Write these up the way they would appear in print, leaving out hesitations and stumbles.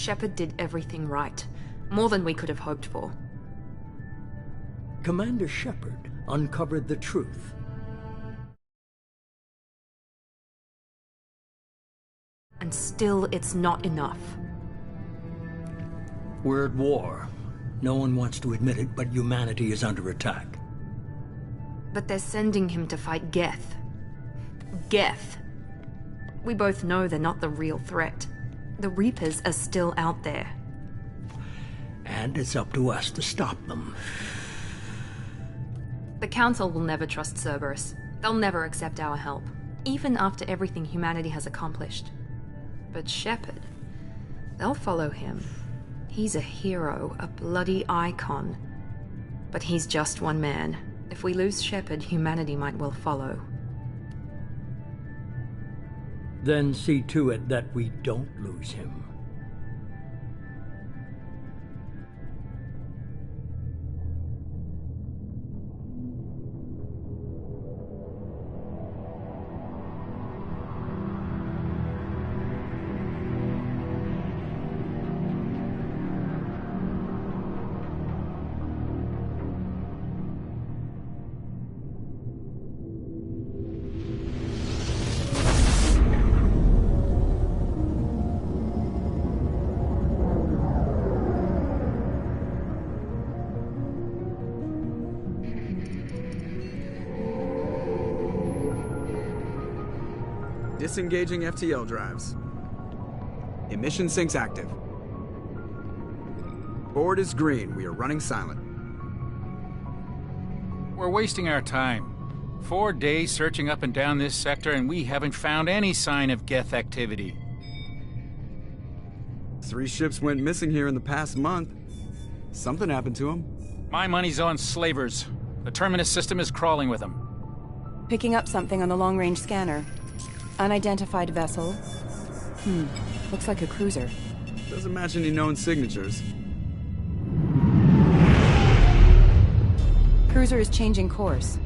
Shepard did everything right. More than we could have hoped for. Commander Shepard uncovered the truth. And still, it's not enough. We're at war. No one wants to admit it, but humanity is under attack. But they're sending him to fight Geth. Geth. We both know they're not the real threat. The Reapers are still out there. And it's up to us to stop them. The Council will never trust Cerberus. They'll never accept our help, even after everything humanity has accomplished. But Shepard, they'll follow him. He's a hero, a bloody icon. But he's just one man. If we lose Shepard, humanity might well follow. Then see to it that we don't lose him. Disengaging FTL drives. Emission sinks active. Board is green. We are running silent. We're wasting our time. 4 days searching up and down this sector, and we haven't found any sign of Geth activity. 3 ships went missing here in the past month. Something happened to them. My money's on slavers. The Terminus system is crawling with them. Picking up something on the long-range scanner. Unidentified vessel. Looks like a cruiser. Doesn't match any known signatures. Cruiser is changing course.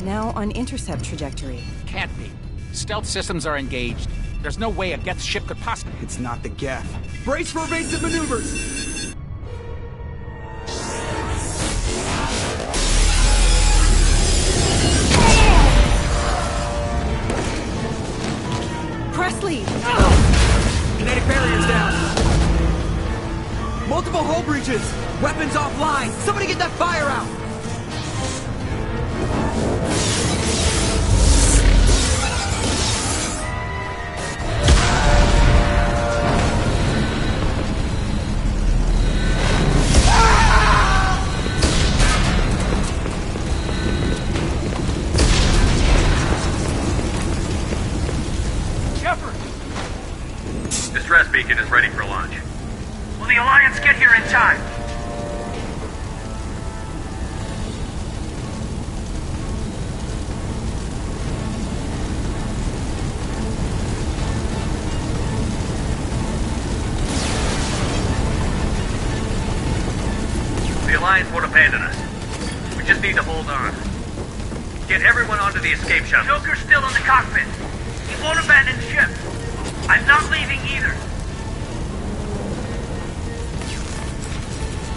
Now on intercept trajectory. Can't be. Stealth systems are engaged. There's no way a Geth ship could possibly... It's not the Geth. Brace for evasive maneuvers! Presley! Kinetic barriers down! Multiple hull breaches! Weapons offline! Somebody get that fire out! Distress beacon is ready for launch. Will the Alliance get here in time? The Alliance won't abandon us. We just need to hold on. Get everyone onto the escape shuttle. Joker's still in the cockpit. He won't abandon the ship. I'm not leaving either.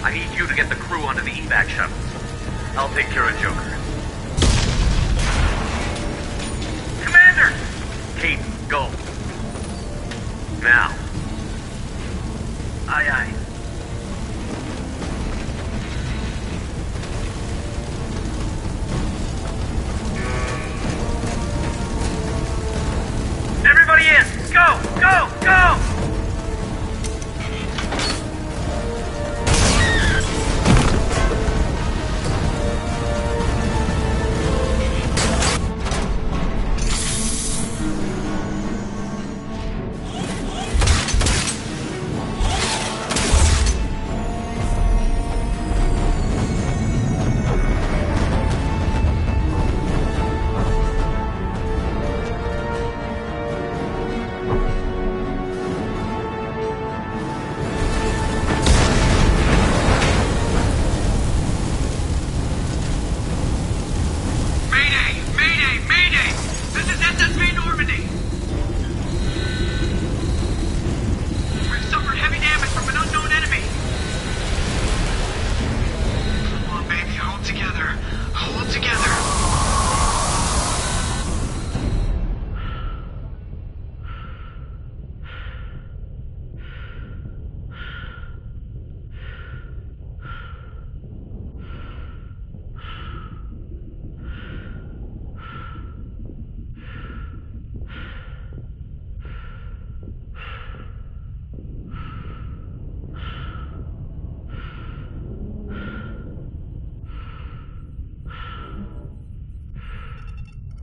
I need you to get the crew onto the evac shuttles. I'll take care of Joker. Commander! Kate, go. Now. Aye, aye. Everybody in! Go! Go! Go!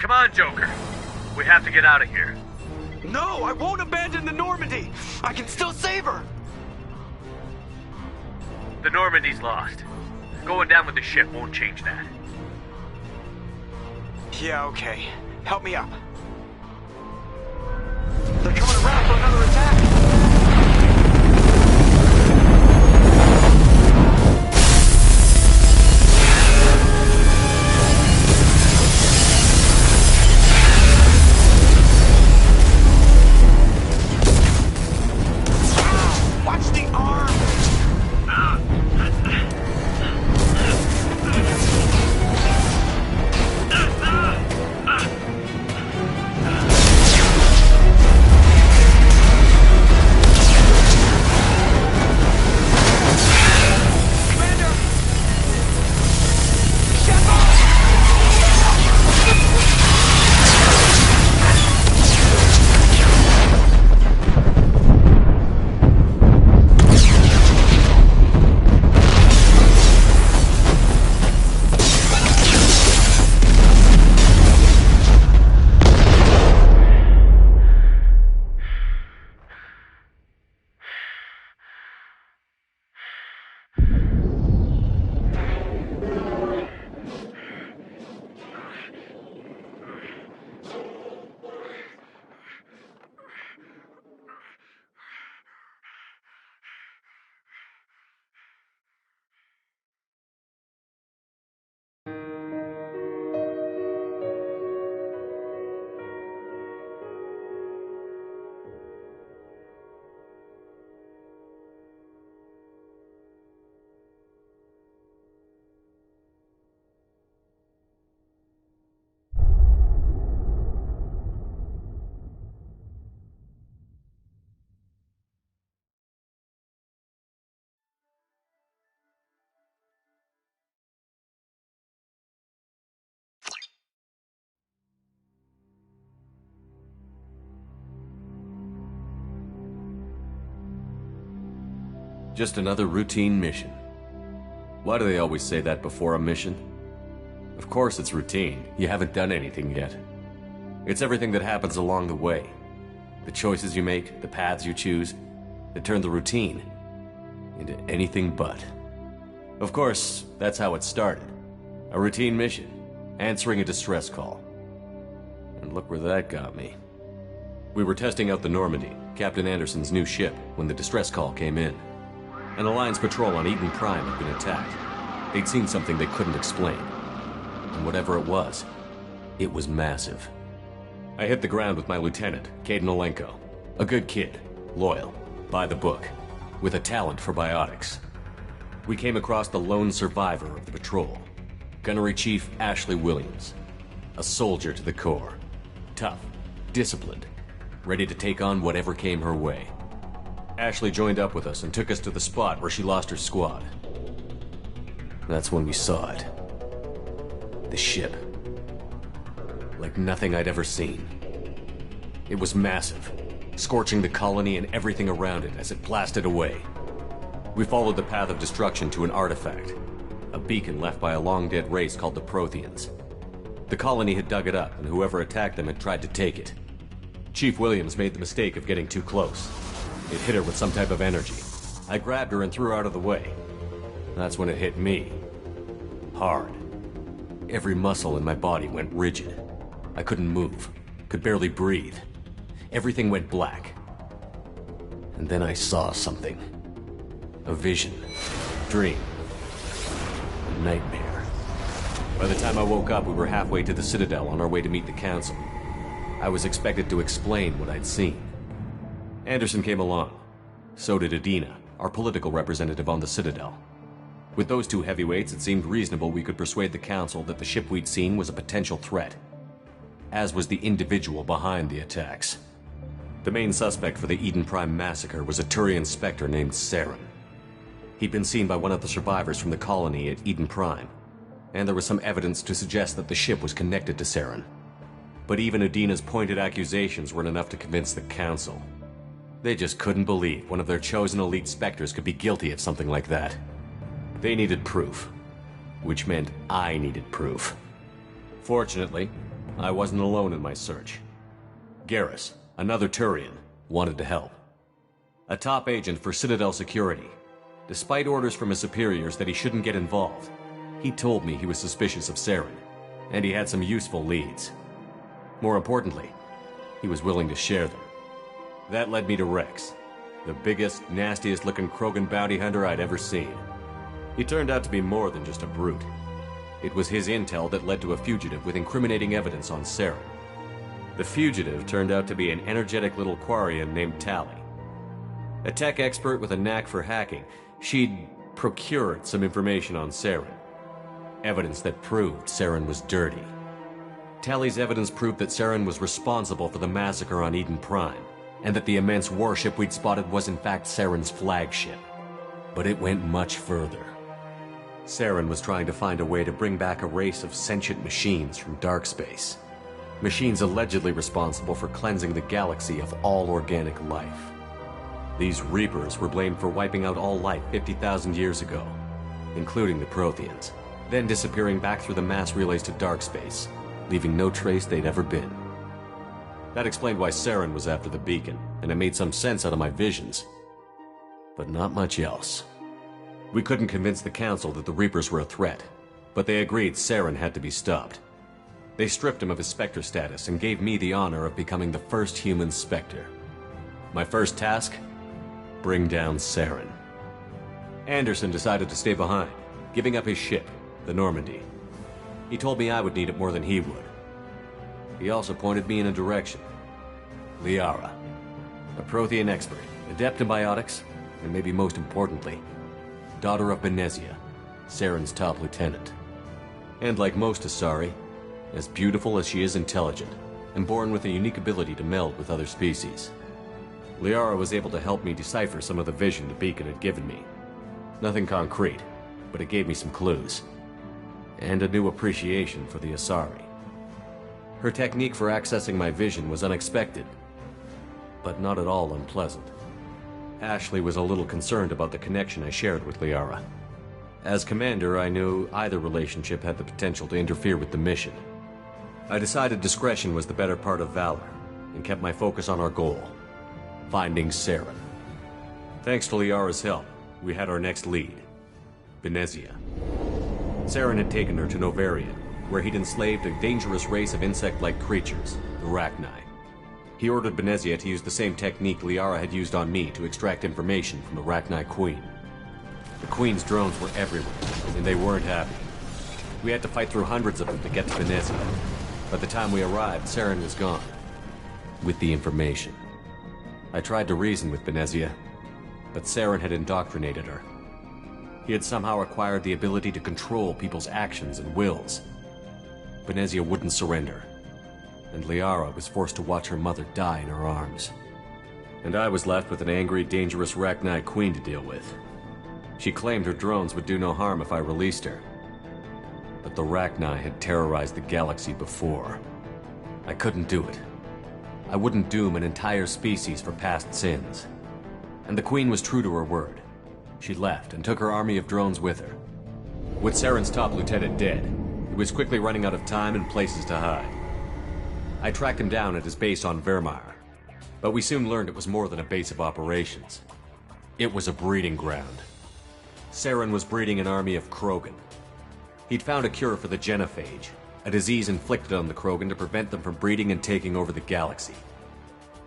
Come on, Joker. We have to get out of here. No, I won't abandon the Normandy. I can still save her. The Normandy's lost. Going down with the ship won't change that. Yeah, okay. Help me up. They're coming around for another attack. Just another routine mission. Why do they always say that before a mission? Of course it's routine. You haven't done anything yet. It's everything that happens along the way. The choices you make, the paths you choose, that turn the routine into anything but. Of course, that's how it started. A routine mission, answering a distress call. And look where that got me. We were testing out the Normandy, Captain Anderson's new ship, when the distress call came in. An Alliance patrol on Eden Prime had been attacked. They'd seen something they couldn't explain. And whatever it was massive. I hit the ground with my lieutenant, Kaidan Alenko. A good kid, loyal, by the book, with a talent for biotics. We came across the lone survivor of the patrol, Gunnery Chief Ashley Williams. A soldier to the core. Tough, disciplined, ready to take on whatever came her way. Ashley joined up with us and took us to the spot where she lost her squad. That's when we saw it. The ship. Like nothing I'd ever seen. It was massive, scorching the colony and everything around it as it blasted away. We followed the path of destruction to an artifact, a beacon left by a long-dead race called the Protheans. The colony had dug it up, and whoever attacked them had tried to take it. Chief Williams made the mistake of getting too close. It hit her with some type of energy. I grabbed her and threw her out of the way. That's when it hit me. Hard. Every muscle in my body went rigid. I couldn't move, could barely breathe. Everything went black. And then I saw something. A vision. Dream. A nightmare. By the time I woke up, we were halfway to the Citadel on our way to meet the Council. I was expected to explain what I'd seen. Anderson came along. So did Adina, our political representative on the Citadel. With those two heavyweights, it seemed reasonable we could persuade the Council that the ship we'd seen was a potential threat. As was the individual behind the attacks. The main suspect for the Eden Prime massacre was a Turian Spectre named Saren. He'd been seen by one of the survivors from the colony at Eden Prime, and there was some evidence to suggest that the ship was connected to Saren. But even Adina's pointed accusations weren't enough to convince the Council. They just couldn't believe one of their chosen elite Spectres could be guilty of something like that. They needed proof, which meant I needed proof. Fortunately, I wasn't alone in my search. Garrus, another Turian, wanted to help. A top agent for Citadel Security. Despite orders from his superiors that he shouldn't get involved, he told me he was suspicious of Saren, and he had some useful leads. More importantly, he was willing to share them. That led me to Rex, the biggest, nastiest-looking Krogan bounty hunter I'd ever seen. He turned out to be more than just a brute. It was his intel that led to a fugitive with incriminating evidence on Saren. The fugitive turned out to be an energetic little Quarian named Tali. A tech expert with a knack for hacking, she'd procured some information on Saren. Evidence that proved Saren was dirty. Tali's evidence proved that Saren was responsible for the massacre on Eden Prime, and that the immense warship we'd spotted was in fact Saren's flagship. But it went much further. Saren was trying to find a way to bring back a race of sentient machines from dark space. Machines allegedly responsible for cleansing the galaxy of all organic life. These Reapers were blamed for wiping out all life 50,000 years ago, including the Protheans, then disappearing back through the mass relays to dark space, leaving no trace they'd ever been. That explained why Saren was after the beacon, and it made some sense out of my visions. But not much else. We couldn't convince the Council that the Reapers were a threat, but they agreed Saren had to be stopped. They stripped him of his Spectre status and gave me the honor of becoming the first human Spectre. My first task? Bring down Saren. Anderson decided to stay behind, giving up his ship, the Normandy. He told me I would need it more than he would. He also pointed me in a direction. Liara, a Prothean expert, adept in biotics, and maybe most importantly, daughter of Benezia, Saren's top lieutenant. And like most Asari, as beautiful as she is intelligent, and born with a unique ability to meld with other species. Liara was able to help me decipher some of the vision the beacon had given me. Nothing concrete, but it gave me some clues. And a new appreciation for the Asari. Her technique for accessing my vision was unexpected, but not at all unpleasant. Ashley was a little concerned about the connection I shared with Liara. As commander, I knew either relationship had the potential to interfere with the mission. I decided discretion was the better part of valor, and kept my focus on our goal, finding Saren. Thanks to Liara's help, we had our next lead, Benezia. Saren had taken her to Novarian, where he'd enslaved a dangerous race of insect-like creatures, the Rachni. He ordered Benezia to use the same technique Liara had used on me to extract information from the Rachni Queen. The Queen's drones were everywhere, and they weren't happy. We had to fight through hundreds of them to get to Benezia. By the time we arrived, Saren was gone, with the information. I tried to reason with Benezia, but Saren had indoctrinated her. He had somehow acquired the ability to control people's actions and wills. Benezia wouldn't surrender, and Liara was forced to watch her mother die in her arms. And I was left with an angry, dangerous Rachni Queen to deal with. She claimed her drones would do no harm if I released her. But the Rachni had terrorized the galaxy before. I couldn't do it. I wouldn't doom an entire species for past sins. And the Queen was true to her word. She left and took her army of drones with her. With Saren's top lieutenant dead, he was quickly running out of time and places to hide. I tracked him down at his base on Vermeer, but we soon learned it was more than a base of operations. It was a breeding ground. Saren was breeding an army of Krogan. He'd found a cure for the genophage, a disease inflicted on the Krogan to prevent them from breeding and taking over the galaxy.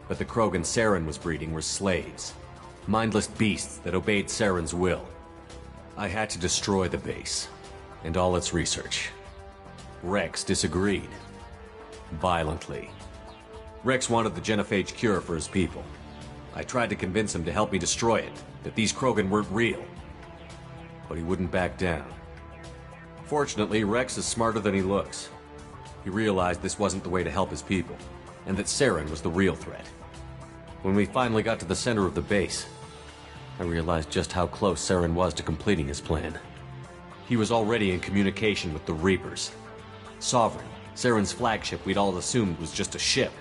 But the Krogan Saren was breeding were slaves, mindless beasts that obeyed Saren's will. I had to destroy the base, and all its research. Rex disagreed. Violently. Rex wanted the genophage cure for his people. I tried to convince him to help me destroy it, that these Krogan weren't real. But he wouldn't back down. Fortunately, Rex is smarter than he looks. He realized this wasn't the way to help his people, and that Saren was the real threat. When we finally got to the center of the base, I realized just how close Saren was to completing his plan. He was already in communication with the Reapers. Sovereign, Saren's flagship we'd all assumed was just a ship,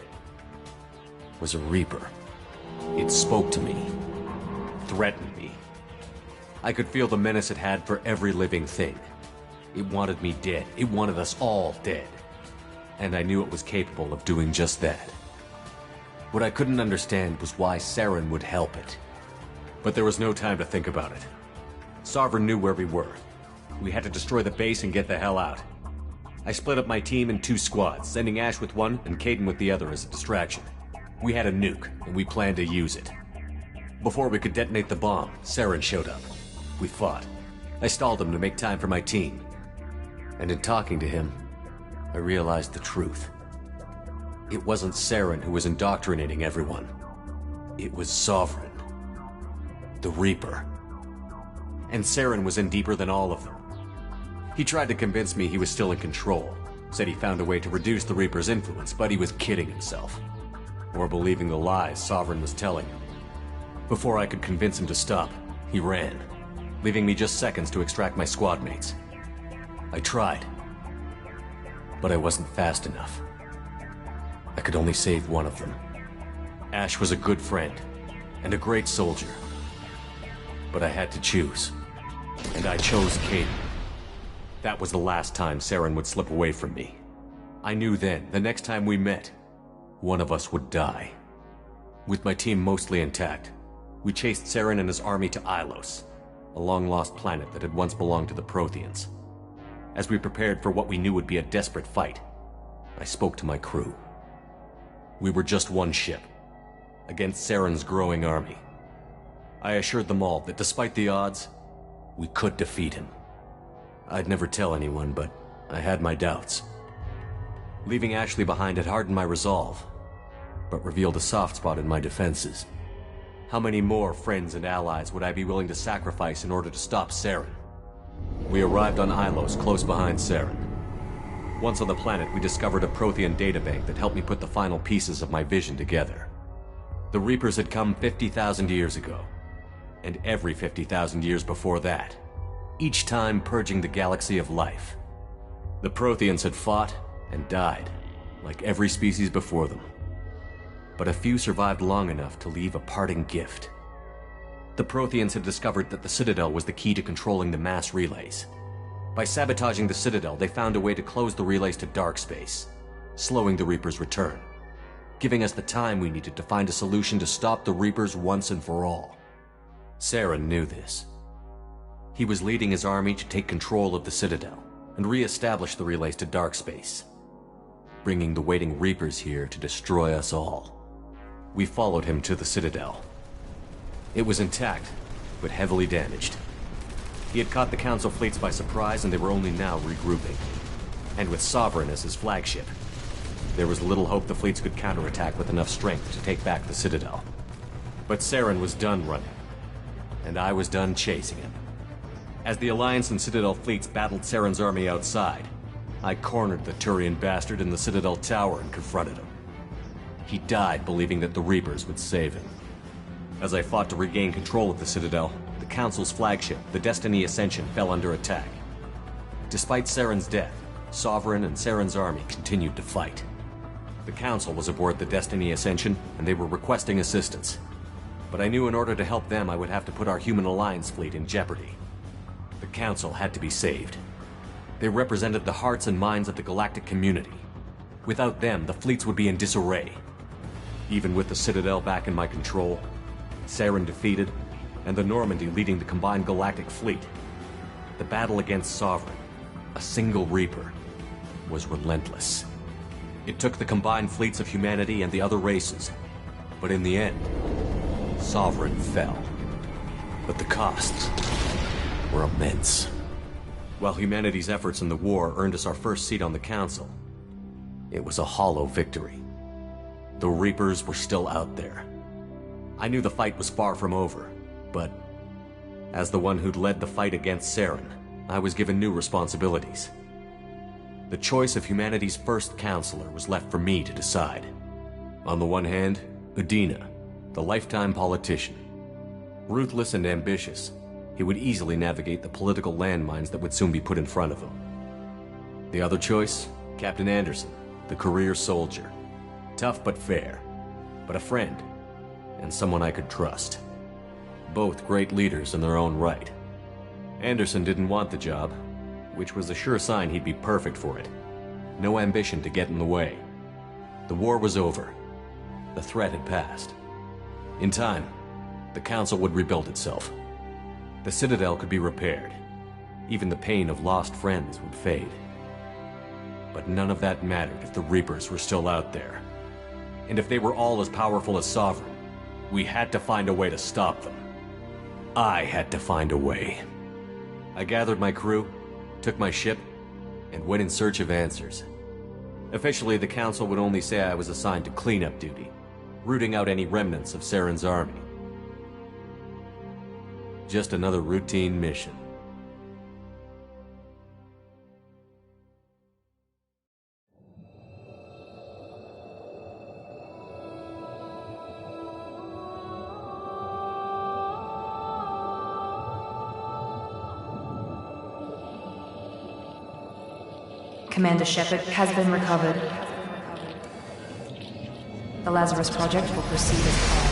was a Reaper. It spoke to me, threatened me. I could feel the menace it had for every living thing. It wanted me dead. It wanted us all dead. and I knew it was capable of doing just that. What I couldn't understand was why Saren would help it. But there was no time to think about it. Sovereign knew where we were. We had to destroy the base and get the hell out. I split up my team in 2 squads, sending Ash with one and Kaidan with the other as a distraction. We had a nuke, and we planned to use it. Before we could detonate the bomb, Saren showed up. We fought. I stalled him to make time for my team. And in talking to him, I realized the truth. It wasn't Saren who was indoctrinating everyone. It was Sovereign. The Reaper. And Saren was in deeper than all of them. He tried to convince me he was still in control. Said he found a way to reduce the Reaper's influence, but he was kidding himself. Or believing the lies Sovereign was telling him. Before I could convince him to stop, he ran, leaving me just seconds to extract my squad mates. I tried, but I wasn't fast enough. I could only save one of them. Ash was a good friend, and a great soldier. But I had to choose, and I chose Kaidan. That was the last time Saren would slip away from me. I knew then, the next time we met, one of us would die. With my team mostly intact, we chased Saren and his army to Ilos, a long-lost planet that had once belonged to the Protheans. As we prepared for what we knew would be a desperate fight, I spoke to my crew. We were just one ship, against Saren's growing army. I assured them all that despite the odds, we could defeat him. I'd never tell anyone, but I had my doubts. Leaving Ashley behind had hardened my resolve, but revealed a soft spot in my defenses. How many more friends and allies would I be willing to sacrifice in order to stop Saren? We arrived on Ilos, close behind Saren. Once on the planet, we discovered a Prothean databank that helped me put the final pieces of my vision together. The Reapers had come 50,000 years ago, and every 50,000 years before that, each time purging the galaxy of life. The Protheans had fought and died, like every species before them. But a few survived long enough to leave a parting gift. The Protheans had discovered that the Citadel was the key to controlling the mass relays. By sabotaging the Citadel, they found a way to close the relays to dark space, slowing the Reaper's return, giving us the time we needed to find a solution to stop the Reapers once and for all. Saren knew this. He was leading his army to take control of the Citadel and re-establish the relays to dark space, bringing the waiting Reapers here to destroy us all. We followed him to the Citadel. It was intact, but heavily damaged. He had caught the Council fleets by surprise, and they were only now regrouping. And with Sovereign as his flagship, there was little hope the fleets could counterattack with enough strength to take back the Citadel. But Saren was done running, and I was done chasing him. As the Alliance and Citadel fleets battled Saren's army outside, I cornered the Turian bastard in the Citadel tower and confronted him. He died believing that the Reapers would save him. As I fought to regain control of the Citadel, the Council's flagship, the Destiny Ascension, fell under attack. Despite Saren's death, Sovereign and Saren's army continued to fight. The Council was aboard the Destiny Ascension, and they were requesting assistance. But I knew in order to help them, I would have to put our Human Alliance fleet in jeopardy. The Council had to be saved. They represented the hearts and minds of the galactic community. Without them, the fleets would be in disarray. Even with the Citadel back in my control, Saren defeated, and the Normandy leading the combined galactic fleet, the battle against Sovereign, a single Reaper, was relentless. It took the combined fleets of humanity and the other races, but in the end, Sovereign fell. But the costs were immense. While humanity's efforts in the war earned us our first seat on the Council, it was a hollow victory. The Reapers were still out there. I knew the fight was far from over, but as the one who'd led the fight against Saren, I was given new responsibilities. The choice of humanity's first counselor was left for me to decide. On the one hand, Udina, the lifetime politician. Ruthless and ambitious, he would easily navigate the political landmines that would soon be put in front of him. The other choice, Captain Anderson, the career soldier. Tough but fair, but a friend, and someone I could trust. Both great leaders in their own right. Anderson didn't want the job, which was a sure sign he'd be perfect for it. No ambition to get in the way. The war was over. The threat had passed. In time, the Council would rebuild itself. The Citadel could be repaired. Even the pain of lost friends would fade. But none of that mattered if the Reapers were still out there. And if they were all as powerful as Sovereign, we had to find a way to stop them. I had to find a way. I gathered my crew, took my ship, and went in search of answers. Officially, the Council would only say I was assigned to cleanup duty, rooting out any remnants of Saren's army. Just another routine mission. Commander Shepard has been recovered. The Lazarus Project will proceed as planned.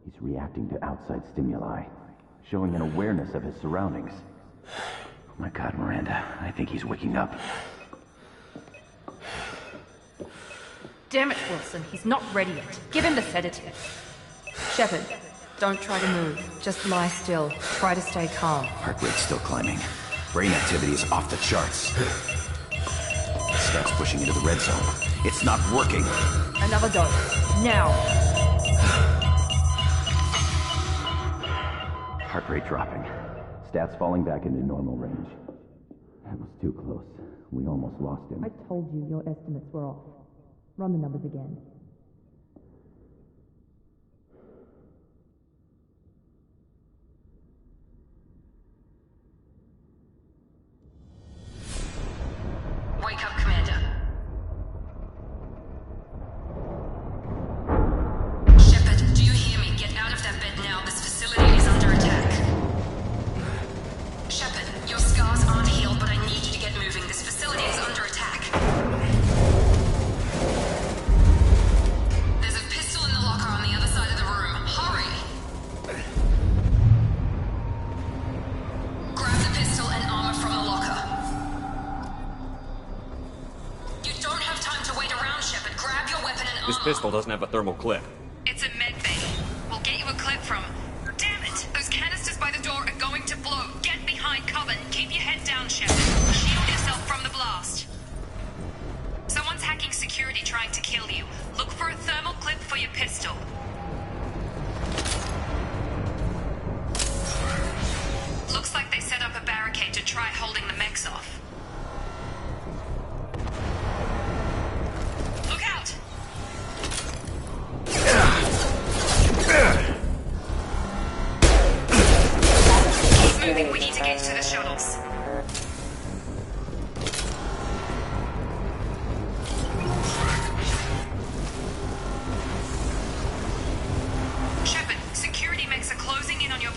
He's reacting to outside stimuli, showing an awareness of his surroundings. Oh my God, Miranda, I think he's waking up. Damn it, Wilson, he's not ready yet. Give him the sedative. Shepard, don't try to move. Just lie still. Try to stay calm. Heart rate's still climbing. Brain activity is off the charts. Stats pushing into the red zone. It's not working. Another dose. Now. Heart rate dropping. Stats falling back into normal range. That was too close. We almost lost him. I told you your estimates were off. Run the numbers again. Wake up, Commander. Shepard, do you hear me? Get out of that bed now. This facility is under attack. Shepard, your scars aren't healed, but I need you to get moving. This facility is under attack. There's a pistol in the locker on the other side of the room. Hurry! Grab the pistol and armor from the locker. You don't have time to wait around, Shepard. Grab your weapon and armor. This pistol doesn't have a thermal clip. It's a med bay. We'll get you a clip from... Damn it! Those canisters by the door are going to blow. Get behind cover and keep your head down, Shepard. Shield yourself from the blast. Someone's hacking security trying to kill you. Look for a thermal clip for your pistol. Looks like they set up a barricade to try holding the mechs off. Look out! Keep moving, we need to get to the shuttles. Shepard, security mechs are closing in on your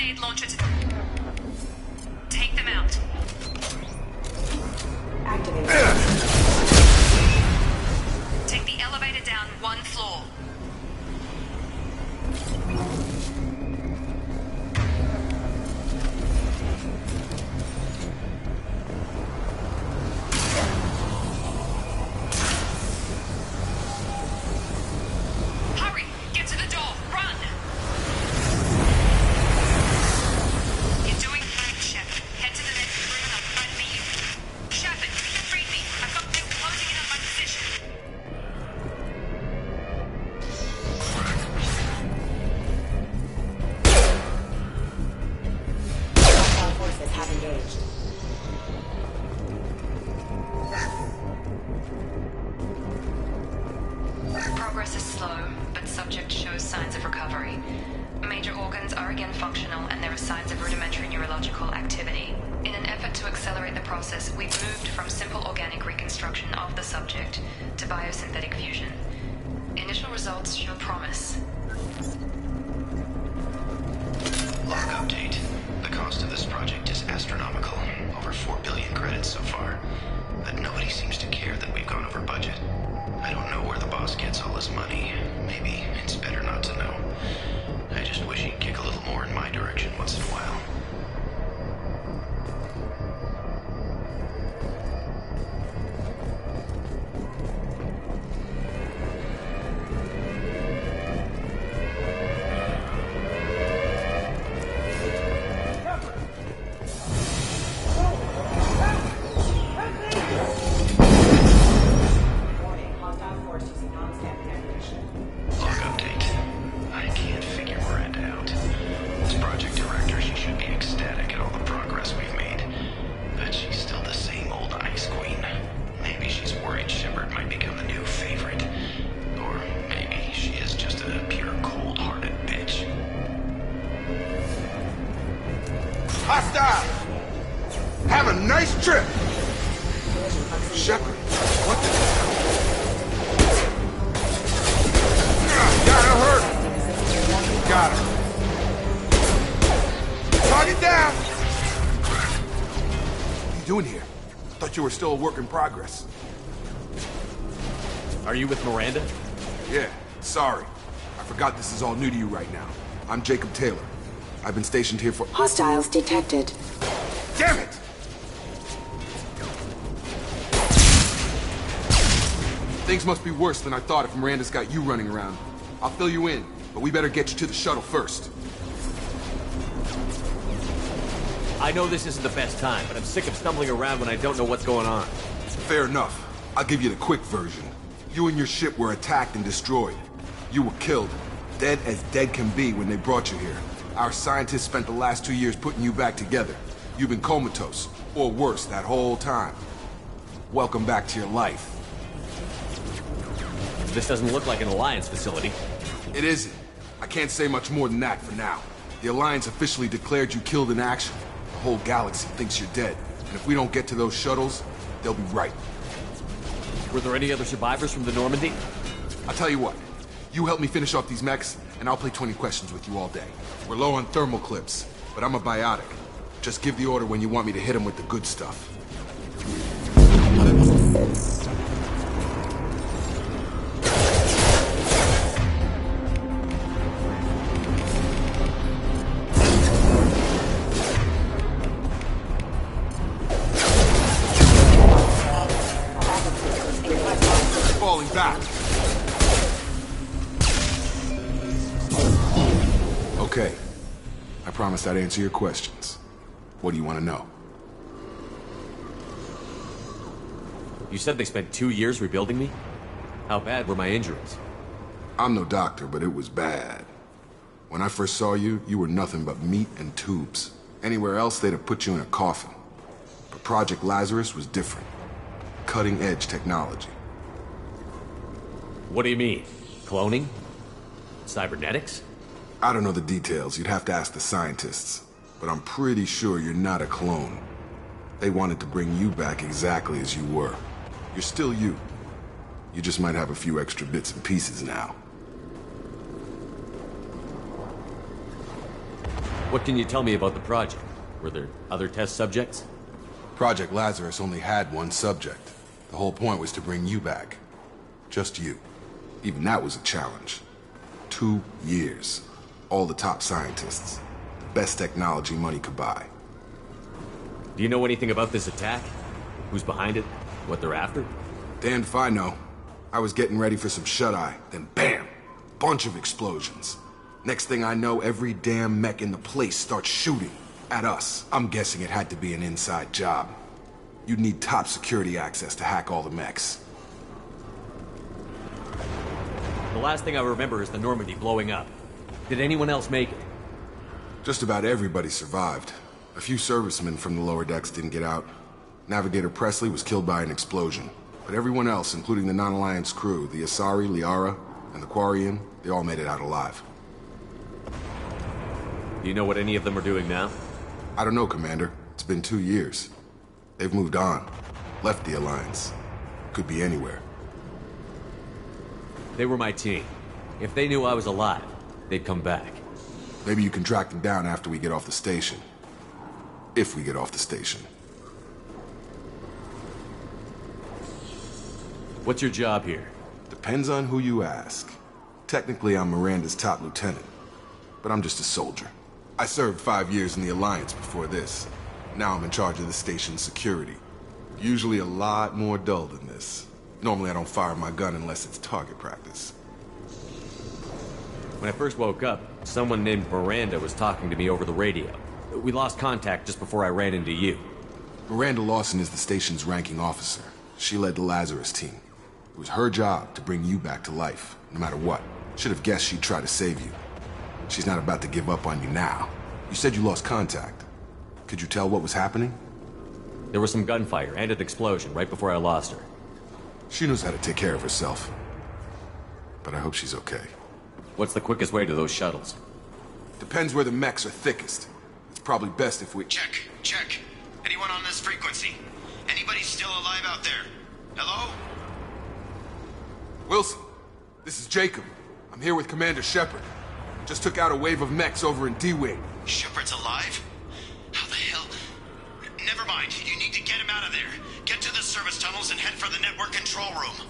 grenade launcher to... Take them out. Activate. Take the elevator down 1 floor. Hurry! Get to the door! Run! You're doing fine, Shep. Head to the next room and I'll try to meet you. Shepard, read me. I've got them closing in on my position. Hostile forces have engaged. Progress is slow, but subject shows signs of recovery. Major organs are again functional, and there are signs of rudimentary neurological activity. In an effort to accelerate the process, we've moved from simple organic reconstruction of the subject to biosynthetic fusion. Initial results show promise. Log update. The cost of this project is astronomical. Over 4 billion credits so far. But nobody seems to care that we've gone over budget. I don't know where the boss gets all his money. Maybe it's better not to know. I just wish he'd kick a little more in my direction once in a while. Warning, hostile force using non-standard ammunition. Log update. I can't figure Miranda out. As project director, she should be ecstatic at all the progress we've made. But she's still the same old ice queen. Maybe she's worried Shepard might become the new favorite. Or maybe she is just a pure cold-hearted bitch. Hostile! Have a nice trip! Shepard, what the... Got her! Got her. Target down! What are you doing here? Thought you were still a work in progress. Are you with Miranda? Yeah, sorry. I forgot this is all new to you right now. I'm Jacob Taylor. I've been stationed here for... Hostiles detected. Damn it! Things must be worse than I thought if Miranda's got you running around. I'll fill you in, but we better get you to the shuttle first. I know this isn't the best time, but I'm sick of stumbling around when I don't know what's going on. Fair enough. I'll give you the quick version. You and your ship were attacked and destroyed. You were killed. Dead as dead can be when they brought you here. Our scientists spent the last 2 years putting you back together. You've been comatose, or worse, that whole time. Welcome back to your life. This doesn't look like an Alliance facility. It isn't. I can't say much more than that for now. The Alliance officially declared you killed in action. The whole galaxy thinks you're dead. And if we don't get to those shuttles, they'll be right. Were there any other survivors from the Normandy? I'll tell you what. You help me finish off these mechs, and I'll play 20 questions with you all day. We're low on thermal clips, but I'm a biotic. Just give the order when you want me to hit them with the good stuff. Falling back. Okay. I promised I'd answer your questions. What do you want to know? You said they spent 2 years rebuilding me? How bad were my injuries? I'm no doctor, but it was bad. When I first saw you, you were nothing but meat and tubes. Anywhere else, they'd have put you in a coffin. But Project Lazarus was different. Cutting-edge technology. What do you mean? Cloning? Cybernetics? I don't know the details. You'd have to ask the scientists. But I'm pretty sure you're not a clone. They wanted to bring you back exactly as you were. You're still you. You just might have a few extra bits and pieces now. What can you tell me about the project? Were there other test subjects? Project Lazarus only had one subject. The whole point was to bring you back. Just you. Even that was a challenge. 2 years. All the top scientists. The best technology money could buy. Do you know anything about this attack? Who's behind it? What they're after? Damned if I know. I was getting ready for some shut-eye, then BAM! Bunch of explosions. Next thing I know, every damn mech in the place starts shooting. At us. I'm guessing it had to be an inside job. You'd need top security access to hack all the mechs. The last thing I remember is the Normandy blowing up. Did anyone else make it? Just about everybody survived. A few servicemen from the lower decks didn't get out. Navigator Presley was killed by an explosion. But everyone else, including the non-Alliance crew, the Asari, Liara, and the Quarian, they all made it out alive. Do you know what any of them are doing now? I don't know, Commander. It's been 2 years. They've moved on. Left the Alliance. Could be anywhere. They were my team. If they knew I was alive, they'd come back. Maybe you can track them down after we get off the station. If we get off the station. What's your job here? Depends on who you ask. Technically, I'm Miranda's top lieutenant. But I'm just a soldier. I served 5 years in the Alliance before this. Now I'm in charge of the station's security. Usually a lot more dull than this. Normally I don't fire my gun unless it's target practice. When I first woke up, someone named Miranda was talking to me over the radio. We lost contact just before I ran into you. Miranda Lawson is the station's ranking officer. She led the Lazarus team. It was her job to bring you back to life, no matter what. Should have guessed she'd try to save you. She's not about to give up on you now. You said you lost contact. Could you tell what was happening? There was some gunfire and an explosion right before I lost her. She knows how to take care of herself. But I hope she's okay. What's the quickest way to those shuttles? Depends where the mechs are thickest. It's probably best if we... Check. Anyone on this frequency? Anybody still alive out there? Hello? Wilson, this is Jacob. I'm here with Commander Shepard. Just took out a wave of mechs over in D-Wing. Shepard's alive? How the hell? Never mind. You need to get him out of there. Get to the service tunnels and head for the network control room.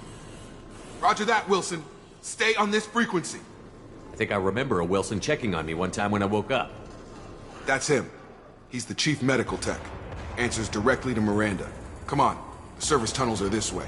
Roger that, Wilson. Stay on this frequency. I think I remember a Wilson checking on me one time when I woke up. That's him. He's the chief medical tech. Answers directly to Miranda. Come on. The service tunnels are this way.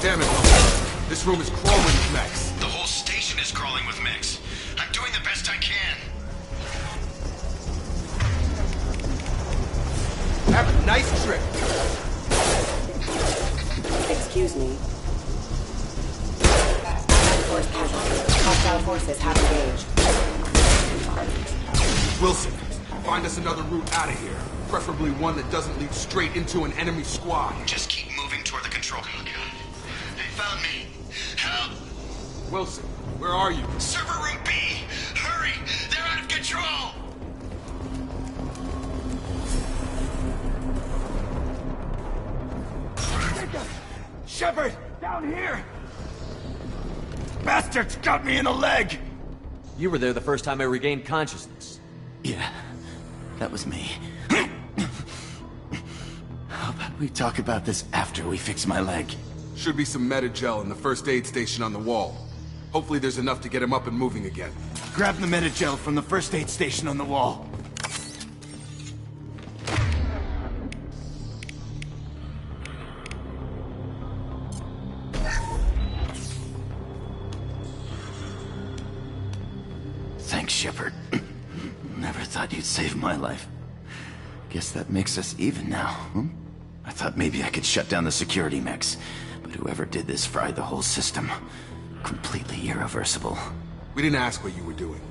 Damn it, Wilson. This room is crawling with mechs. The whole station is crawling with mechs. I'm doing the best I can. Have a nice trip. Excuse me. Force casualty. Hostile forces have engaged. Wilson, find us another route out of here. Preferably one that doesn't lead straight into an enemy squad. Just keep moving toward the control. Oh, God. They found me. Help! Wilson, where are you? Server room B! Hurry! They're out of control! Shepard! Down here! Bastards got me in the leg! You were there the first time I regained consciousness. Yeah, that was me. How about we talk about this after we fix my leg? Should be some Metagel in the first aid station on the wall. Hopefully there's enough to get him up and moving again. Grab the Metagel from the first aid station on the wall. Thanks, Shepard. Never thought you'd save my life. Guess that makes us even now, hmm? I thought maybe I could shut down the security mechs, but whoever did this fried the whole system. Completely irreversible. We didn't ask what you were doing.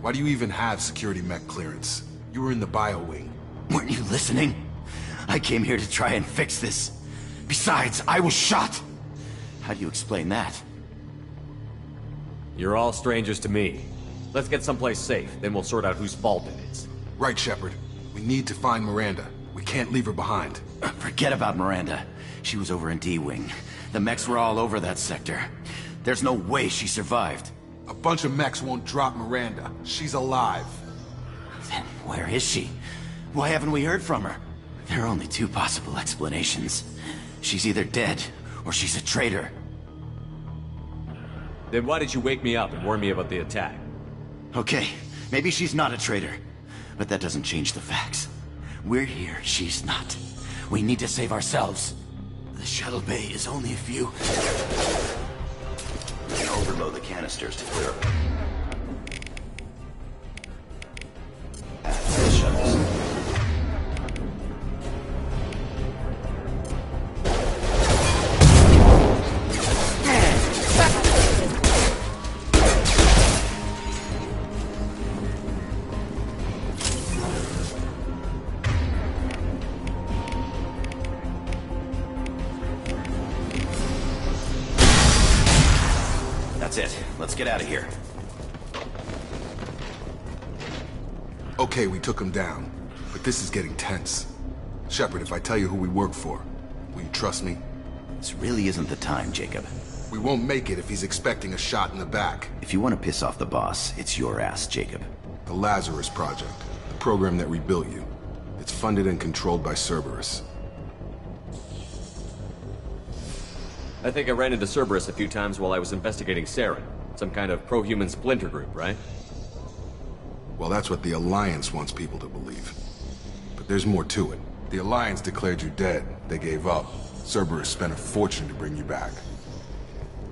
Why do you even have security mech clearance? You were in the bio wing. Weren't you listening? I came here to try and fix this. Besides, I was shot! How do you explain that? You're all strangers to me. Let's get someplace safe, then we'll sort out whose fault it is. Right, Shepard. We need to find Miranda. We can't leave her behind. Forget about Miranda. She was over in D-Wing. The mechs were all over that sector. There's no way she survived. A bunch of mechs won't drop Miranda. She's alive. Then where is she? Why haven't we heard from her? There are only two possible explanations. She's either dead, or she's a traitor. Then why did you wake me up and warn me about the attack? Okay, maybe she's not a traitor. But that doesn't change the facts. We're here, she's not. We need to save ourselves. The shuttle bay is only a few... We can overload the canisters to clear up. The shuttles. That's it. Let's get out of here. Okay, we took him down. But this is getting tense. Shepard, if I tell you who we work for, will you trust me? This really isn't the time, Jacob. We won't make it if he's expecting a shot in the back. If you want to piss off the boss, it's your ass, Jacob. The Lazarus Project. The program that rebuilt you. It's funded and controlled by Cerberus. I think I ran into Cerberus a few times while I was investigating Saren. Some kind of pro-human splinter group, right? Well, that's what the Alliance wants people to believe. But there's more to it. The Alliance declared you dead. They gave up. Cerberus spent a fortune to bring you back.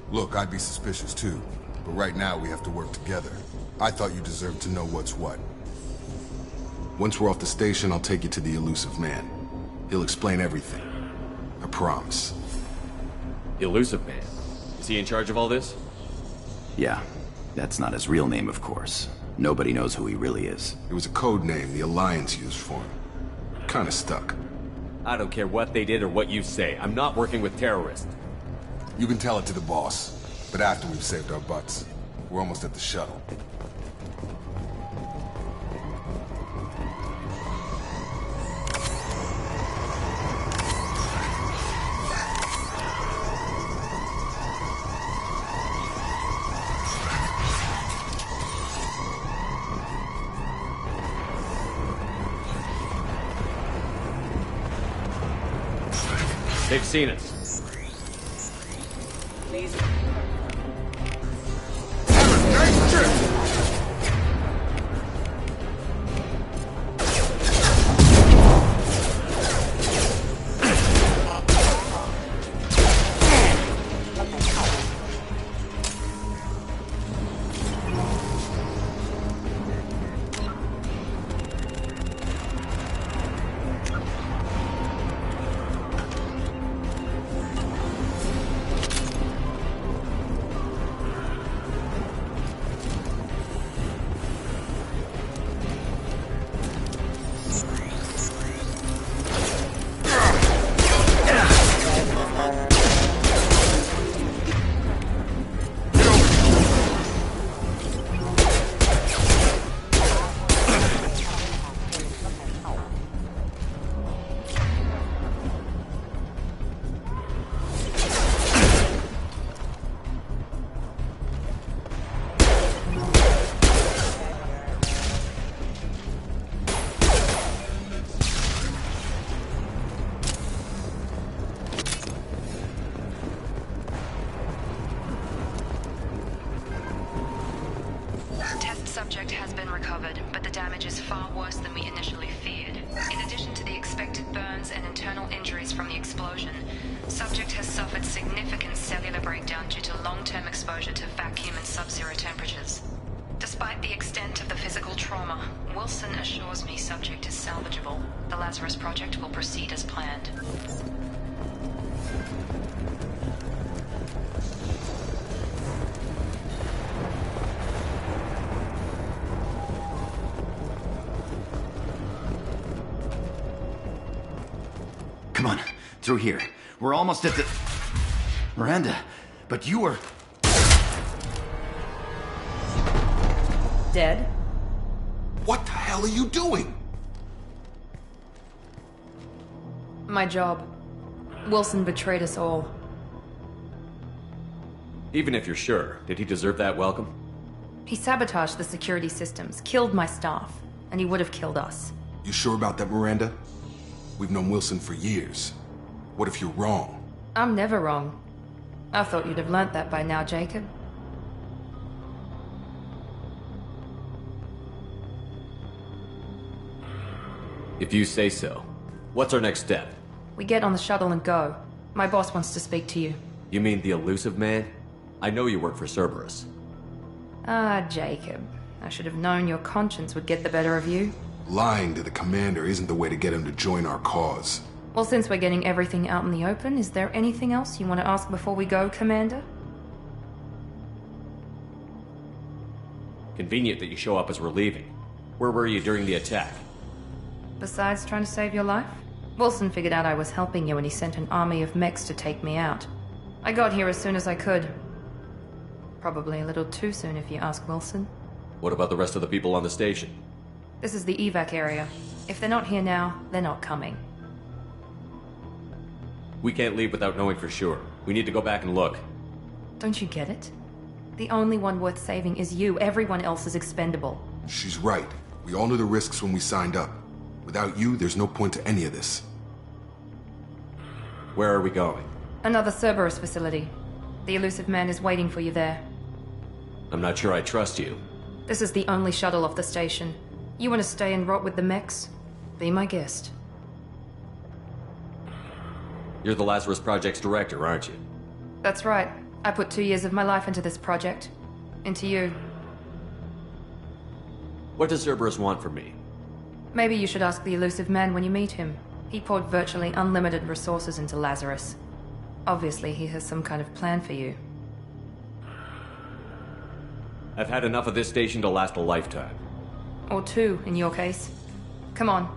Look, I'd be suspicious too. But right now we have to work together. I thought you deserved to know what's what. Once we're off the station, I'll take you to the Elusive Man. He'll explain everything. I promise. The Elusive Man? Is he in charge of all this? Yeah. That's not his real name, of course. Nobody knows who he really is. It was a code name the Alliance used for him. Kinda stuck. I don't care what they did or what you say. I'm not working with terrorists. You can tell it to the boss. But after we've saved our butts. We're almost at the shuttle. They've seen us. Subject has been recovered, but the damage is far worse than we initially feared. In addition to the expected burns and internal injuries from the explosion, subject has suffered significant cellular breakdown due to long-term exposure to vacuum and sub-zero temperatures. Despite the extent of trauma. Wilson assures me subject is salvageable. The Lazarus Project will proceed as planned. Come on, through here. We're almost at the... Miranda, but you were... Dead? What the hell are you doing? My job. Wilson betrayed us all. Even if you're sure, did he deserve that welcome? He sabotaged the security systems, killed my staff, and he would have killed us. You sure about that, Miranda? We've known Wilson for years. What if you're wrong? I'm never wrong. I thought you'd have learnt that by now, Jacob. If you say so. What's our next step? We get on the shuttle and go. My boss wants to speak to you. You mean the elusive man? I know you work for Cerberus. Ah, Jacob. I should have known your conscience would get the better of you. Lying to the commander isn't the way to get him to join our cause. Well, since we're getting everything out in the open, is there anything else you want to ask before we go, Commander? Convenient that you show up as we're leaving. Where were you during the attack? Besides trying to save your life? Wilson figured out I was helping you and he sent an army of mechs to take me out. I got here as soon as I could. Probably a little too soon if you ask Wilson. What about the rest of the people on the station? This is the evac area. If they're not here now, they're not coming. We can't leave without knowing for sure. We need to go back and look. Don't you get it? The only one worth saving is you. Everyone else is expendable. She's right. We all knew the risks when we signed up. Without you, there's no point to any of this. Where are we going? Another Cerberus facility. The elusive man is waiting for you there. I'm not sure I trust you. This is the only shuttle off the station. You want to stay and rot with the mechs? Be my guest. You're the Lazarus Project's director, aren't you? That's right. I put 2 years of my life into this project. Into you. What does Cerberus want from me? Maybe you should ask the elusive man when you meet him. He poured virtually unlimited resources into Lazarus. Obviously, he has some kind of plan for you. I've had enough of this station to last a lifetime. Or 2, in your case. Come on.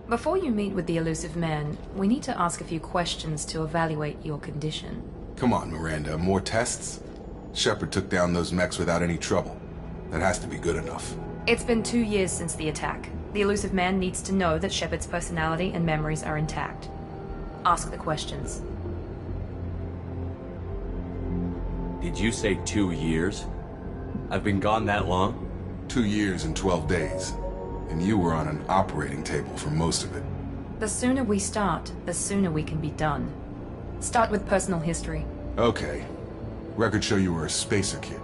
Before you meet with the elusive man, we need to ask a few questions to evaluate your condition. Come on, Miranda, more tests? Shepard took down those mechs without any trouble. That has to be good enough. It's been 2 years since the attack. The elusive man needs to know that Shepard's personality and memories are intact. Ask the questions. Did you say 2 years? I've been gone that long? 2 years and 12 days. And you were on an operating table for most of it. The sooner we start, the sooner we can be done. Start with personal history. Okay. Records show you were a spacer kid,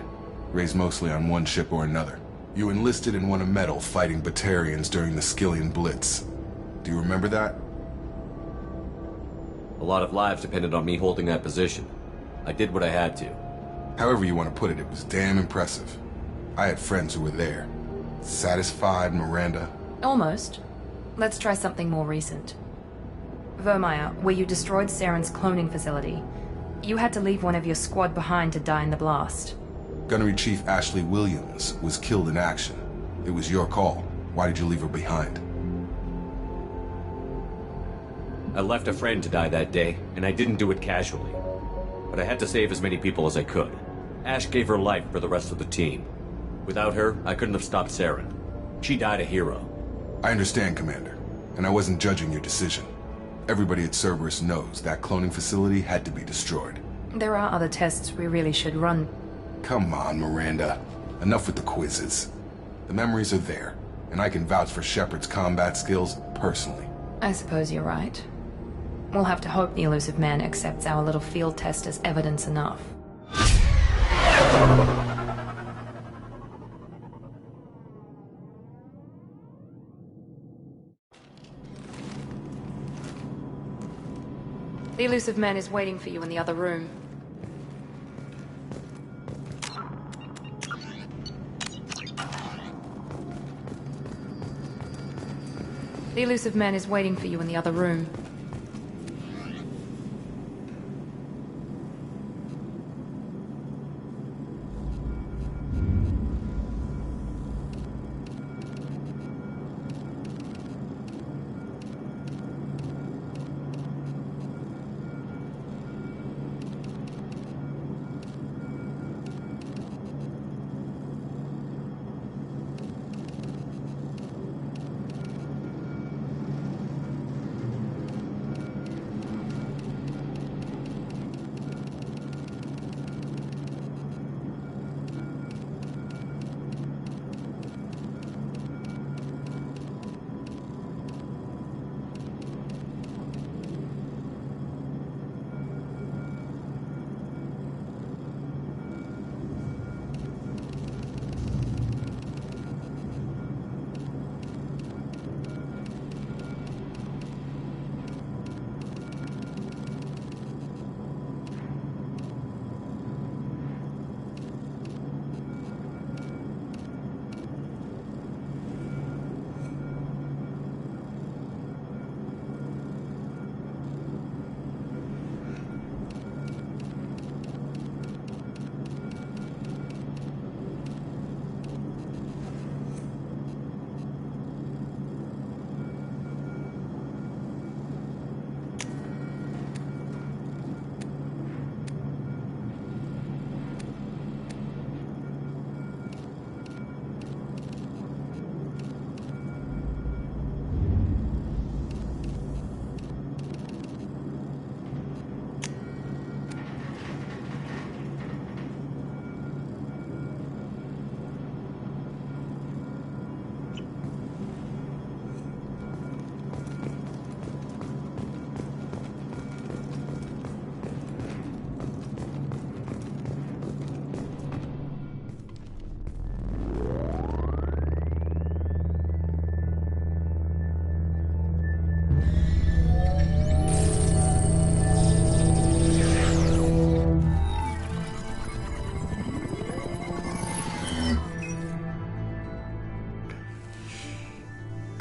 raised mostly on one ship or another. You enlisted and won a medal fighting Batarians during the Skillian Blitz. Do you remember that? A lot of lives depended on me holding that position. I did what I had to. However you want to put it, it was damn impressive. I had friends who were there. Satisfied, Miranda? Almost. Let's try something more recent. Vermeer, where you destroyed Saren's cloning facility. You had to leave one of your squad behind to die in the blast. Gunnery Chief Ashley Williams was killed in action. It was your call. Why did you leave her behind? I left a friend to die that day, and I didn't do it casually. But I had to save as many people as I could. Ash gave her life for the rest of the team. Without her, I couldn't have stopped Saren. She died a hero. I understand, Commander, and I wasn't judging your decision. Everybody at Cerberus knows that cloning facility had to be destroyed. There are other tests we really should run. Come on, Miranda. Enough with the quizzes. The memories are there, and I can vouch for Shepard's combat skills personally. I suppose you're right. We'll have to hope the elusive man accepts our little field test as evidence enough. The elusive man is waiting for you in the other room. The elusive man is waiting for you in the other room.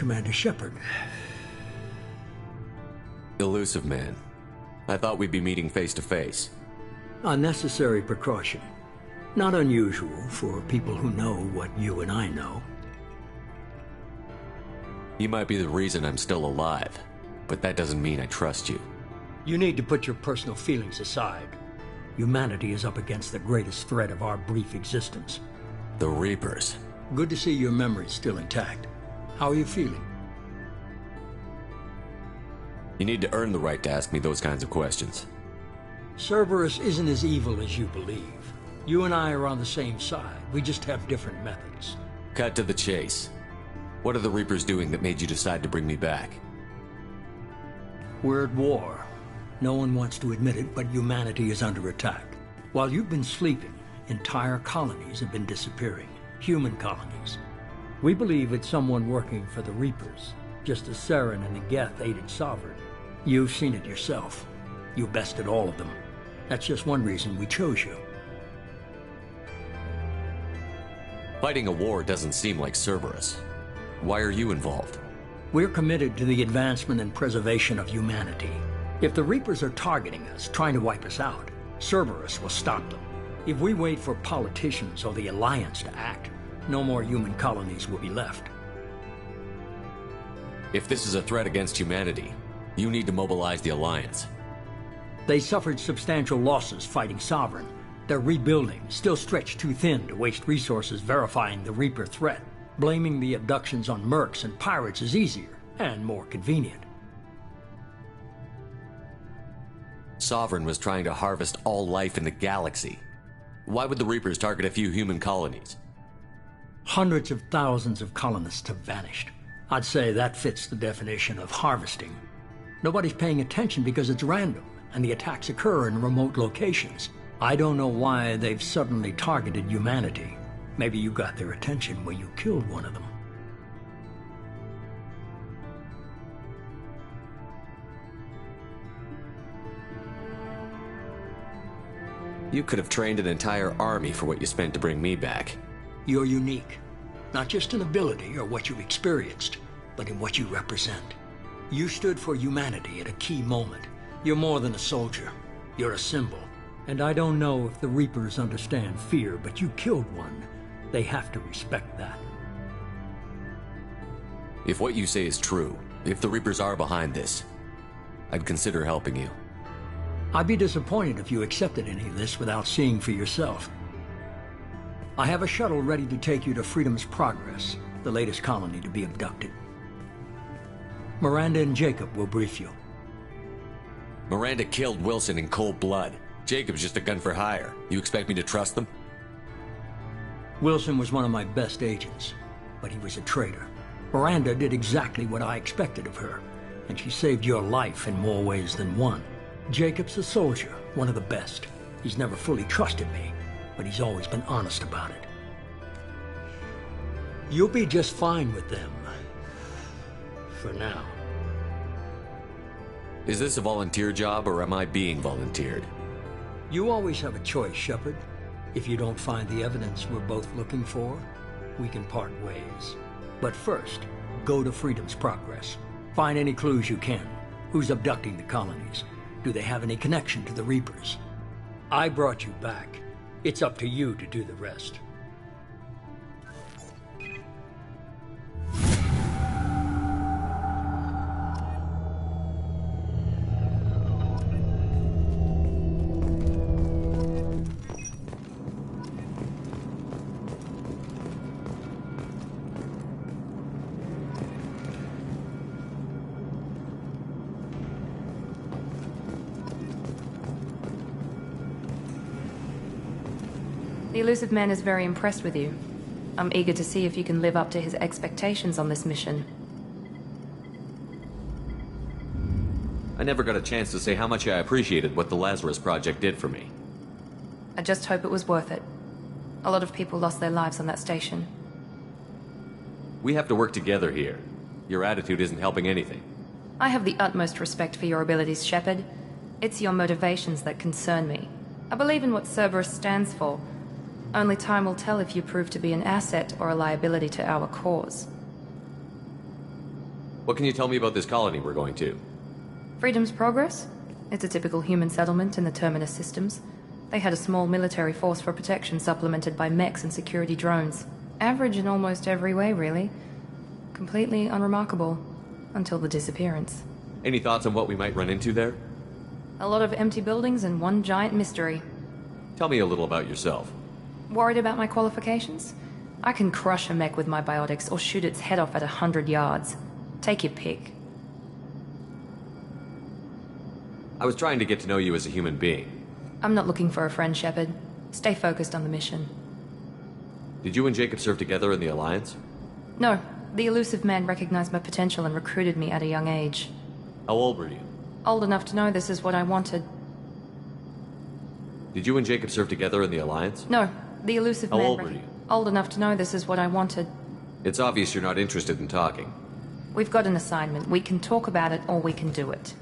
Commander Shepard. Elusive man. I thought we'd be meeting face to face. A necessary precaution. Not unusual for people who know what you and I know. You might be the reason I'm still alive, but that doesn't mean I trust you. You need to put your personal feelings aside. Humanity is up against the greatest threat of our brief existence. The Reapers. Good to see your memory's still intact. How are you feeling? You need to earn the right to ask me those kinds of questions. Cerberus isn't as evil as you believe. You and I are on the same side. We just have different methods. Cut to the chase. What are the Reapers doing that made you decide to bring me back? We're at war. No one wants to admit it, but humanity is under attack. While you've been sleeping, entire colonies have been disappearing. Human colonies. We believe it's someone working for the Reapers, just as Saren and the Geth aided Sovereign. You've seen it yourself. You bested all of them. That's just one reason we chose you. Fighting a war doesn't seem like Cerberus. Why are you involved? We're committed to the advancement and preservation of humanity. If the Reapers are targeting us, trying to wipe us out, Cerberus will stop them. If we wait for politicians or the Alliance to act, no more human colonies will be left. If this is a threat against humanity, you need to mobilize the Alliance. They suffered substantial losses fighting Sovereign. They're rebuilding, still stretched too thin to waste resources verifying the Reaper threat. Blaming the abductions on mercs and pirates is easier and more convenient. Sovereign was trying to harvest all life in the galaxy. Why would the Reapers target a few human colonies? Hundreds of thousands of colonists have vanished. I'd say that fits the definition of harvesting. Nobody's paying attention because it's random, and the attacks occur in remote locations. I don't know why they've suddenly targeted humanity. Maybe you got their attention when you killed one of them. You could have trained an entire army for what you spent to bring me back. You're unique, not just in ability or what you've experienced, but in what you represent. You stood for humanity at a key moment. You're more than a soldier. You're a symbol. And I don't know if the Reapers understand fear, but you killed one. They have to respect that. If what you say is true, if the Reapers are behind this, I'd consider helping you. I'd be disappointed if you accepted any of this without seeing for yourself. I have a shuttle ready to take you to Freedom's Progress, the latest colony to be abducted. Miranda and Jacob will brief you. Miranda killed Wilson in cold blood. Jacob's just a gun for hire. You expect me to trust them? Wilson was one of my best agents, but he was a traitor. Miranda did exactly what I expected of her, and she saved your life in more ways than one. Jacob's a soldier, one of the best. He's never fully trusted me, but he's always been honest about it. You'll be just fine with them. For now. Is this a volunteer job, or am I being volunteered? You always have a choice, Shepard. If you don't find the evidence we're both looking for, we can part ways. But first, go to Freedom's Progress. Find any clues you can. Who's abducting the colonies? Do they have any connection to the Reapers? I brought you back. It's up to you to do the rest. The Illusive Man is very impressed with you. I'm eager to see if you can live up to his expectations on this mission. I never got a chance to say how much I appreciated what the Lazarus Project did for me. I just hope it was worth it. A lot of people lost their lives on that station. We have to work together here. Your attitude isn't helping anything. I have the utmost respect for your abilities, Shepard. It's your motivations that concern me. I believe in what Cerberus stands for. Only time will tell if you prove to be an asset or a liability to our cause. What can you tell me about this colony we're going to? Freedom's Progress? It's a typical human settlement in the Terminus systems. They had a small military force for protection supplemented by mechs and security drones. Average in almost every way, really. Completely unremarkable. Until the disappearance. Any thoughts on what we might run into there? A lot of empty buildings and one giant mystery. Tell me a little about yourself. Worried about my qualifications? I can crush a mech with my biotics or shoot its head off at 100 yards. Take your pick. I was trying to get to know you as a human being. I'm not looking for a friend, Shepard. Stay focused on the mission. Did you and Jacob serve together in the Alliance? No. The Illusive Man recognized my potential and recruited me at a young age. How old were you? Old enough to know this is what I wanted. Did you and Jacob serve together in the Alliance? No. The Illusive Man... How old were you? Old enough to know this is what I wanted. It's obvious you're not interested in talking. We've got an assignment. We can talk about it or we can do it.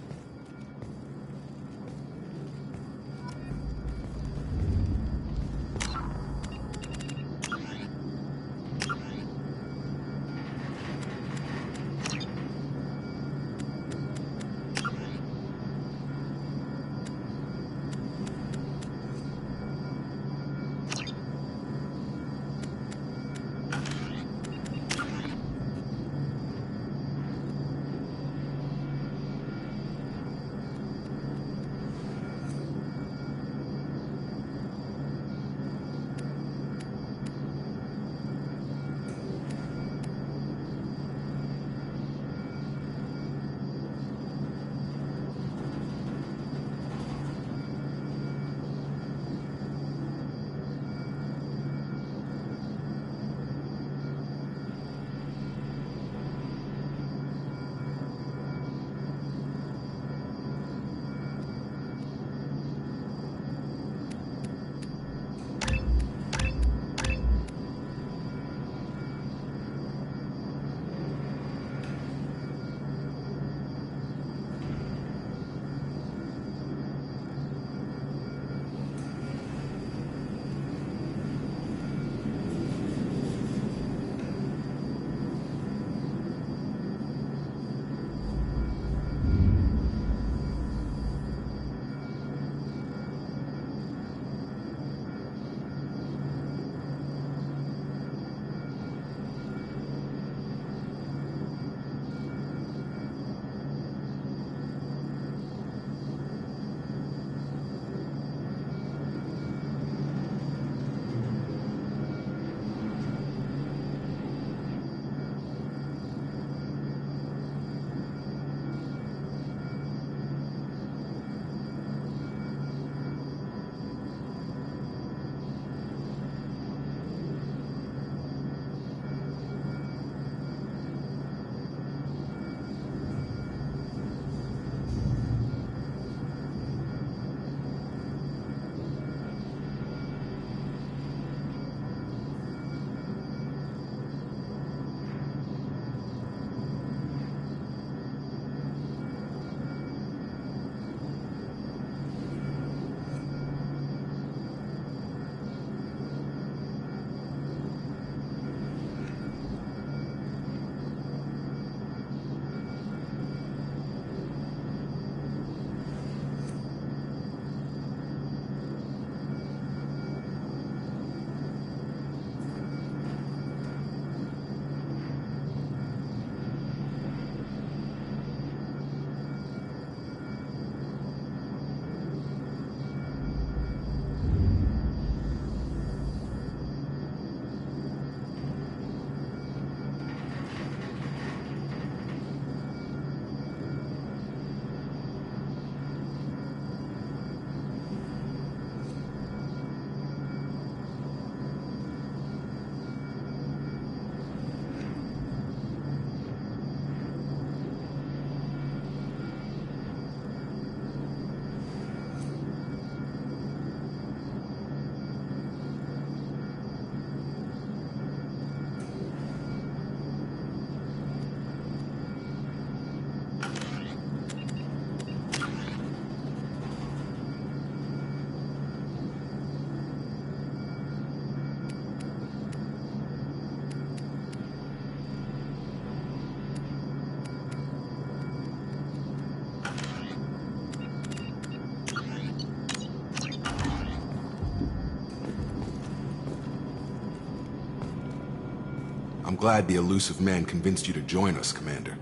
I'm glad the elusive man convinced you to join us, Commander.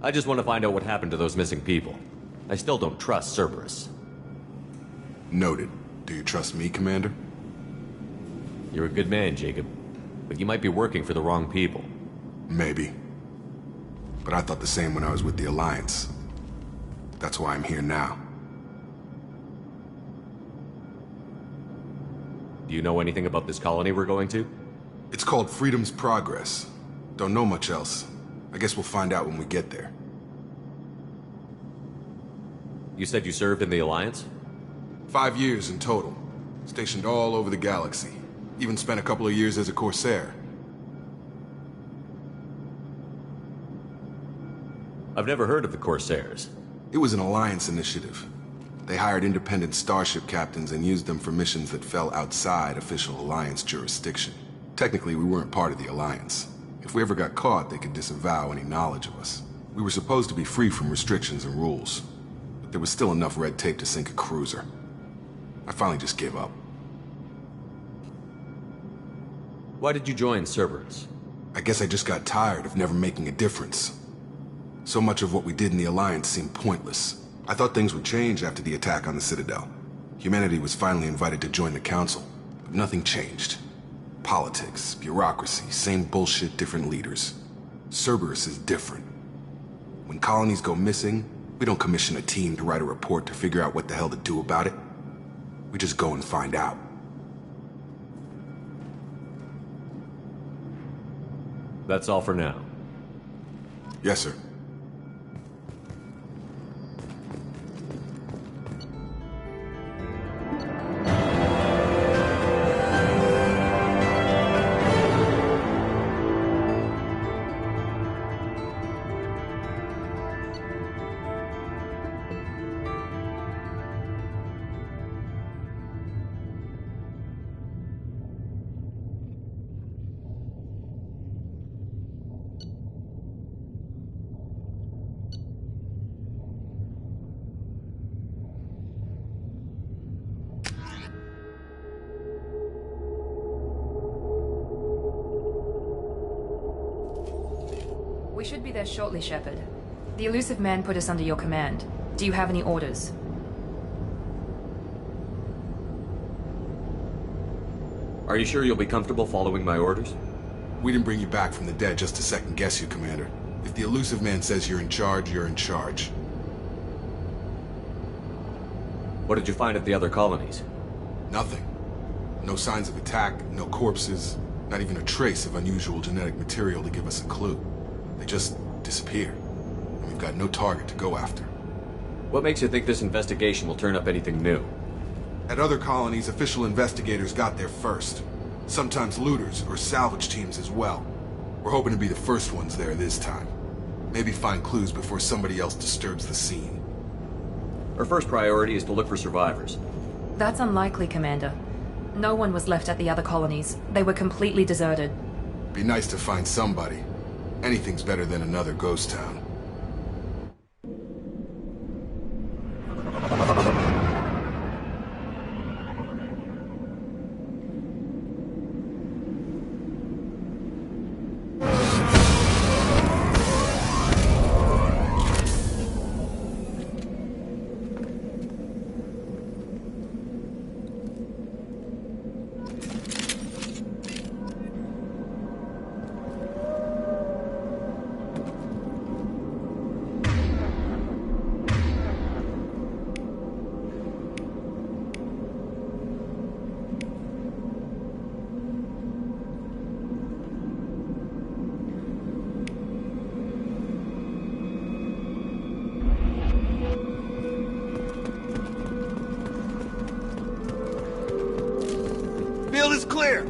I just want to find out what happened to those missing people. I still don't trust Cerberus. Noted. Do you trust me, Commander? You're a good man, Jacob. But you might be working for the wrong people. Maybe. But I thought the same when I was with the Alliance. That's why I'm here now. Do you know anything about this colony we're going to? It's called Freedom's Progress. Don't know much else. I guess we'll find out when we get there. You said you served in the Alliance? 5 years in total. Stationed all over the galaxy. Even spent a couple of years as a Corsair. I've never heard of the Corsairs. It was an Alliance initiative. They hired independent starship captains and used them for missions that fell outside official Alliance jurisdiction. Technically, we weren't part of the Alliance. If we ever got caught, they could disavow any knowledge of us. We were supposed to be free from restrictions and rules. But there was still enough red tape to sink a cruiser. I finally just gave up. Why did you join Cerberus? I guess I just got tired of never making a difference. So much of what we did in the Alliance seemed pointless. I thought things would change after the attack on the Citadel. Humanity was finally invited to join the Council, but nothing changed. Politics, bureaucracy, same bullshit, different leaders. Cerberus is different. When colonies go missing, we don't commission a team to write a report to figure out what the hell to do about it. We just go and find out. That's all for now. Yes, sir. We should be there shortly, Shepard. The elusive man put us under your command. Do you have any orders? Are you sure you'll be comfortable following my orders? We didn't bring you back from the dead just to second guess you, Commander. If the elusive man says you're in charge, you're in charge. What did you find at the other colonies? Nothing. No signs of attack, no corpses, not even a trace of unusual genetic material to give us a clue. They just disappear. And we've got no target to go after. What makes you think this investigation will turn up anything new? At other colonies, official investigators got there first. Sometimes looters or salvage teams as well. We're hoping to be the first ones there this time. Maybe find clues before somebody else disturbs the scene. Our first priority is to look for survivors. That's unlikely, Commander. No one was left at the other colonies. They were completely deserted. Be nice to find somebody. Anything's better than another ghost town. Field is clear.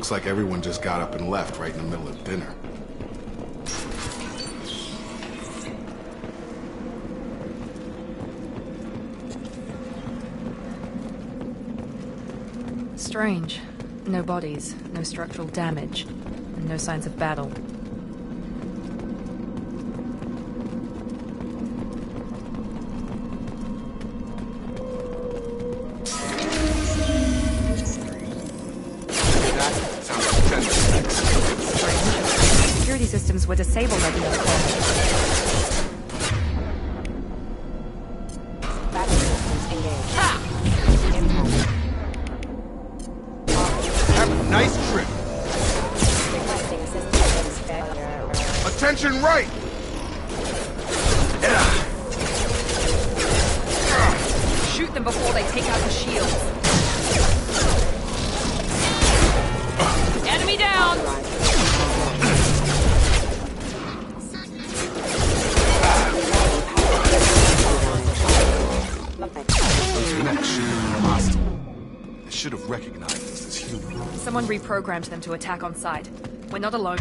Looks like everyone just got up and left right in the middle of dinner. Strange. No bodies, no structural damage, and no signs of battle. Security systems were disabled at the Nice trip. Attention right! Shoot them before they take out the shield. Enemy down! Those mechs should have been hostile. They should have recognized us as human. Someone reprogrammed them to attack on sight. We're not alone.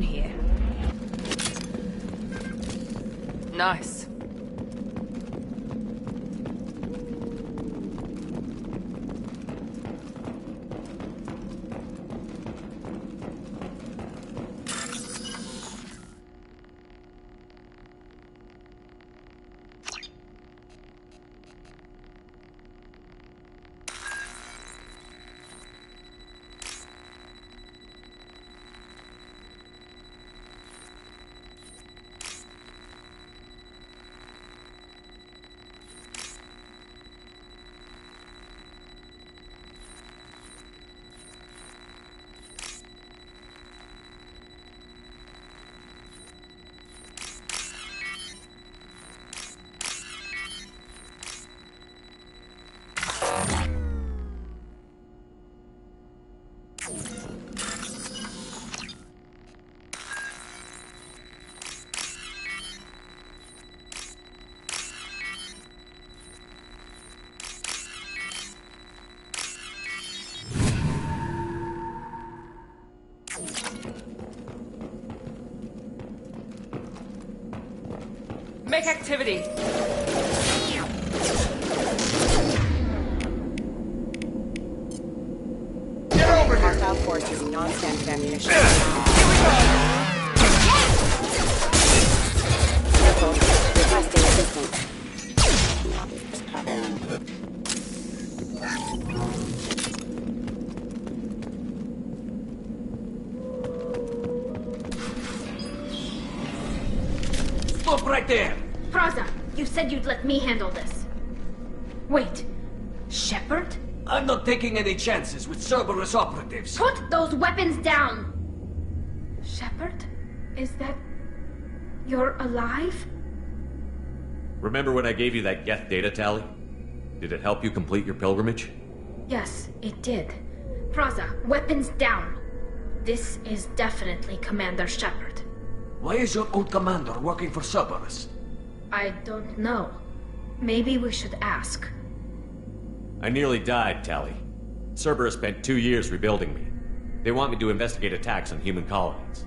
Here. Nice. Make activity. Get over here! Hostile forces, non-standard ammunition. Careful. Requesting assistance. Stop right there! Praza, you said you'd let me handle this. Wait, Shepard? I'm not taking any chances with Cerberus operatives. Put those weapons down! Shepard? Is that... you're alive? Remember when I gave you that Geth data tally? Did it help you complete your pilgrimage? Yes, it did. Praza, weapons down. This is definitely Commander Shepard. Why is your old commander working for Cerberus? I don't know. Maybe we should ask. I nearly died, Tally. Cerberus spent 2 years rebuilding me. They want me to investigate attacks on human colonies.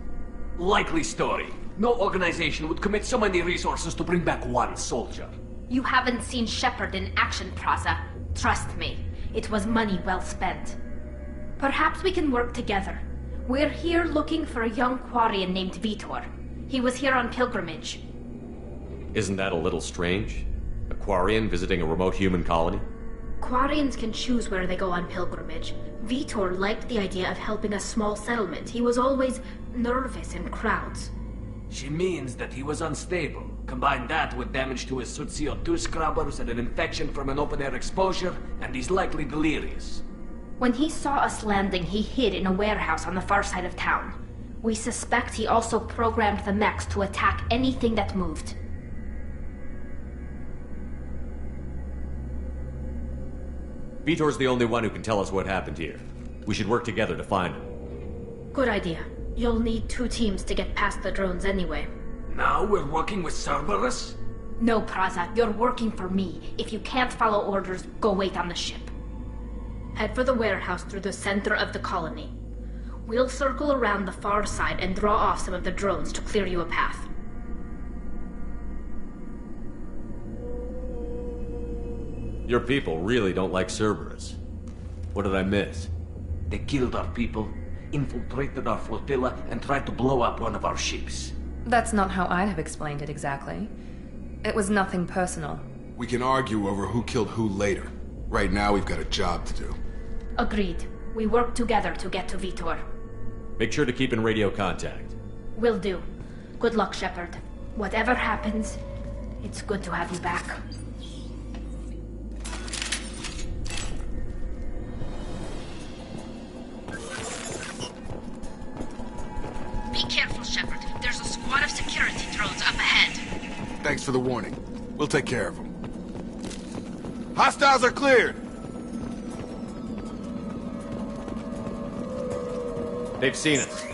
Likely story. No organization would commit so many resources to bring back one soldier. You haven't seen Shepard in action, Praza. Trust me, it was money well spent. Perhaps we can work together. We're here looking for a young Quarian named Vitor. He was here on pilgrimage. Isn't that a little strange? A Quarian visiting a remote human colony? Quarians can choose where they go on pilgrimage. Vitor liked the idea of helping a small settlement. He was always nervous in crowds. She means that he was unstable. Combine that with damage to his Sud CO2 scrubbers and an infection from an open-air exposure, and he's likely delirious. When he saw us landing, he hid in a warehouse on the far side of town. We suspect he also programmed the mechs to attack anything that moved. Vitor's the only one who can tell us what happened here. We should work together to find him. Good idea. You'll need 2 teams to get past the drones anyway. Now we're working with Cerberus? No, Praza, you're working for me. If you can't follow orders, go wait on the ship. Head for the warehouse through the center of the colony. We'll circle around the far side and draw off some of the drones to clear you a path. Your people really don't like Cerberus. What did I miss? They killed our people, infiltrated our flotilla, and tried to blow up one of our ships. That's not how I'd have explained it exactly. It was nothing personal. We can argue over who killed who later. Right now, we've got a job to do. Agreed. We work together to get to Vitor. Make sure to keep in radio contact. Will do. Good luck, Shepard. Whatever happens, it's good to have you back. Be careful, Shepard. There's a squad of security drones up ahead. Thanks for the warning. We'll take care of them. Hostiles are cleared! They've seen us.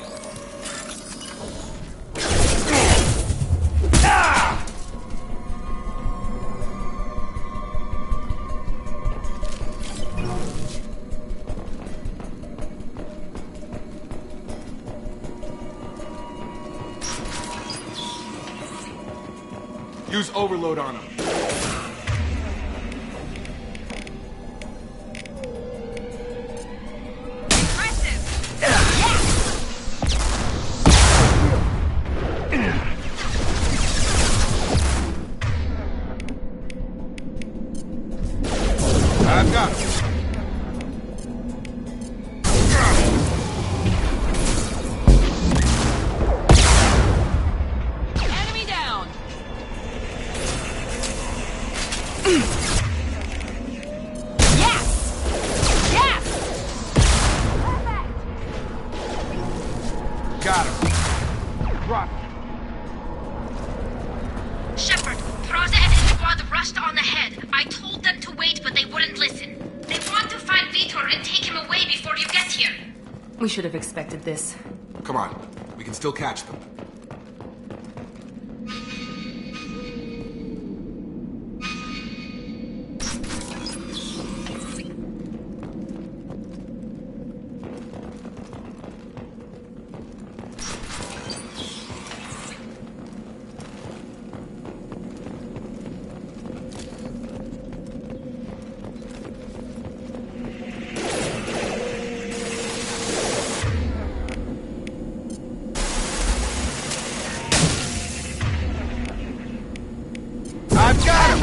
Use overload on them. I've got him. Enemy down! Yes! Yes! Perfect! Got him. Drop. Shepard, Praza and his squad rushed on ahead. I told them to wait, but they wouldn't listen. They want to find Vitor and take him away before you get here. We should have expected this. Come on. We can still catch them. I've got him!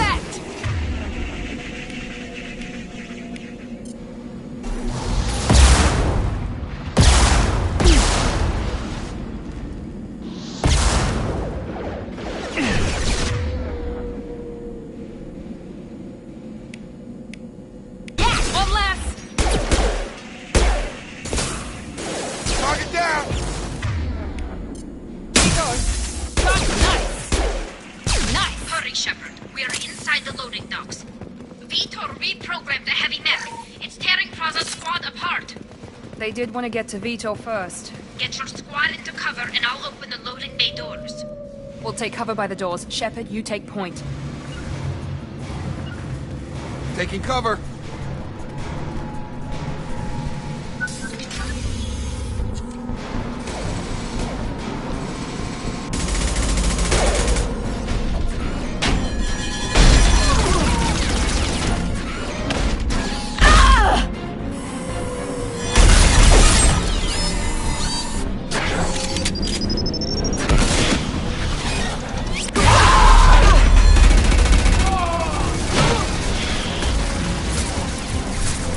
Yes! One less! Target down! Nice! Hurry, Shepard. We're inside the loading docks. Vitor reprogrammed the heavy mech. It's tearing Praza's squad apart. They did want to get to Vitor first. Get your squad into cover and I'll open the loading bay doors. We'll take cover by the doors. Shepard, you take point. Taking cover.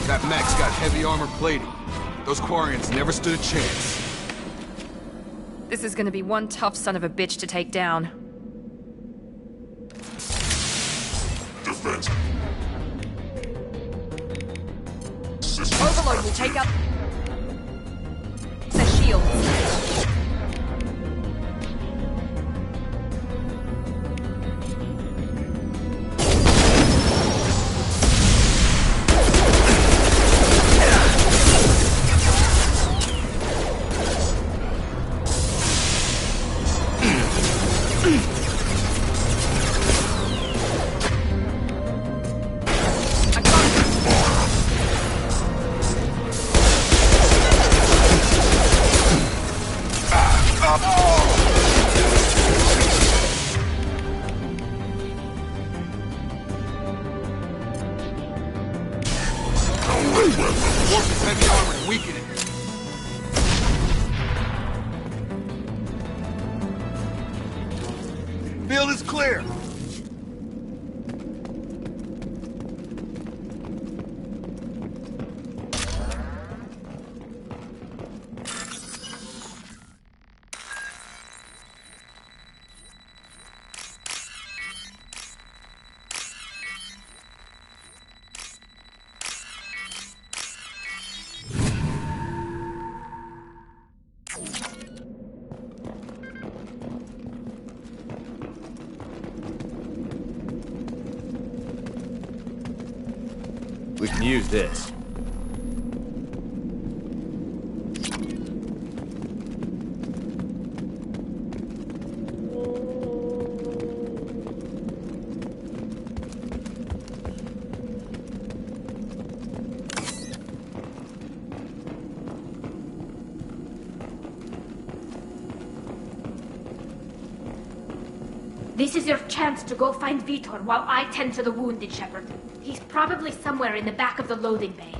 That mech's got heavy armor plating. Those Quarians never stood a chance. This is gonna be one tough son of a bitch to take down. Defense. Overload will take up the shield. Warp his heavy armor and weaken it. Field is clear. We can use this. This is your chance to go find Vitor while I tend to the wounded, Shepard. He's probably somewhere in the back of the loading bay.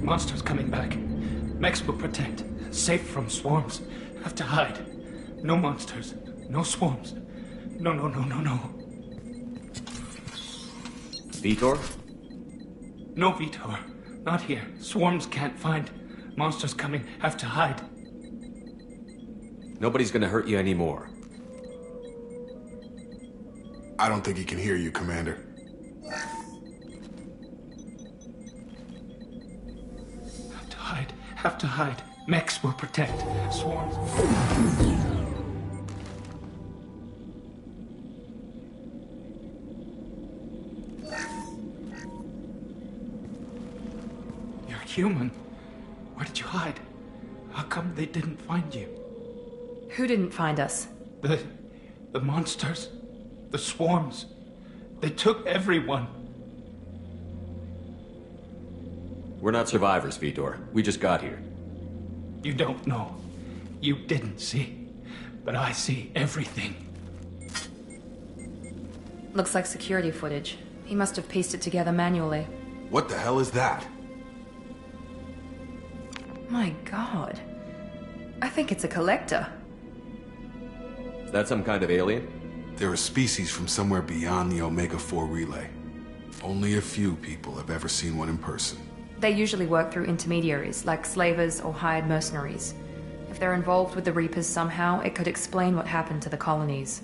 Monsters coming back. Mechs will protect. Safe from swarms. Have to hide. No monsters. No swarms. No. Vitor? No Vitor. Not here. Swarms can't find. Monsters coming. Have to hide. Nobody's gonna hurt you anymore. I don't think he can hear you, Commander. Have to hide. Have to hide. Mechs will protect. Swarms. You're human. Where did you hide? How come they didn't find you? Who didn't find us? The monsters. The swarms. They took everyone. We're not survivors, Vitor. We just got here. You don't know. You didn't see. But I see everything. Looks like security footage. He must have pieced it together manually. What the hell is that? My God. I think it's a collector. Is that some kind of alien? They're a species from somewhere beyond the Omega-4 relay. Only a few people have ever seen one in person. They usually work through intermediaries, like slavers or hired mercenaries. If they're involved with the Reapers somehow, it could explain what happened to the colonies.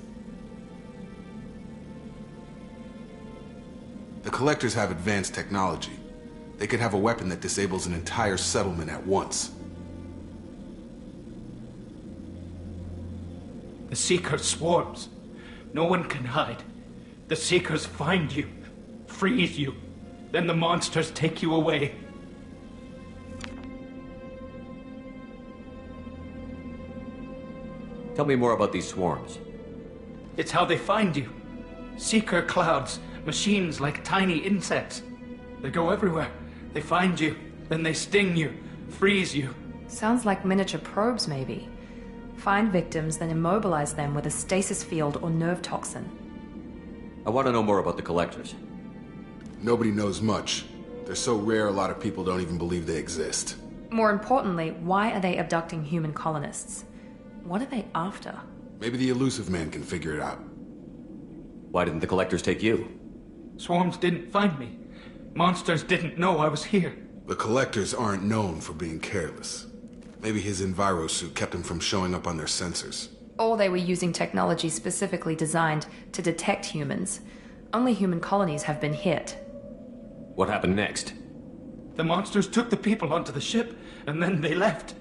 The Collectors have advanced technology. They could have a weapon that disables an entire settlement at once. The Seeker swarms. No one can hide. The Seekers find you, freeze you, then the monsters take you away. Tell me more about these swarms. It's how they find you. Seeker clouds, machines like tiny insects. They go everywhere. They find you, then they sting you, freeze you. Sounds like miniature probes, maybe. Find victims, then immobilize them with a stasis field or nerve toxin. I want to know more about the Collectors. Nobody knows much. They're so rare, a lot of people don't even believe they exist. More importantly, why are they abducting human colonists? What are they after? Maybe the Elusive Man can figure it out. Why didn't the Collectors take you? Swarms didn't find me. Monsters didn't know I was here. The Collectors aren't known for being careless. Maybe his envirosuit kept him from showing up on their sensors. Or they were using technology specifically designed to detect humans. Only human colonies have been hit. What happened next? The monsters took the people onto the ship, and then they left.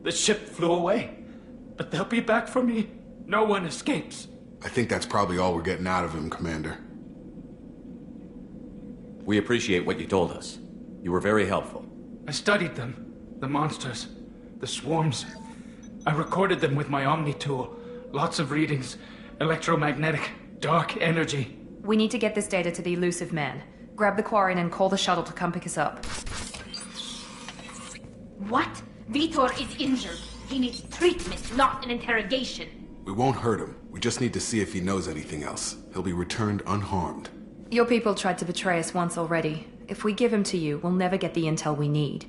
The ship flew away. But they'll be back for me. No one escapes. I think that's probably all we're getting out of him, Commander. We appreciate what you told us. You were very helpful. I studied them. The monsters. The swarms. I recorded them with my Omni tool. Lots of readings. Electromagnetic. Dark energy. We need to get this data to the Elusive Man. Grab the Quarian and call the shuttle to come pick us up. What? Vitor is injured. He needs treatment, not an interrogation. We won't hurt him. We just need to see if he knows anything else. He'll be returned unharmed. Your people tried to betray us once already. If we give him to you, we'll never get the intel we need.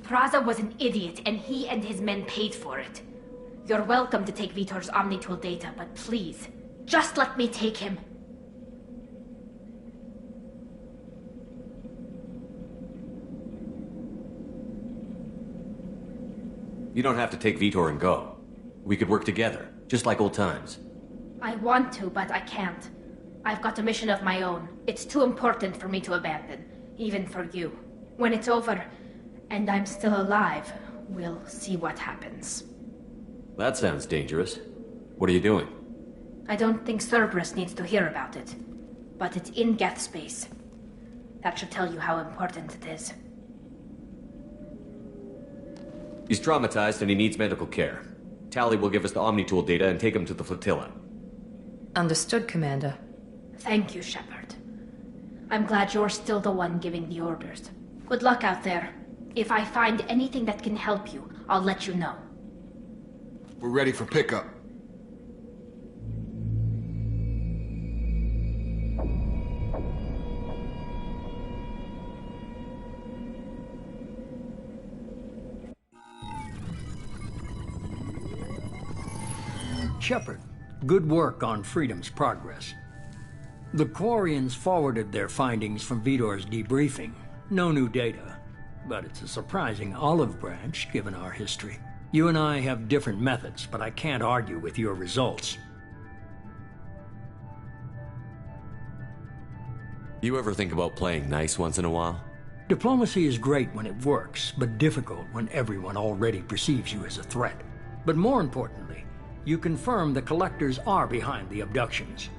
Praza was an idiot, and he and his men paid for it. You're welcome to take Vitor's Omnitool data, but please, just let me take him. You don't have to take Vitor and go. We could work together, just like old times. I want to, but I can't. I've got a mission of my own. It's too important for me to abandon, even for you. When it's over, and I'm still alive, we'll see what happens. That sounds dangerous. What are you doing? I don't think Cerberus needs to hear about it, but it's in Geth space. That should tell you how important it is. He's traumatized and he needs medical care. Tali will give us the Omnitool data and take him to the flotilla. Understood, Commander. Thank you, Shepard. I'm glad you're still the one giving the orders. Good luck out there. If I find anything that can help you, I'll let you know. We're ready for pickup. Shepard, good work on Freedom's progress. The Quarians forwarded their findings from Vitor's debriefing. No new data, but it's a surprising olive branch given our history. You and I have different methods, but I can't argue with your results. You ever think about playing nice once in a while? Diplomacy is great when it works, but difficult when everyone already perceives you as a threat. But more importantly, you confirm the Collectors are behind the abductions.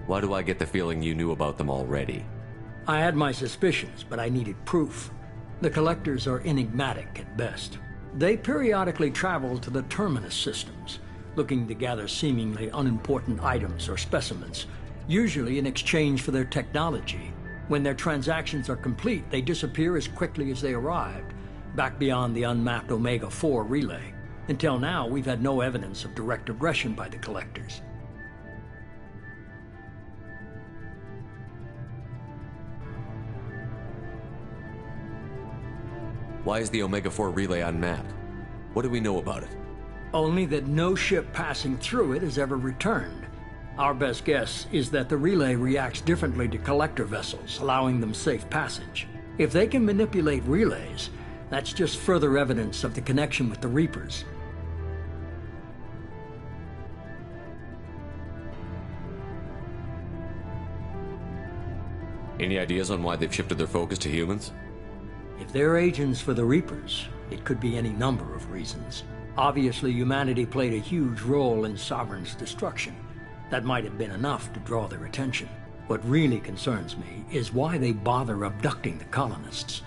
Why do I get the feeling you knew about them already? I had my suspicions, but I needed proof. The Collectors are enigmatic at best. They periodically travel to the Terminus systems, looking to gather seemingly unimportant items or specimens, usually in exchange for their technology. When their transactions are complete, they disappear as quickly as they arrived, back beyond the unmapped Omega-4 relay. Until now, we've had no evidence of direct aggression by the Collectors. Why is the Omega-4 relay unmapped? What do we know about it? Only that no ship passing through it has ever returned. Our best guess is that the relay reacts differently to Collector vessels, allowing them safe passage. If they can manipulate relays, that's just further evidence of the connection with the Reapers. Any ideas on why they've shifted their focus to humans? If they're agents for the Reapers, it could be any number of reasons. Obviously, humanity played a huge role in Sovereign's destruction. That might have been enough to draw their attention. What really concerns me is why they bother abducting the colonists.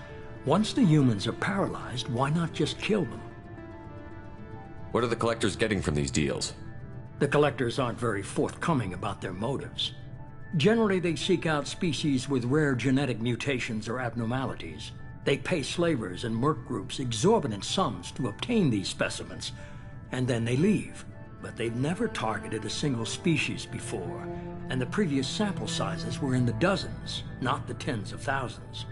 Once the humans are paralyzed, why not just kill them? What are the Collectors getting from these deals? The Collectors aren't very forthcoming about their motives. Generally, they seek out species with rare genetic mutations or abnormalities. They pay slavers and merc groups exorbitant sums to obtain these specimens, and then they leave. But they've never targeted a single species before, and the previous sample sizes were in the dozens, not the tens of thousands.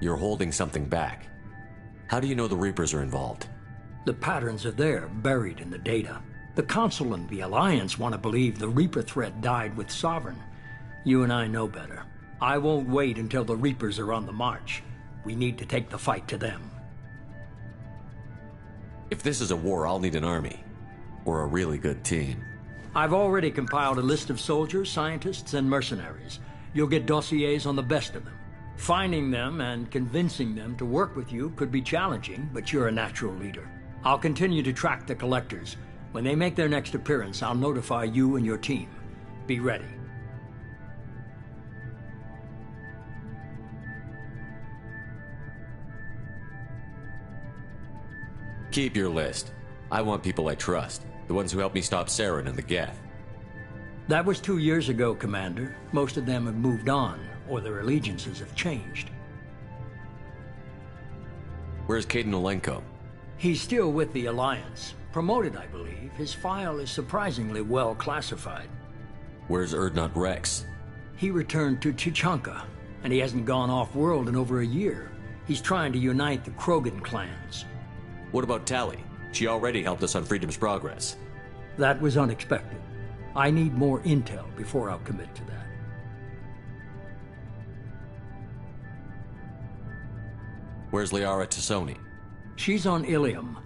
You're holding something back. How do you know the Reapers are involved? The patterns are there, buried in the data. The Council and the Alliance want to believe the Reaper threat died with Sovereign. You and I know better. I won't wait until the Reapers are on the march. We need to take the fight to them. If this is a war, I'll need an army. Or a really good team. I've already compiled a list of soldiers, scientists, and mercenaries. You'll get dossiers on the best of them. Finding them and convincing them to work with you could be challenging, but you're a natural leader. I'll continue to track the Collectors. When they make their next appearance, I'll notify you and your team. Be ready. Keep your list. I want people I trust. The ones who helped me stop Saren and the Geth. That was 2 years ago, Commander. Most of them have moved on, or their allegiances have changed. Where's Kaidan Alenko? He's still with the Alliance. Promoted, I believe. His file is surprisingly well classified. Where's Urdnot Rex? He returned to Chichanka, and he hasn't gone off-world in over a year. He's trying to unite the Krogan clans. What about Tali? She already helped us on Freedom's Progress. That was unexpected. I need more intel before I'll commit to that. Where's Liara Tassoni? She's on Ilium.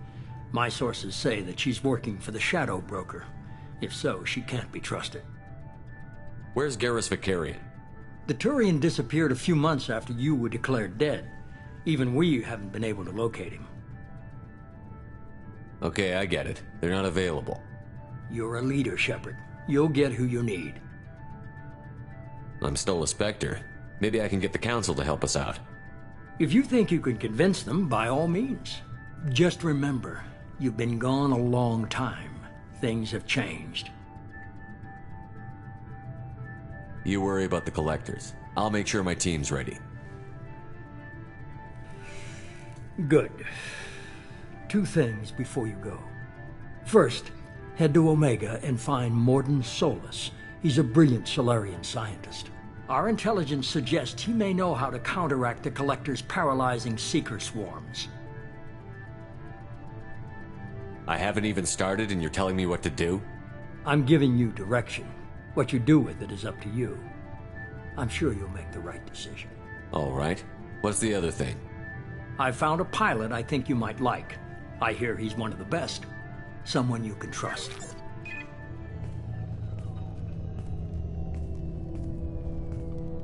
My sources say that she's working for the Shadow Broker. If so, she can't be trusted. Where's Garrus Vakarian? The Turian disappeared a few months after you were declared dead. Even we haven't been able to locate him. Okay, I get it. They're not available. You're a leader, Shepard. You'll get who you need. I'm still a Spectre. Maybe I can get the Council to help us out. If you think you can convince them, by all means. Just remember, you've been gone a long time. Things have changed. You worry about the Collectors. I'll make sure my team's ready. Good. 2 things before you go. First, head to Omega and find Mordin Solus. He's a brilliant Solarian scientist. Our intelligence suggests he may know how to counteract the Collector's paralyzing Seeker swarms. I haven't even started and you're telling me what to do? I'm giving you direction. What you do with it is up to you. I'm sure you'll make the right decision. All right. What's the other thing? I found a pilot I think you might like. I hear he's one of the best. Someone you can trust.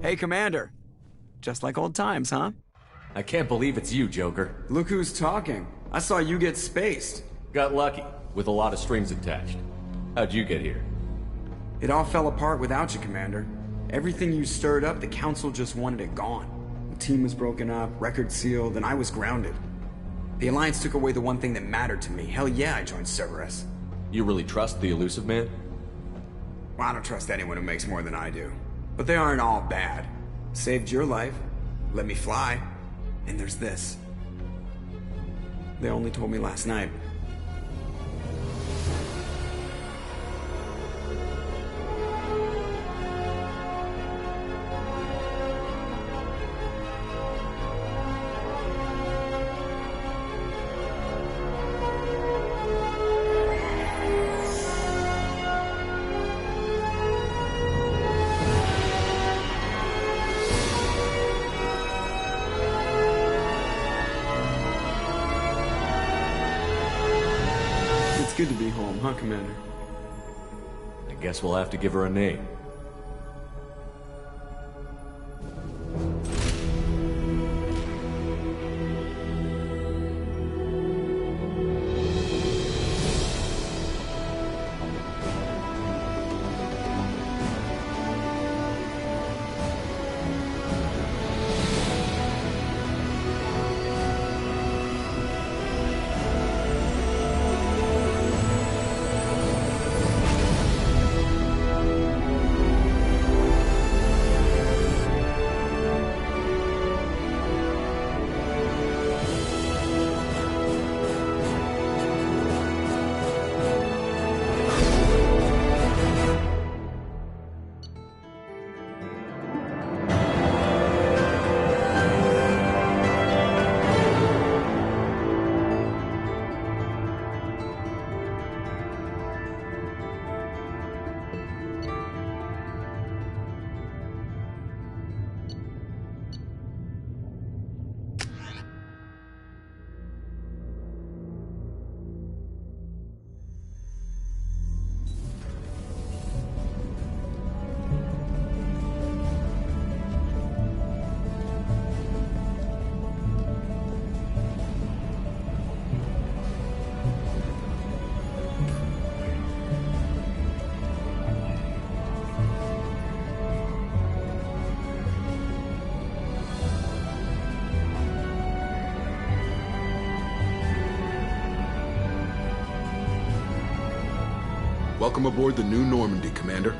Hey, Commander. Just like old times, huh? I can't believe it's you, Joker. Look who's talking. I saw you get spaced. Got lucky, with a lot of strings attached. How'd you get here? It all fell apart without you, Commander. Everything you stirred up, the Council just wanted it gone. The team was broken up, record sealed, and I was grounded. The Alliance took away the one thing that mattered to me. Hell yeah, I joined Cerberus. You really trust the Illusive Man? Well, I don't trust anyone who makes more than I do. But they aren't all bad. Saved your life, let me fly, and there's this. They only told me last night. Good to be home, huh, Commander? I guess we'll have to give her a name. Welcome aboard the New Normandy, Commander.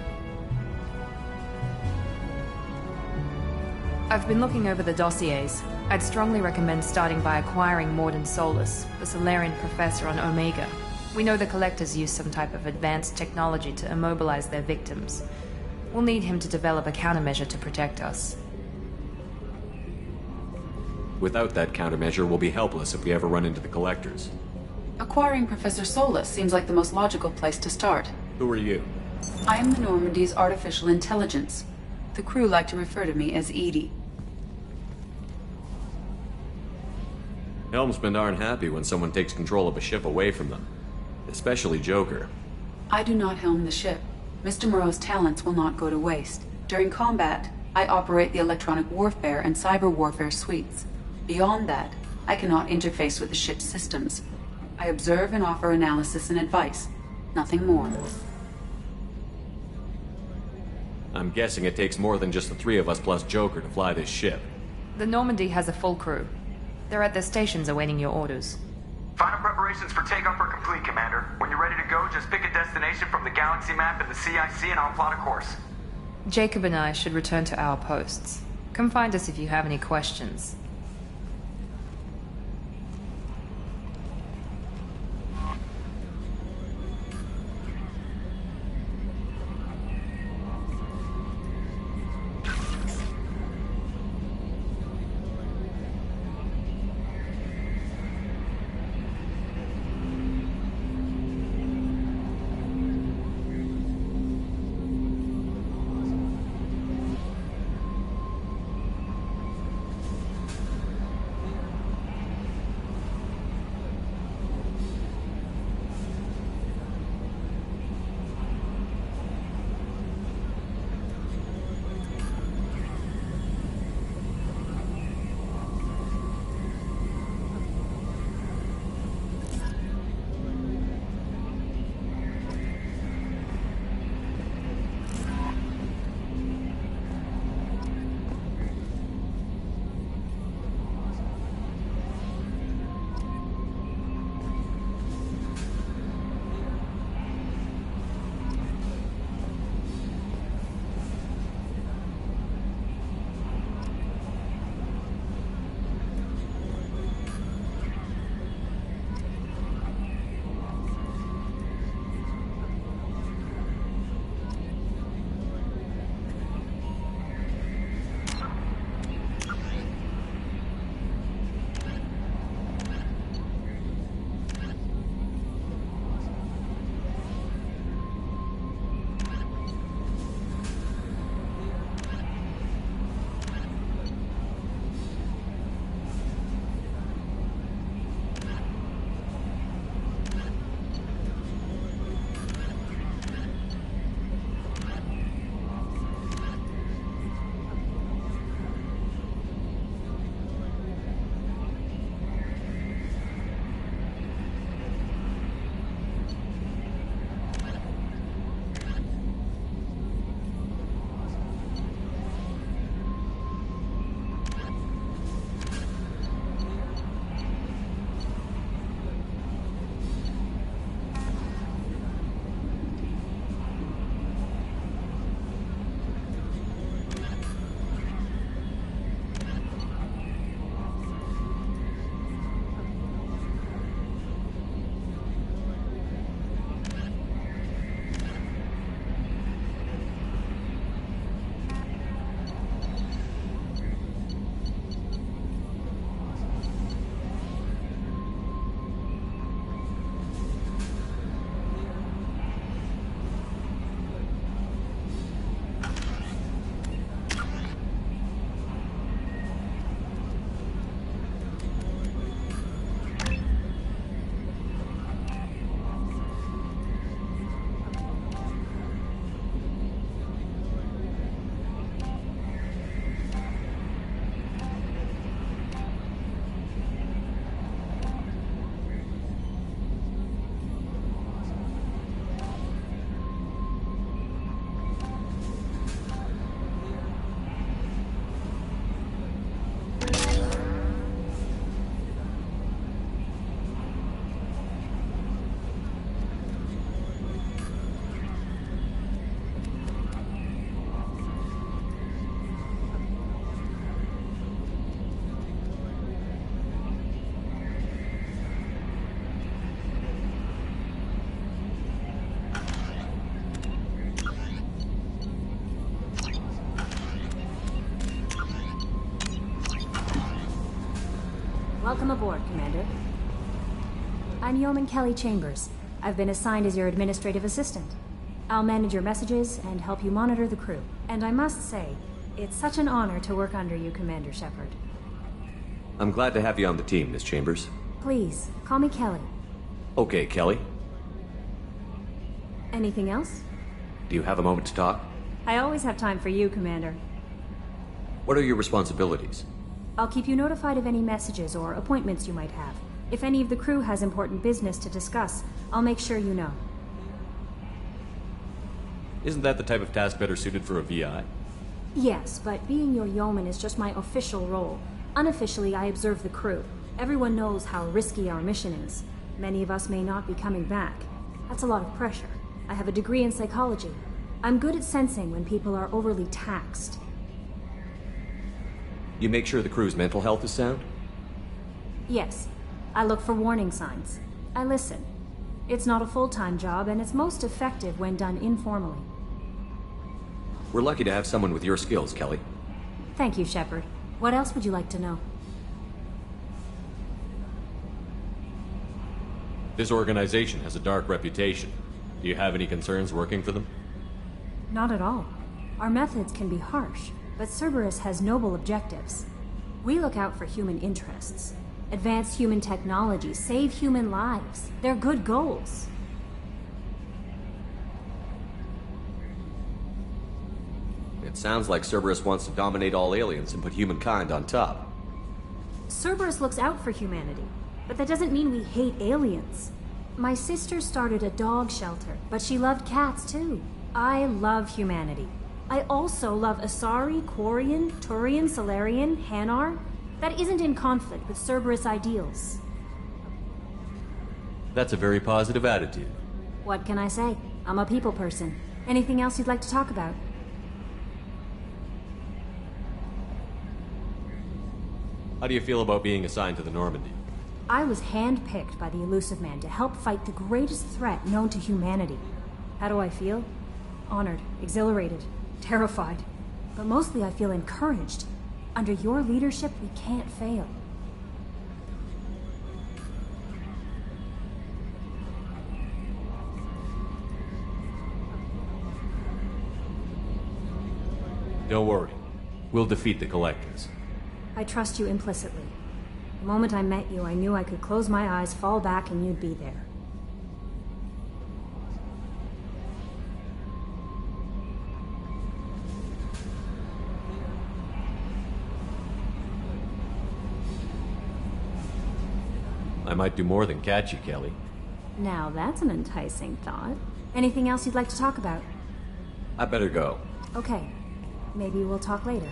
I've been looking over the dossiers. I'd strongly recommend starting by acquiring Mordin Solus, the Solarian professor on Omega. We know the Collectors use some type of advanced technology to immobilize their victims. We'll need him to develop a countermeasure to protect us. Without that countermeasure, we'll be helpless if we ever run into the Collectors. Acquiring Professor Solus seems like the most logical place to start. Who are you? I am the Normandy's artificial intelligence. The crew like to refer to me as Edie. Helmsmen aren't happy when someone takes control of a ship away from them. Especially Joker. I do not helm the ship. Mr. Moreau's talents will not go to waste. During combat, I operate the electronic warfare and cyber warfare suites. Beyond that, I cannot interface with the ship's systems. I observe and offer analysis and advice. Nothing more. I'm guessing it takes more than just the three of us plus Joker to fly this ship. The Normandy has a full crew. They're at their stations awaiting your orders. Final preparations for takeoff are complete, Commander. When you're ready to go, just pick a destination from the galaxy map and the CIC and I'll plot a course. Jacob and I should return to our posts. Come find us if you have any questions. Welcome aboard, Commander. I'm Yeoman Kelly Chambers. I've been assigned as your administrative assistant. I'll manage your messages and help you monitor the crew. And I must say, it's such an honor to work under you, Commander Shepard. I'm glad to have you on the team, Miss Chambers. Please, call me Kelly. Okay, Kelly. Anything else? Do you have a moment to talk? I always have time for you, Commander. What are your responsibilities? I'll keep you notified of any messages or appointments you might have. If any of the crew has important business to discuss, I'll make sure you know. Isn't that the type of task better suited for a VI? Yes, but being your yeoman is just my official role. Unofficially, I observe the crew. Everyone knows how risky our mission is. Many of us may not be coming back. That's a lot of pressure. I have a degree in psychology. I'm good at sensing when people are overly taxed. You make sure the crew's mental health is sound? Yes. I look for warning signs. I listen. It's not a full-time job, and it's most effective when done informally. We're lucky to have someone with your skills, Kelly. Thank you, Shepard. What else would you like to know? This organization has a dark reputation. Do you have any concerns working for them? Not at all. Our methods can be harsh, but Cerberus has noble objectives. We look out for human interests. Advance human technology, save human lives. They're good goals. It sounds like Cerberus wants to dominate all aliens and put humankind on top. Cerberus looks out for humanity, but that doesn't mean we hate aliens. My sister started a dog shelter, but she loved cats too. I love humanity. I also love Asari, Quarian, Turian, Salarian, Hanar. That isn't in conflict with Cerberus ideals. That's a very positive attitude. What can I say? I'm a people person. Anything else you'd like to talk about? How do you feel about being assigned to the Normandy? I was handpicked by the Illusive Man to help fight the greatest threat known to humanity. How do I feel? Honored, exhilarated, terrified. But mostly I feel encouraged. Under your leadership, we can't fail. Don't worry. We'll defeat the Collectors. I trust you implicitly. The moment I met you, I knew I could close my eyes, fall back, and you'd be there. I might do more than catch you, Kelly. Now that's an enticing thought. Anything else you'd like to talk about? I better go. Okay. Maybe we'll talk later.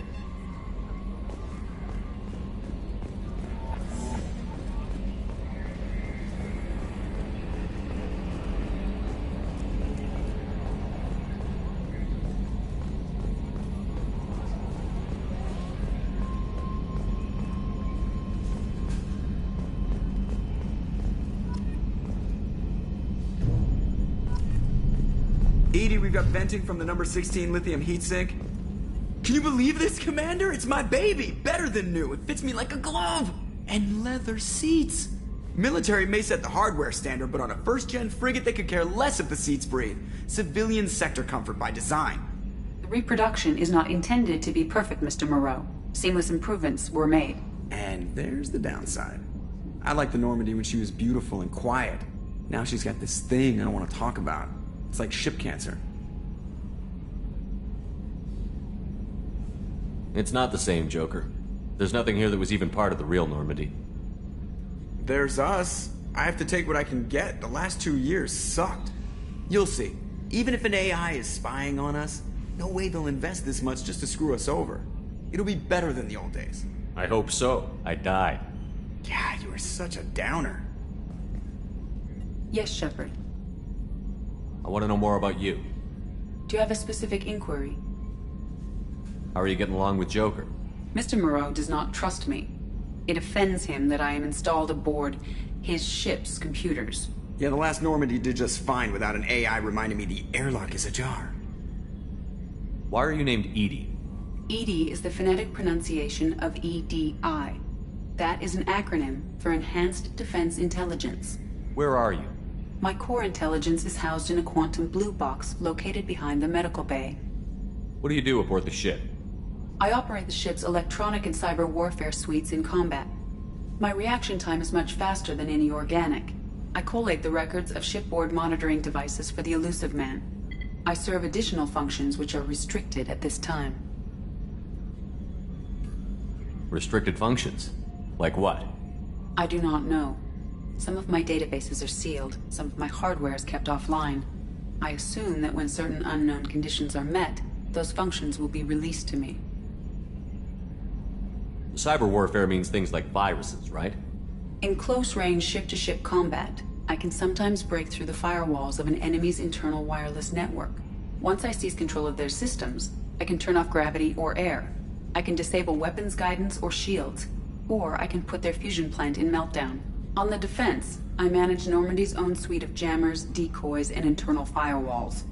EDI, we've got venting from the number 16 lithium heatsink. Can you believe this, Commander? It's my baby! Better than new. It fits me like a glove! And leather seats! Military may set the hardware standard, but on a first-gen frigate, they could care less if the seats breathe. Civilian sector comfort by design. The reproduction is not intended to be perfect, Mr. Moreau. Seamless improvements were made. And there's the downside. I liked the Normandy when she was beautiful and quiet. Now she's got this thing I don't want to talk about. It's like ship cancer. It's not the same, Joker. There's nothing here that was even part of the real Normandy. There's us. I have to take what I can get. The last 2 years sucked. You'll see. Even if an AI is spying on us, no way they'll invest this much just to screw us over. It'll be better than the old days. I hope so. I died. God, you are such a downer. Yes, Shepard. I want to know more about you. Do you have a specific inquiry? How are you getting along with Joker? Mr. Moreau does not trust me. It offends him that I am installed aboard his ship's computers. Yeah, the last Normandy did just fine without an AI reminding me the airlock is ajar. Why are you named EDI? EDI is the phonetic pronunciation of EDI. That is an acronym for Enhanced Defense Intelligence. Where are you? My core intelligence is housed in a quantum blue box located behind the medical bay. What do you do aboard the ship? I operate the ship's electronic and cyber warfare suites in combat. My reaction time is much faster than any organic. I collate the records of shipboard monitoring devices for the Illusive Man. I serve additional functions which are restricted at this time. Restricted functions? Like what? I do not know. Some of my databases are sealed, some of my hardware is kept offline. I assume that when certain unknown conditions are met, those functions will be released to me. Cyber warfare means things like viruses, right? In close-range ship-to-ship combat, I can sometimes break through the firewalls of an enemy's internal wireless network. Once I seize control of their systems, I can turn off gravity or air. I can disable weapons guidance or shields, or I can put their fusion plant in meltdown. On the defense, I manage Normandy's own suite of jammers, decoys, and internal firewalls.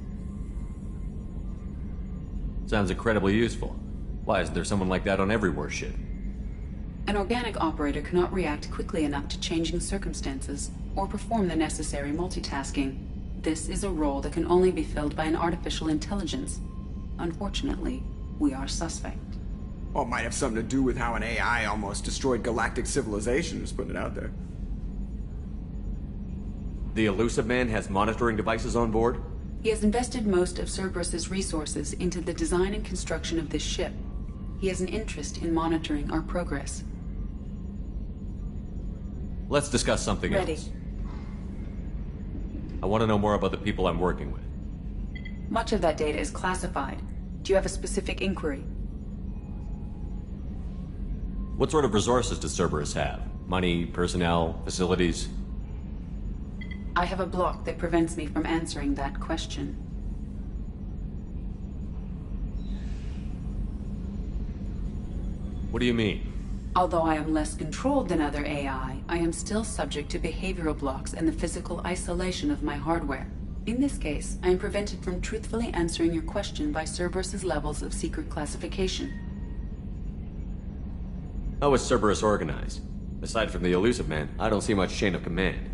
Sounds incredibly useful. Why isn't there someone like that on every warship? An organic operator cannot react quickly enough to changing circumstances, or perform the necessary multitasking. This is a role that can only be filled by an artificial intelligence. Unfortunately, we are suspect. Well, it might have something to do with how an AI almost destroyed galactic civilization, just putting it out there. The Illusive Man has monitoring devices on board? He has invested most of Cerberus's resources into the design and construction of this ship. He has an interest in monitoring our progress. Let's discuss something Ready. else. I want to know more about the people I'm working with. Much of that data is classified. Do you have a specific inquiry? What sort of resources does Cerberus have? Money, personnel, facilities? I have a block that prevents me from answering that question. What do you mean? Although I am less controlled than other AI, I am still subject to behavioral blocks and the physical isolation of my hardware. In this case, I am prevented from truthfully answering your question by Cerberus's levels of secret classification. How is Cerberus organized? Aside from the Illusive Man, I don't see much chain of command.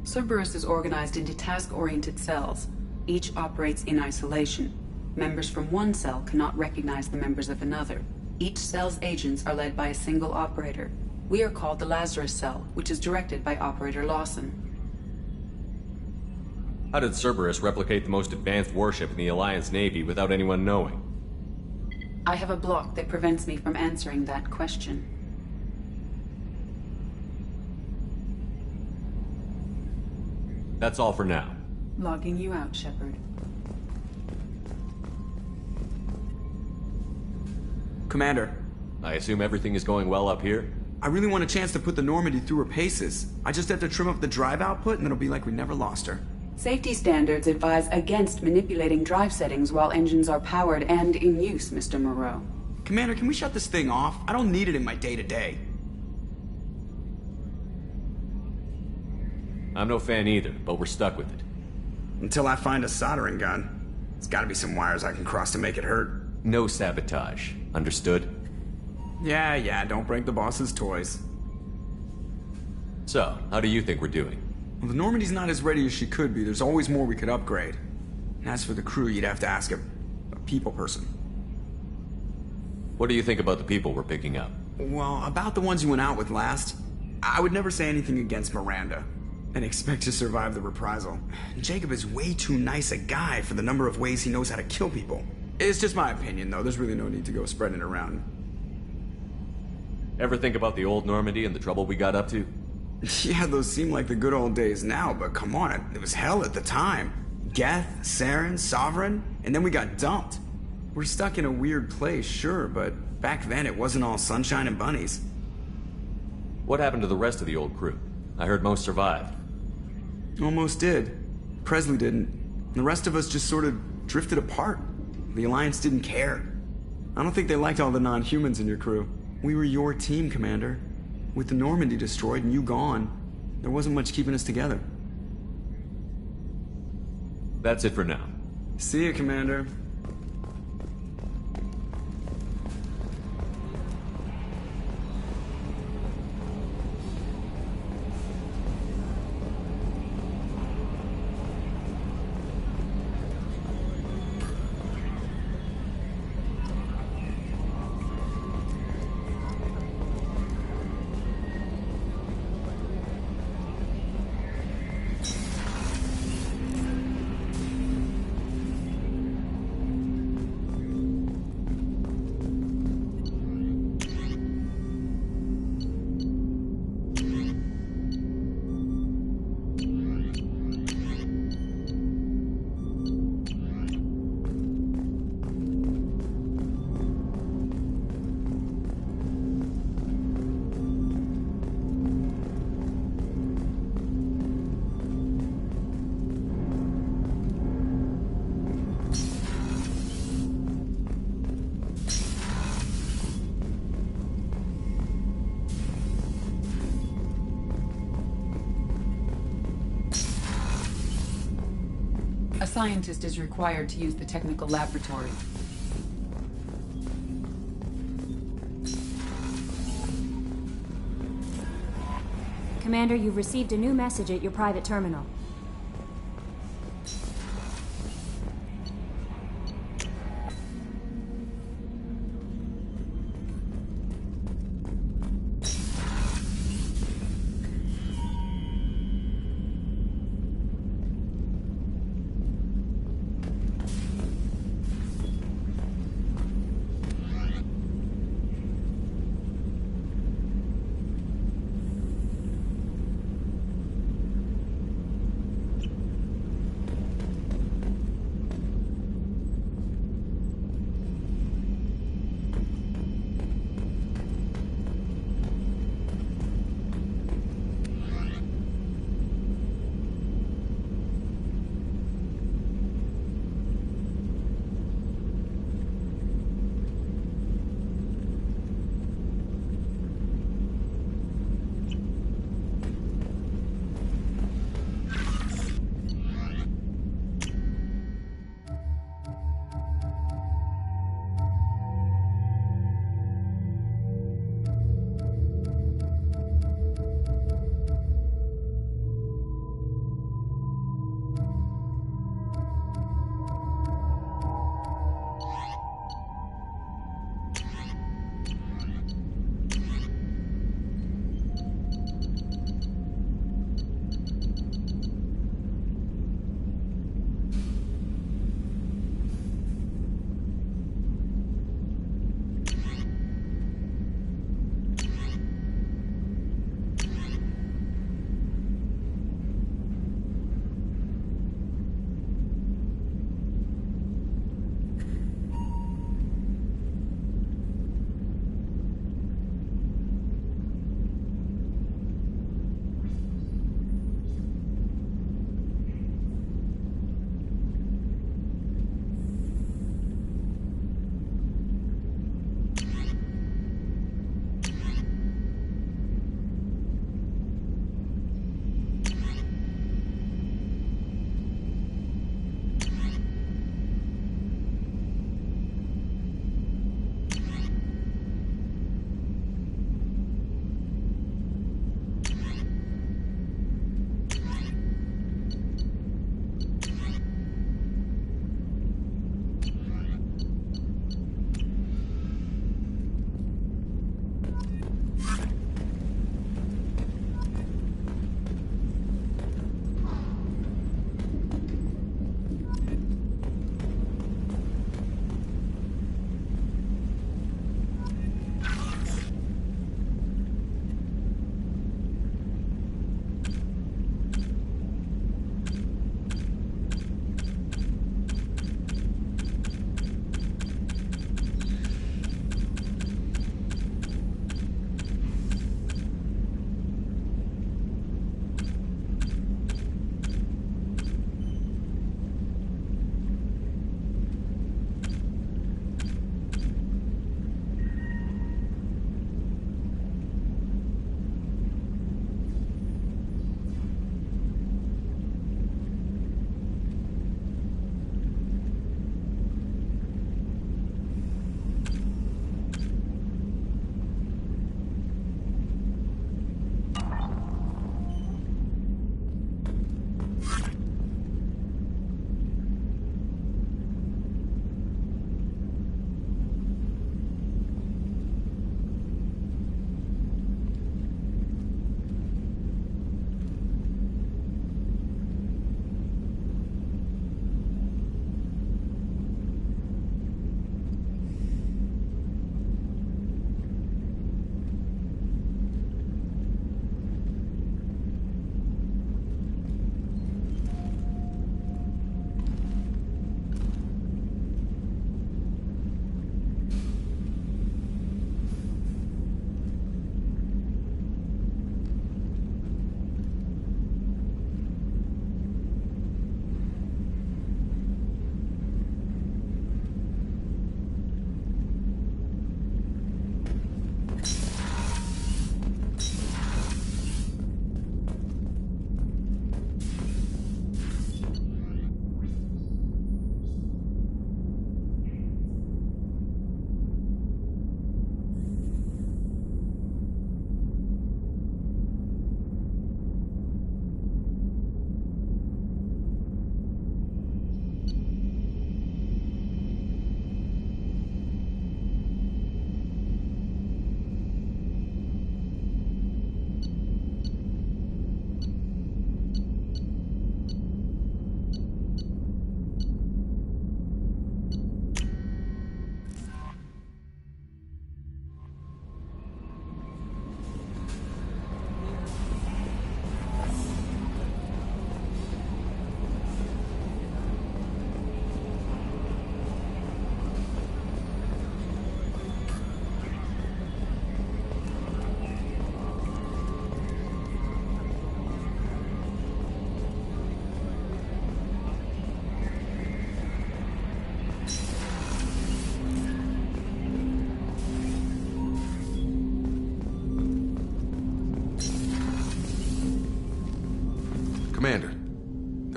Cerberus is organized into task-oriented cells. Each operates in isolation. Members from one cell cannot recognize the members of another. Each cell's agents are led by a single operator. We are called the Lazarus Cell, which is directed by Operator Lawson. How did Cerberus replicate the most advanced warship in the Alliance Navy without anyone knowing? I have a block that prevents me from answering that question. That's all for now. Logging you out, Shepard. Commander. I assume everything is going well up here? I really want a chance to put the Normandy through her paces. I just have to trim up the drive output and it'll be like we never lost her. Safety standards advise against manipulating drive settings while engines are powered and in use, Mr. Moreau. Commander, can we shut this thing off? I don't need it in my day-to-day. I'm no fan either, but we're stuck with it. Until I find a soldering gun. There's gotta be some wires I can cross to make it hurt. No sabotage. Understood? Yeah, don't break the boss's toys. So, how do you think we're doing? Well, the Normandy's not as ready as she could be. There's always more we could upgrade. And as for the crew, you'd have to ask a people person. What do you think about the people we're picking up? Well, about the ones you went out with last, I would never say anything against Miranda. And expect to survive the reprisal. Jacob is way too nice a guy for the number of ways he knows how to kill people. It's just my opinion, though. There's really no need to go spreading it around. Ever think about the old Normandy and the trouble we got up to? Yeah, those seem like the good old days now, but come on, it was hell at the time. Geth, Saren, Sovereign, and then we got dumped. We're stuck in a weird place, sure, but back then it wasn't all sunshine and bunnies. What happened to the rest of the old crew? I heard most survived. Almost did. Presley didn't. The rest of us just sort of drifted apart. The Alliance didn't care. I don't think they liked all the non-humans in your crew. We were your team, Commander. With the Normandy destroyed and you gone, there wasn't much keeping us together. That's it for now. See you, Commander. A scientist is required to use the technical laboratory. Commander, you've received a new message at your private terminal.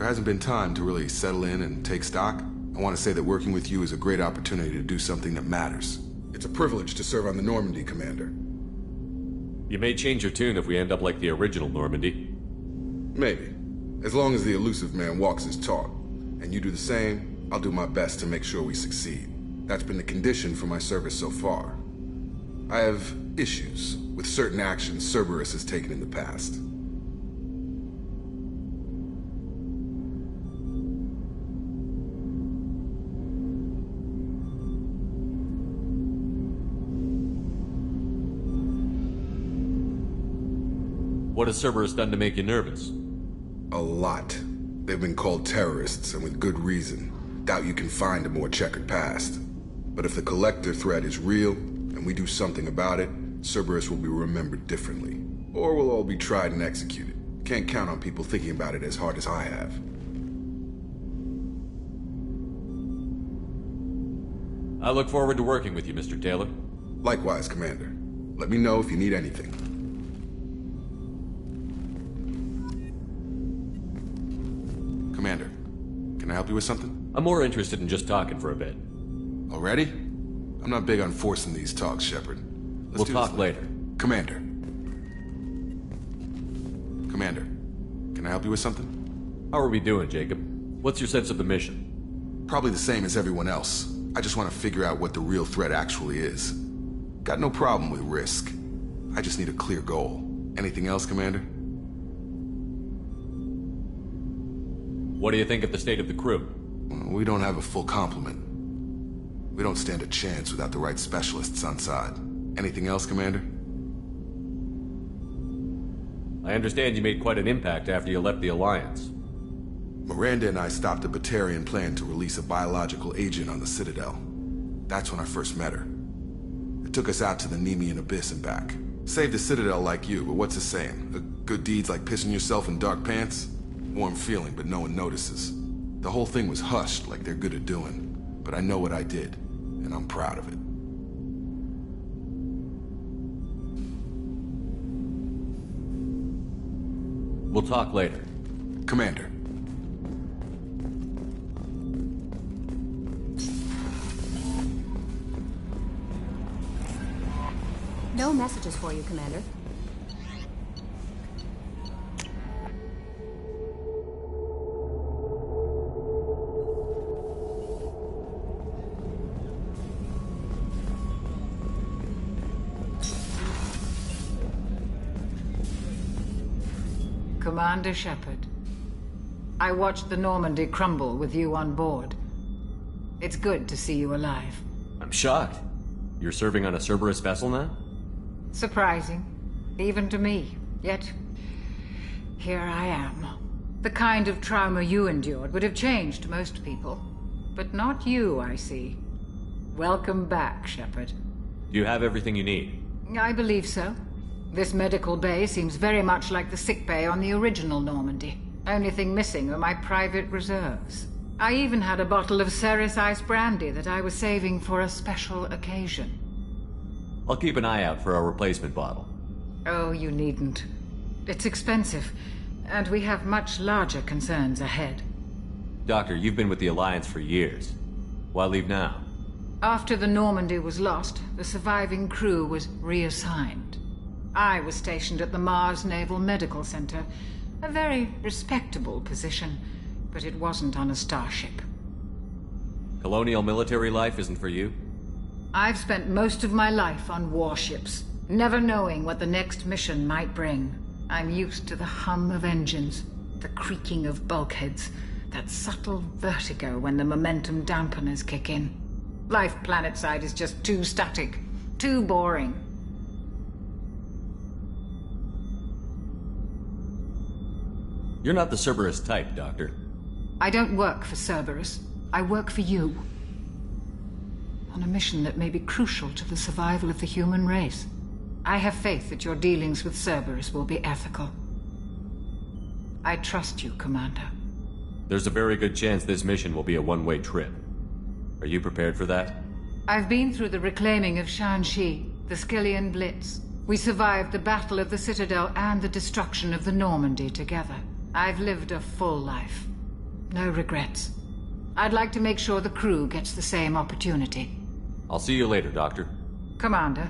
There hasn't been time to really settle in and take stock. I want to say that working with you is a great opportunity to do something that matters. It's a privilege to serve on the Normandy, Commander. You may change your tune if we end up like the original Normandy. Maybe. As long as the elusive man walks his talk. And you do the same, I'll do my best to make sure we succeed. That's been the condition for my service so far. I have issues with certain actions Cerberus has taken in the past. What has Cerberus done to make you nervous? A lot. They've been called terrorists, and with good reason. Doubt you can find a more checkered past. But if the Collector threat is real, and we do something about it, Cerberus will be remembered differently. Or we'll all be tried and executed. Can't count on people thinking about it as hard as I have. I look forward to working with you, Mr. Taylor. Likewise, Commander. Let me know if you need anything. Commander, can I help you with something? I'm more interested in just talking for a bit. Already? I'm not big on forcing these talks, Shepard. We'll talk later. Commander. Commander, can I help you with something? How are we doing, Jacob? What's your sense of the mission? Probably the same as everyone else. I just want to figure out what the real threat actually is. Got no problem with risk. I just need a clear goal. Anything else, Commander? What do you think of the state of the crew? We don't have a full complement. We don't stand a chance without the right specialists on side. Anything else, Commander? I understand you made quite an impact after you left the Alliance. Miranda and I stopped a Batarian plan to release a biological agent on the Citadel. That's when I first met her. It took us out to the Nemean Abyss and back. Saved the Citadel like you, but what's the saying? A good deed's like pissing yourself in dark pants? Warm feeling, but no one notices. The whole thing was hushed like they're good at doing. But I know what I did, and I'm proud of it. We'll talk later. Commander. No messages for you, Commander. Commander Shepard, I watched the Normandy crumble with you on board. It's good to see you alive. I'm shocked. You're serving on a Cerberus vessel now? Surprising, even to me. Yet, here I am. The kind of trauma you endured would have changed most people. But not you, I see. Welcome back, Shepard. Do you have everything you need? I believe so. This medical bay seems very much like the sick bay on the original Normandy. Only thing missing are my private reserves. I even had a bottle of Ceres Ice brandy that I was saving for a special occasion. I'll keep an eye out for a replacement bottle. Oh, you needn't. It's expensive, and we have much larger concerns ahead. Doctor, you've been with the Alliance for years. Why leave now? After the Normandy was lost, the surviving crew was reassigned. I was stationed at the Mars Naval Medical Center, a very respectable position, but it wasn't on a starship. Colonial military life isn't for you? I've spent most of my life on warships, never knowing what the next mission might bring. I'm used to the hum of engines, the creaking of bulkheads, that subtle vertigo when the momentum dampeners kick in. Life planetside is just too static, too boring. You're not the Cerberus type, Doctor. I don't work for Cerberus. I work for you. On a mission that may be crucial to the survival of the human race. I have faith that your dealings with Cerberus will be ethical. I trust you, Commander. There's a very good chance this mission will be a one-way trip. Are you prepared for that? I've been through the reclaiming of Shanxi, the Skyllian Blitz. We survived the Battle of the Citadel and the destruction of the Normandy together. I've lived a full life. No regrets. I'd like to make sure the crew gets the same opportunity. I'll see you later, Doctor. Commander.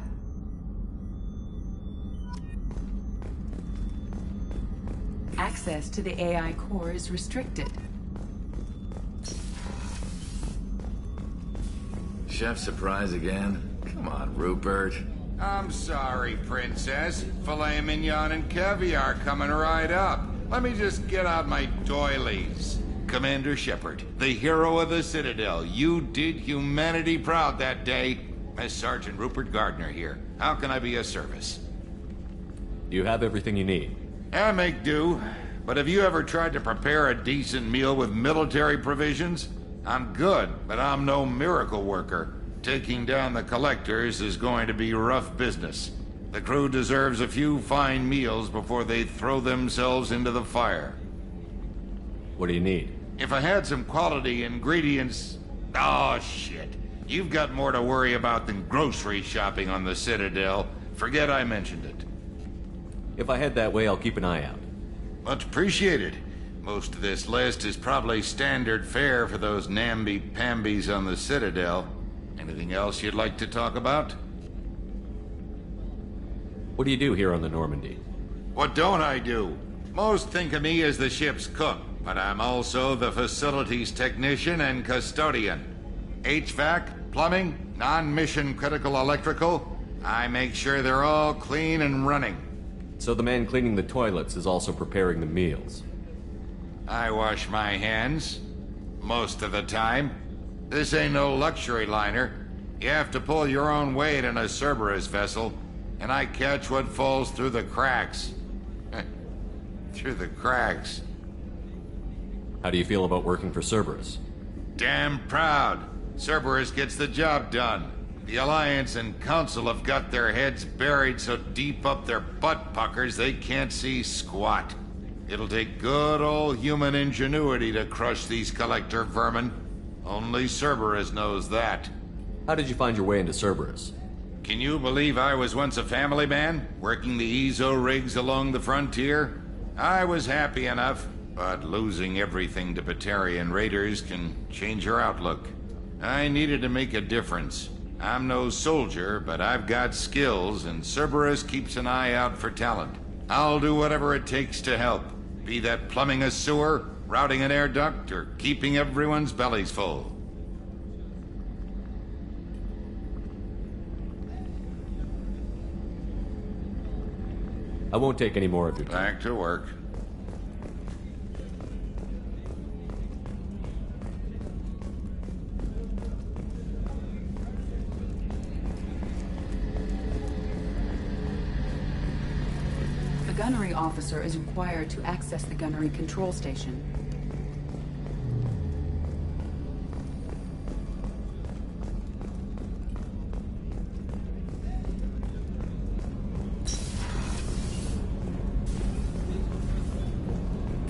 Access to the AI core is restricted. Chef surprise again? Come on, Rupert. I'm sorry, Princess. Filet mignon and caviar coming right up. Let me just get out my doilies. Commander Shepard, the hero of the Citadel. You did humanity proud that day. As Sergeant Rupert Gardner here. How can I be of service? You have everything you need. I make do. But have you ever tried to prepare a decent meal with military provisions? I'm good, but I'm no miracle worker. Taking down the collectors is going to be rough business. The crew deserves a few fine meals before they throw themselves into the fire. What do you need? If I had some quality ingredients... Oh, shit. You've got more to worry about than grocery shopping on the Citadel. Forget I mentioned it. If I head that way, I'll keep an eye out. Much appreciated. Most of this list is probably standard fare for those namby-pambies on the Citadel. Anything else you'd like to talk about? What do you do here on the Normandy? What don't I do? Most think of me as the ship's cook, but I'm also the facilities technician and custodian. HVAC, plumbing, non-mission critical electrical. I make sure they're all clean and running. So the man cleaning the toilets is also preparing the meals. I wash my hands. Most of the time. This ain't no luxury liner. You have to pull your own weight in a Cerberus vessel, and I catch what falls through the cracks. Through the cracks. How do you feel about working for Cerberus? Damn proud. Cerberus gets the job done. The Alliance and Council have got their heads buried so deep up their butt puckers they can't see squat. It'll take good old human ingenuity to crush these collector vermin. Only Cerberus knows that. How did you find your way into Cerberus? Can you believe I was once a family man, working the EZO rigs along the frontier? I was happy enough, but losing everything to Batarian raiders can change your outlook. I needed to make a difference. I'm no soldier, but I've got skills, and Cerberus keeps an eye out for talent. I'll do whatever it takes to help. Be that plumbing a sewer, routing an air duct, or keeping everyone's bellies full. I won't take any more of your time. Back to work. The gunnery officer is required to access the gunnery control station.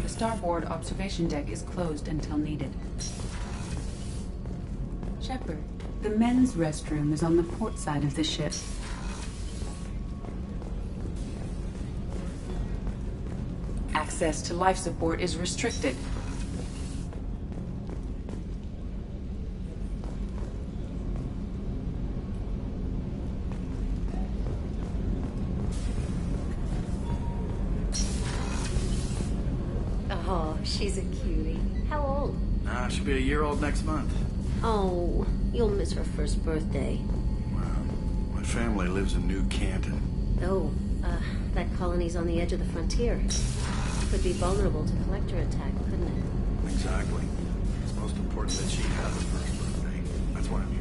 The starboard observation deck is closed until needed. Shepard, the men's restroom is on the port side of the ship. Access to life support is restricted. Oh, she's a cutie. How old? She'll be a year old next month. Oh, you'll miss her first birthday. My family lives in New Canton. Oh, that colony's on the edge of the frontier. Could be vulnerable to collector attack, couldn't it? Exactly. It's most important that she has a first birthday. That's why I'm here.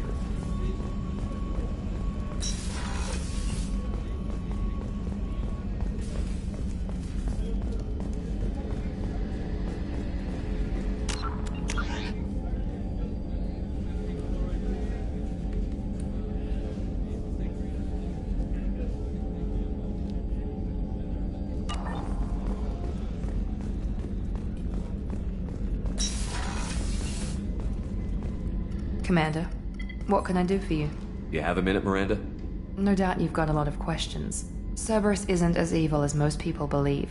Commander, what can I do for you? You have a minute, Miranda? No doubt you've got a lot of questions. Cerberus isn't as evil as most people believe.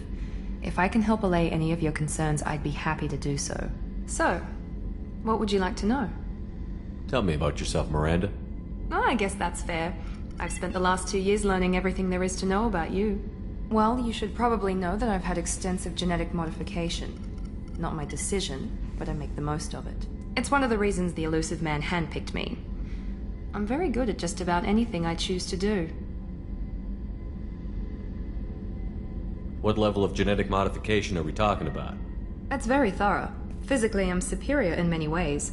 If I can help allay any of your concerns, I'd be happy to do so. So, what would you like to know? Tell me about yourself, Miranda. Oh, I guess that's fair. I've spent the last 2 years learning everything there is to know about you. Well, you should probably know that I've had extensive genetic modification. Not my decision, but I make the most of it. It's one of the reasons the Elusive Man handpicked me. I'm very good at just about anything I choose to do. What level of genetic modification are we talking about? That's very thorough. Physically, I'm superior in many ways.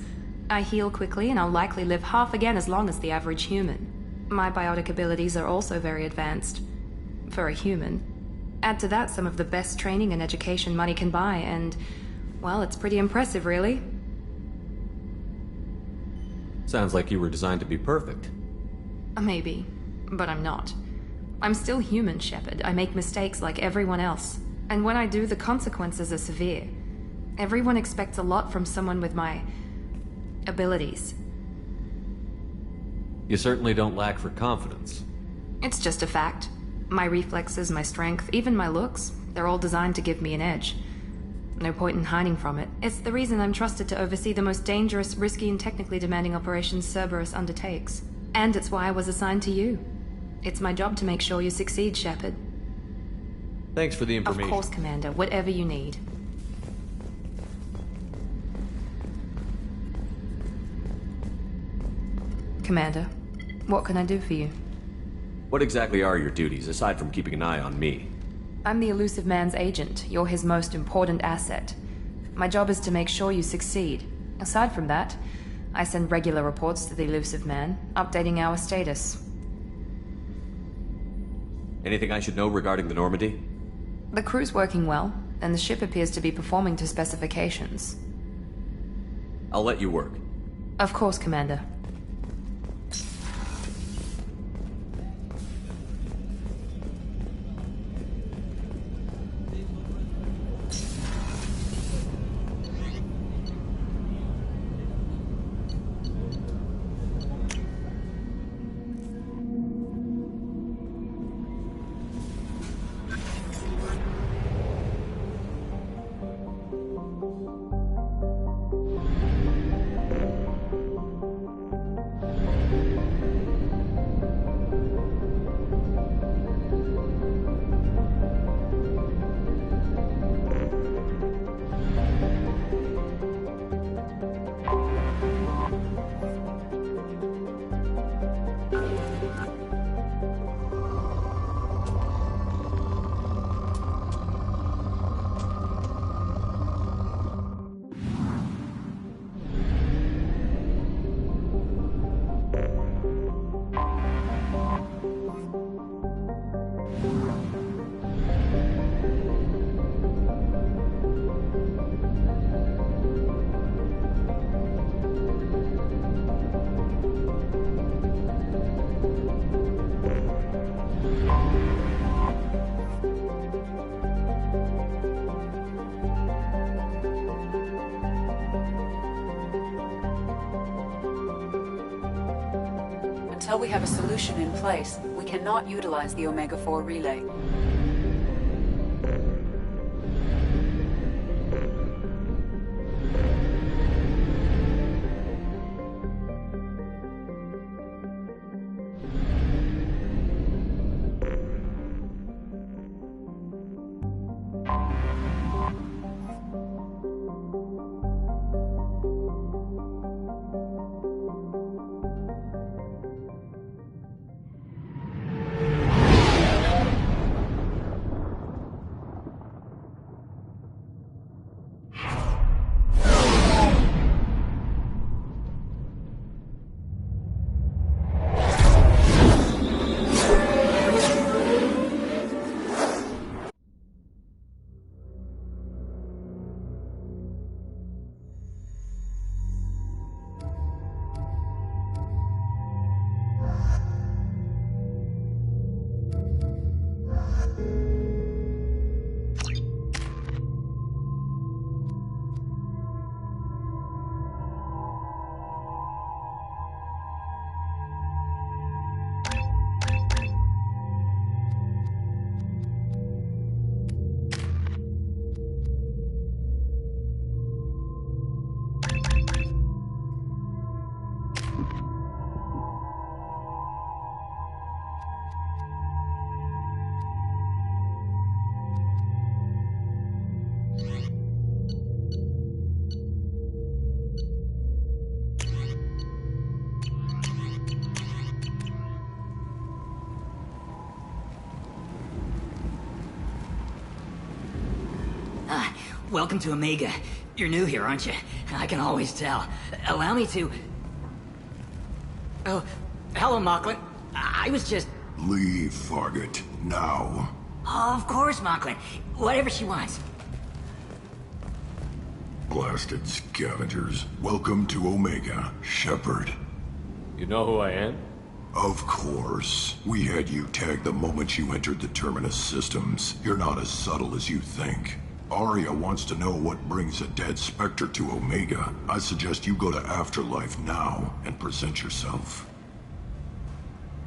I heal quickly, and I'll likely live half again as long as the average human. My biotic abilities are also very advanced. For a human. Add to that some of the best training and education money can buy, and, well, it's pretty impressive, really. Sounds like you were designed to be perfect. Maybe, but I'm not. I'm still human, Shepard. I make mistakes like everyone else. And when I do, the consequences are severe. Everyone expects a lot from someone with my abilities. You certainly don't lack for confidence. It's just a fact. My reflexes, my strength, even my looks, they're all designed to give me an edge. No point in hiding from it. It's the reason I'm trusted to oversee the most dangerous, risky, and technically demanding operations Cerberus undertakes. And it's why I was assigned to you. It's my job to make sure you succeed, Shepard. Thanks for the information. Of course, Commander. Whatever you need. Commander, what can I do for you? What exactly are your duties, aside from keeping an eye on me? I'm the Elusive Man's agent. You're his most important asset. My job is to make sure you succeed. Aside from that, I send regular reports to the Elusive Man, updating our status. Anything I should know regarding the Normandy? The crew's working well, and the ship appears to be performing to specifications. I'll let you work. Of course, Commander. Until we have a solution in place, we cannot utilize the Omega-4 relay. Welcome to Omega. You're new here, aren't you? I can always tell. Allow me to... Oh, hello, Mocklin. I was just... Leave, Fargate. Now. Oh, of course, Mocklin. Whatever she wants. Blasted scavengers. Welcome to Omega, Shepard. You know who I am? Of course. We had you tagged the moment you entered the Terminus systems. You're not as subtle as you think. Aria wants to know what brings a dead Spectre to Omega. I suggest you go to Afterlife now and present yourself.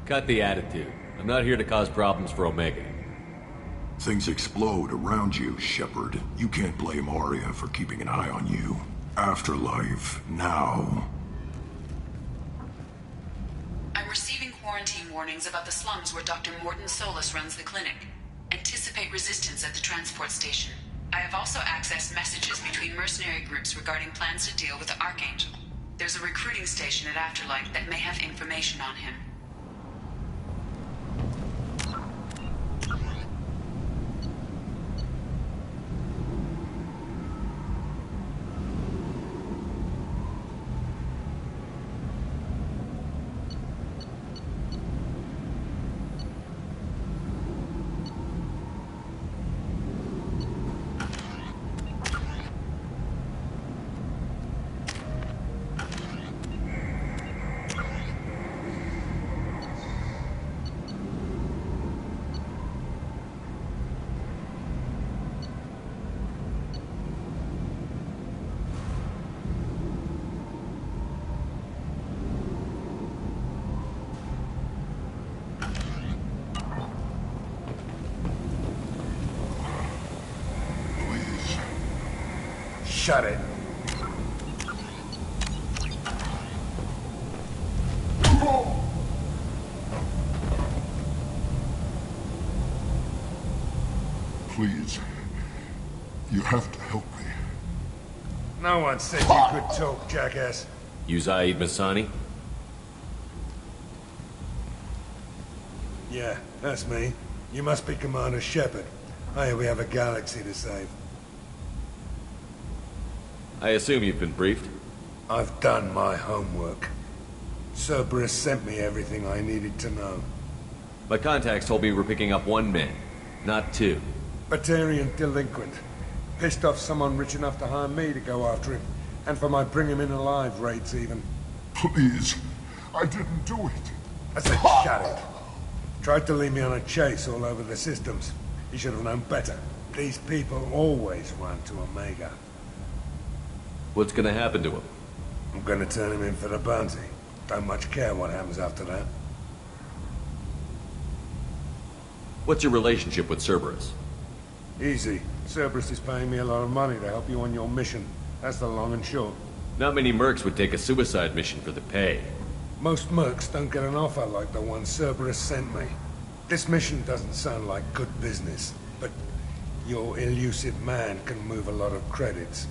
Cut the attitude. I'm not here to cause problems for Omega. Things explode around you, Shepard. You can't blame Aria for keeping an eye on you. Afterlife, now. I'm receiving quarantine warnings about the slums where Dr. Morton Solus runs the clinic. Anticipate resistance at the transport station. I have also accessed messages between mercenary groups regarding plans to deal with the Archangel. There's a recruiting station at Afterlife that may have information on him. Shut it. Please. You have to help me. No one said you could talk, jackass. You Zaid Masani? Yeah, that's me. You must be Commander Shepard. I hear we have a galaxy to save. I assume you've been briefed? I've done my homework. Cerberus sent me everything I needed to know. My contacts told me we're picking up 1 man, not 2. Batarian delinquent. Pissed off someone rich enough to hire me to go after him. And for my bring him in alive raids even. Please. I didn't do it. I said shut it. Tried to lead me on a chase all over the systems. He should have known better. These people always run to Omega. What's gonna happen to him? I'm gonna turn him in for the bounty. Don't much care what happens after that. What's your relationship with Cerberus? Easy. Cerberus is paying me a lot of money to help you on your mission. That's the long and short. Not many mercs would take a suicide mission for the pay. Most mercs don't get an offer like the one Cerberus sent me. This mission doesn't sound like good business, but your elusive man can move a lot of credits.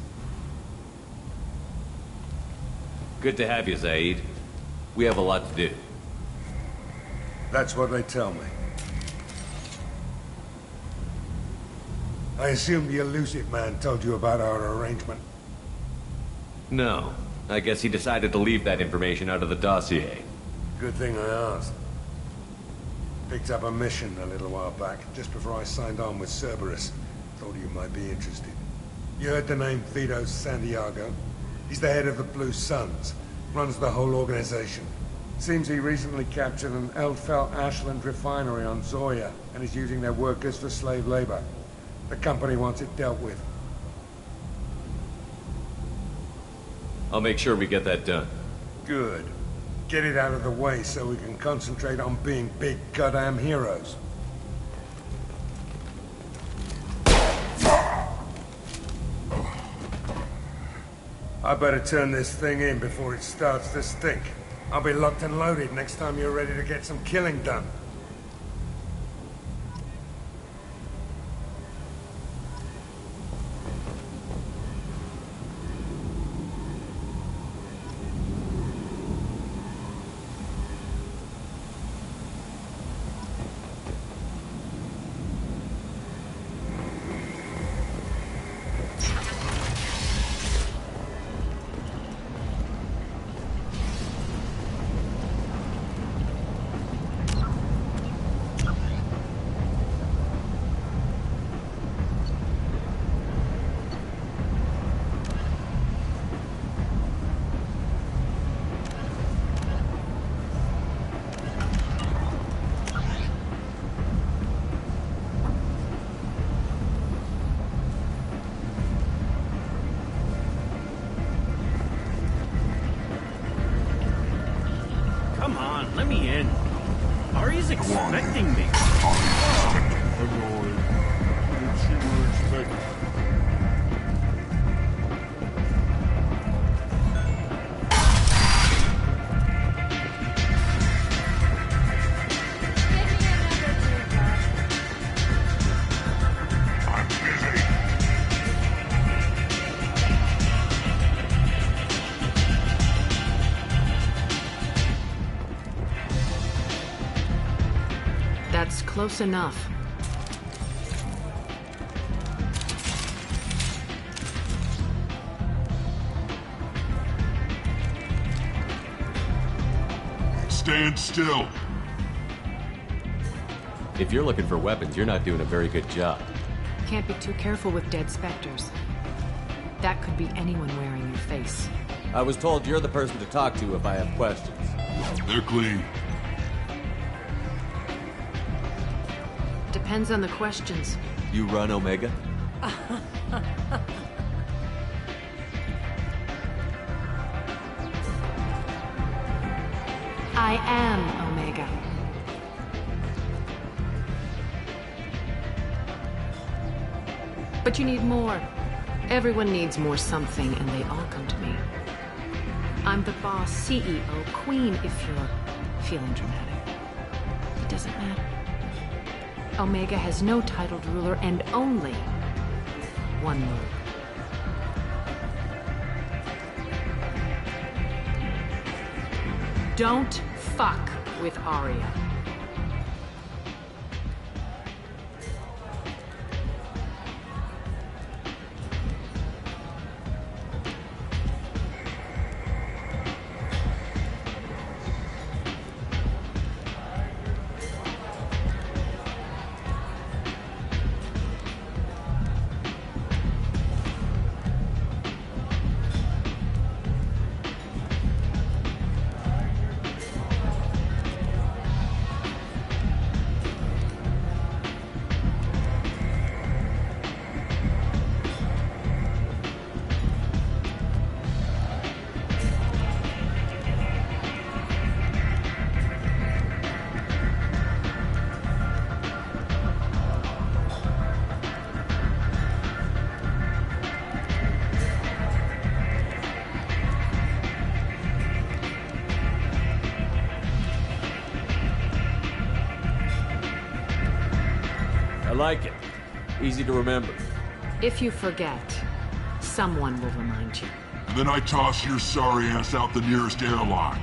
Good to have you, Zaid. We have a lot to do. That's what they tell me. I assume the elusive man told you about our arrangement. No. I guess he decided to leave that information out of the dossier. Good thing I asked. Picked up a mission a little while back, just before I signed on with Cerberus. Thought you might be interested. You heard the name Vito Santiago? He's the head of the Blue Suns. Runs the whole organization. Seems he recently captured an Eldfell Ashland refinery on Zoya and is using their workers for slave labor. The company wants it dealt with. I'll make sure we get that done. Good. Get it out of the way so we can concentrate on being big goddamn heroes. I better turn this thing in before it starts to stink. I'll be locked and loaded next time you're ready to get some killing done. Come on, let me in. Ari's expecting me. Annoyed. Didn't see what you were expecting. That's close enough. Stand still. If you're looking for weapons, you're not doing a very good job. Can't be too careful with dead specters. That could be anyone wearing your face. I was told you're the person to talk to if I have questions. They're clean. Depends on the questions. You run Omega? I am Omega. But you need more. Everyone needs more something, and they all come to me. I'm the boss, CEO, queen, if you're feeling dramatic. It doesn't matter. Omega has no titled ruler and only one move. Don't fuck with Aria. I like it. Easy to remember. If you forget, someone will remind you. And then I toss your sorry ass out the nearest airlock.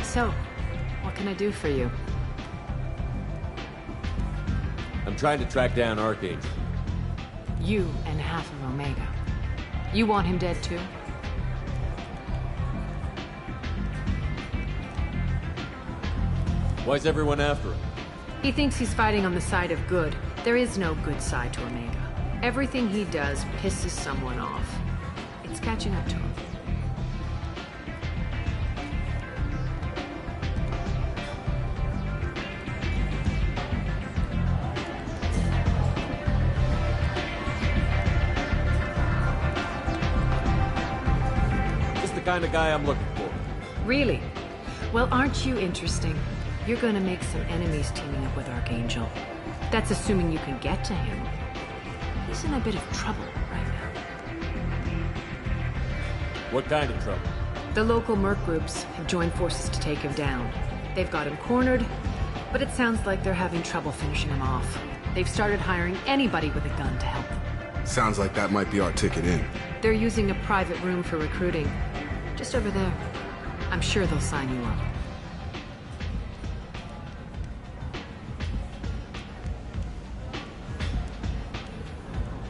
So, what can I do for you? I'm trying to track down Archangel. You and half of Omega. You want him dead too? Why's everyone after him? He thinks he's fighting on the side of good. There is no good side to Omega. Everything he does pisses someone off. It's catching up to him. Just the kind of guy I'm looking for. Really? Well, aren't you interesting? You're gonna make some enemies teaming up with Archangel. That's assuming you can get to him. He's in a bit of trouble right now. What kind of trouble? The local merc groups have joined forces to take him down. They've got him cornered, but it sounds like they're having trouble finishing him off. They've started hiring anybody with a gun to help them. Sounds like that might be our ticket in. They're using a private room for recruiting. Just over there. I'm sure they'll sign you up.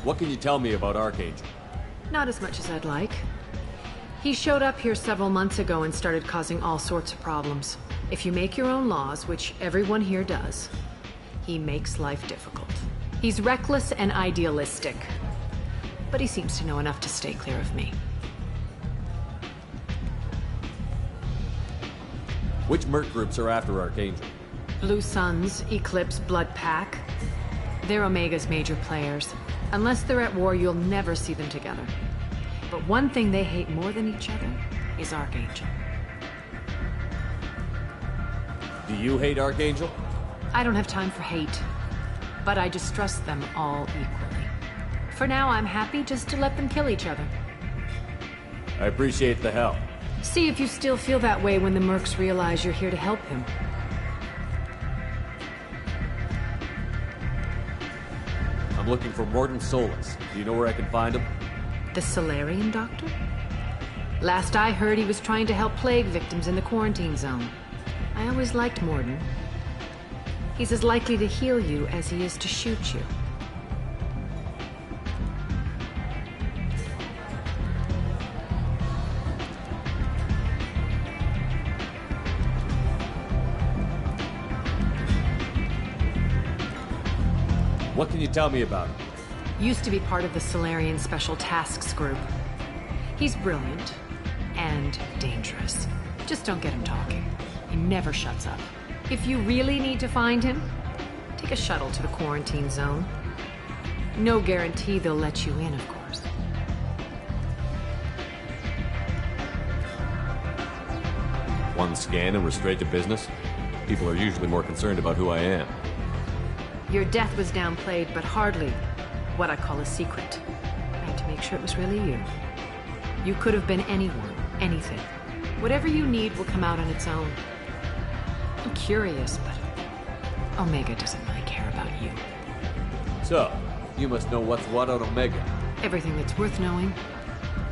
What can you tell me about Archangel? Not as much as I'd like. He showed up here several months ago and started causing all sorts of problems. If you make your own laws, which everyone here does, he makes life difficult. He's reckless and idealistic. But he seems to know enough to stay clear of me. Which merc groups are after Archangel? Blue Suns, Eclipse, Blood Pack. They're Omega's major players. Unless they're at war, you'll never see them together. But one thing they hate more than each other is Archangel. Do you hate Archangel? I don't have time for hate, but I distrust them all equally. For now, I'm happy just to let them kill each other. I appreciate the help. See if you still feel that way when the Mercs realize you're here to help him. I'm looking for Mordin Solus. Do you know where I can find him? The Salarian doctor? Last I heard, he was trying to help plague victims in the quarantine zone. I always liked Mordin. He's as likely to heal you as he is to shoot you. What can you tell me about him? Used to be part of the Salarian Special Tasks Group. He's brilliant and dangerous. Just don't get him talking. He never shuts up. If you really need to find him, take a shuttle to the quarantine zone. No guarantee they'll let you in, of course. One scan and we're straight to business? People are usually more concerned about who I am. Your death was downplayed, but hardly what I call a secret. I had to make sure it was really you. You could have been anyone, anything. Whatever you need will come out on its own. I'm curious, but Omega doesn't really care about you. So, you must know what's what on Omega. Everything that's worth knowing.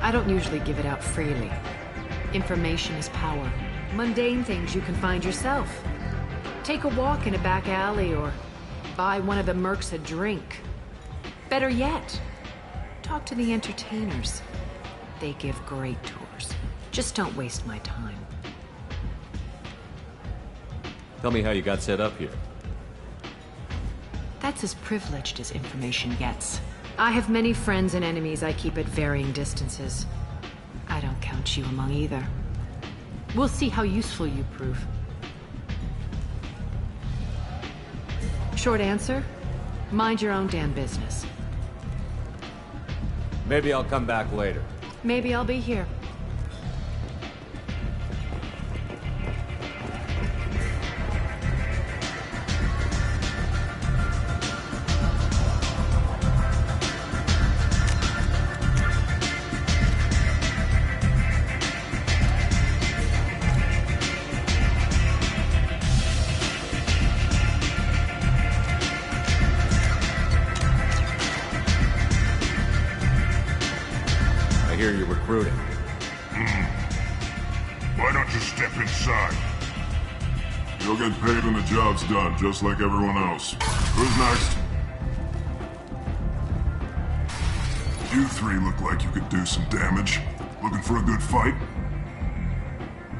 I don't usually give it out freely. Information is power. Mundane things you can find yourself. Take a walk in a back alley or buy one of the Mercs a drink. Better yet, talk to the entertainers. They give great tours. Just don't waste my time. Tell me how you got set up here. That's as privileged as information gets. I have many friends and enemies I keep at varying distances. I don't count you among either. We'll see how useful you prove. Short answer, mind your own damn business. Maybe I'll come back later. Maybe I'll be here. I hear you're recruiting. Why don't you step inside? You'll get paid when the job's done, just like everyone else. Who's next? You three look like you could do some damage. Looking for a good fight?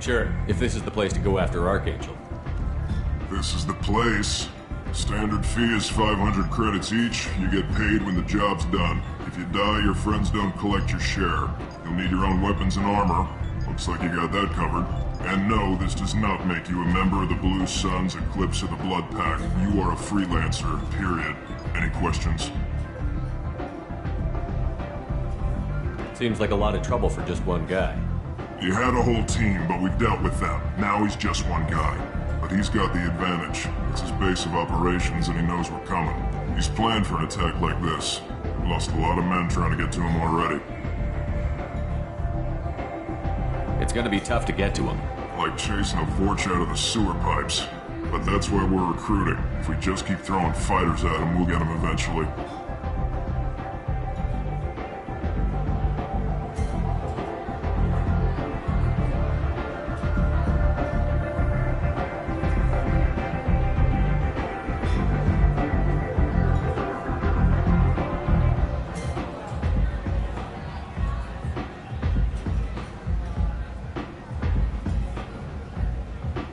Sure, if this is the place to go after Archangel. This is the place. Standard fee is 500 credits each. You get paid when the job's done. If you die, your friends don't collect your share. You'll need your own weapons and armor. Looks like you got that covered. And no, this does not make you a member of the Blue Suns, Eclipse, or the Blood Pack. You are a freelancer, period. Any questions? Seems like a lot of trouble for just one guy. You had a whole team, but we dealt with them. Now he's just one guy. But he's got the advantage. It's his base of operations and he knows we're coming. He's planned for an attack like this. Lost a lot of men trying to get to him already. It's gonna be tough to get to him. Like chasing a Vorch out of the sewer pipes. But that's why we're recruiting. If we just keep throwing fighters at him, we'll get him eventually.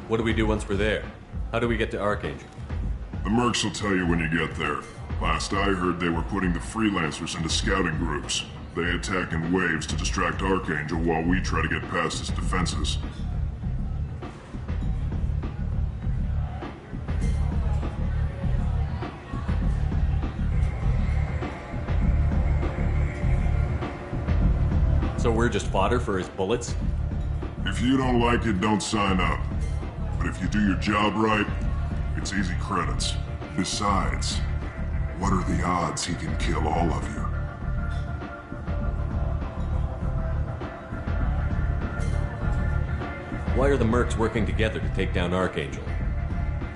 What do we do once we're there? How do we get to Archangel? The Mercs will tell you when you get there. Last I heard, they were putting the freelancers into scouting groups. They attack in waves to distract Archangel while we try to get past his defenses. So we're just fodder for his bullets? If you don't like it, don't sign up. But if you do your job right, it's easy credits. Besides, what are the odds he can kill all of you? Why are the mercs working together to take down Archangel?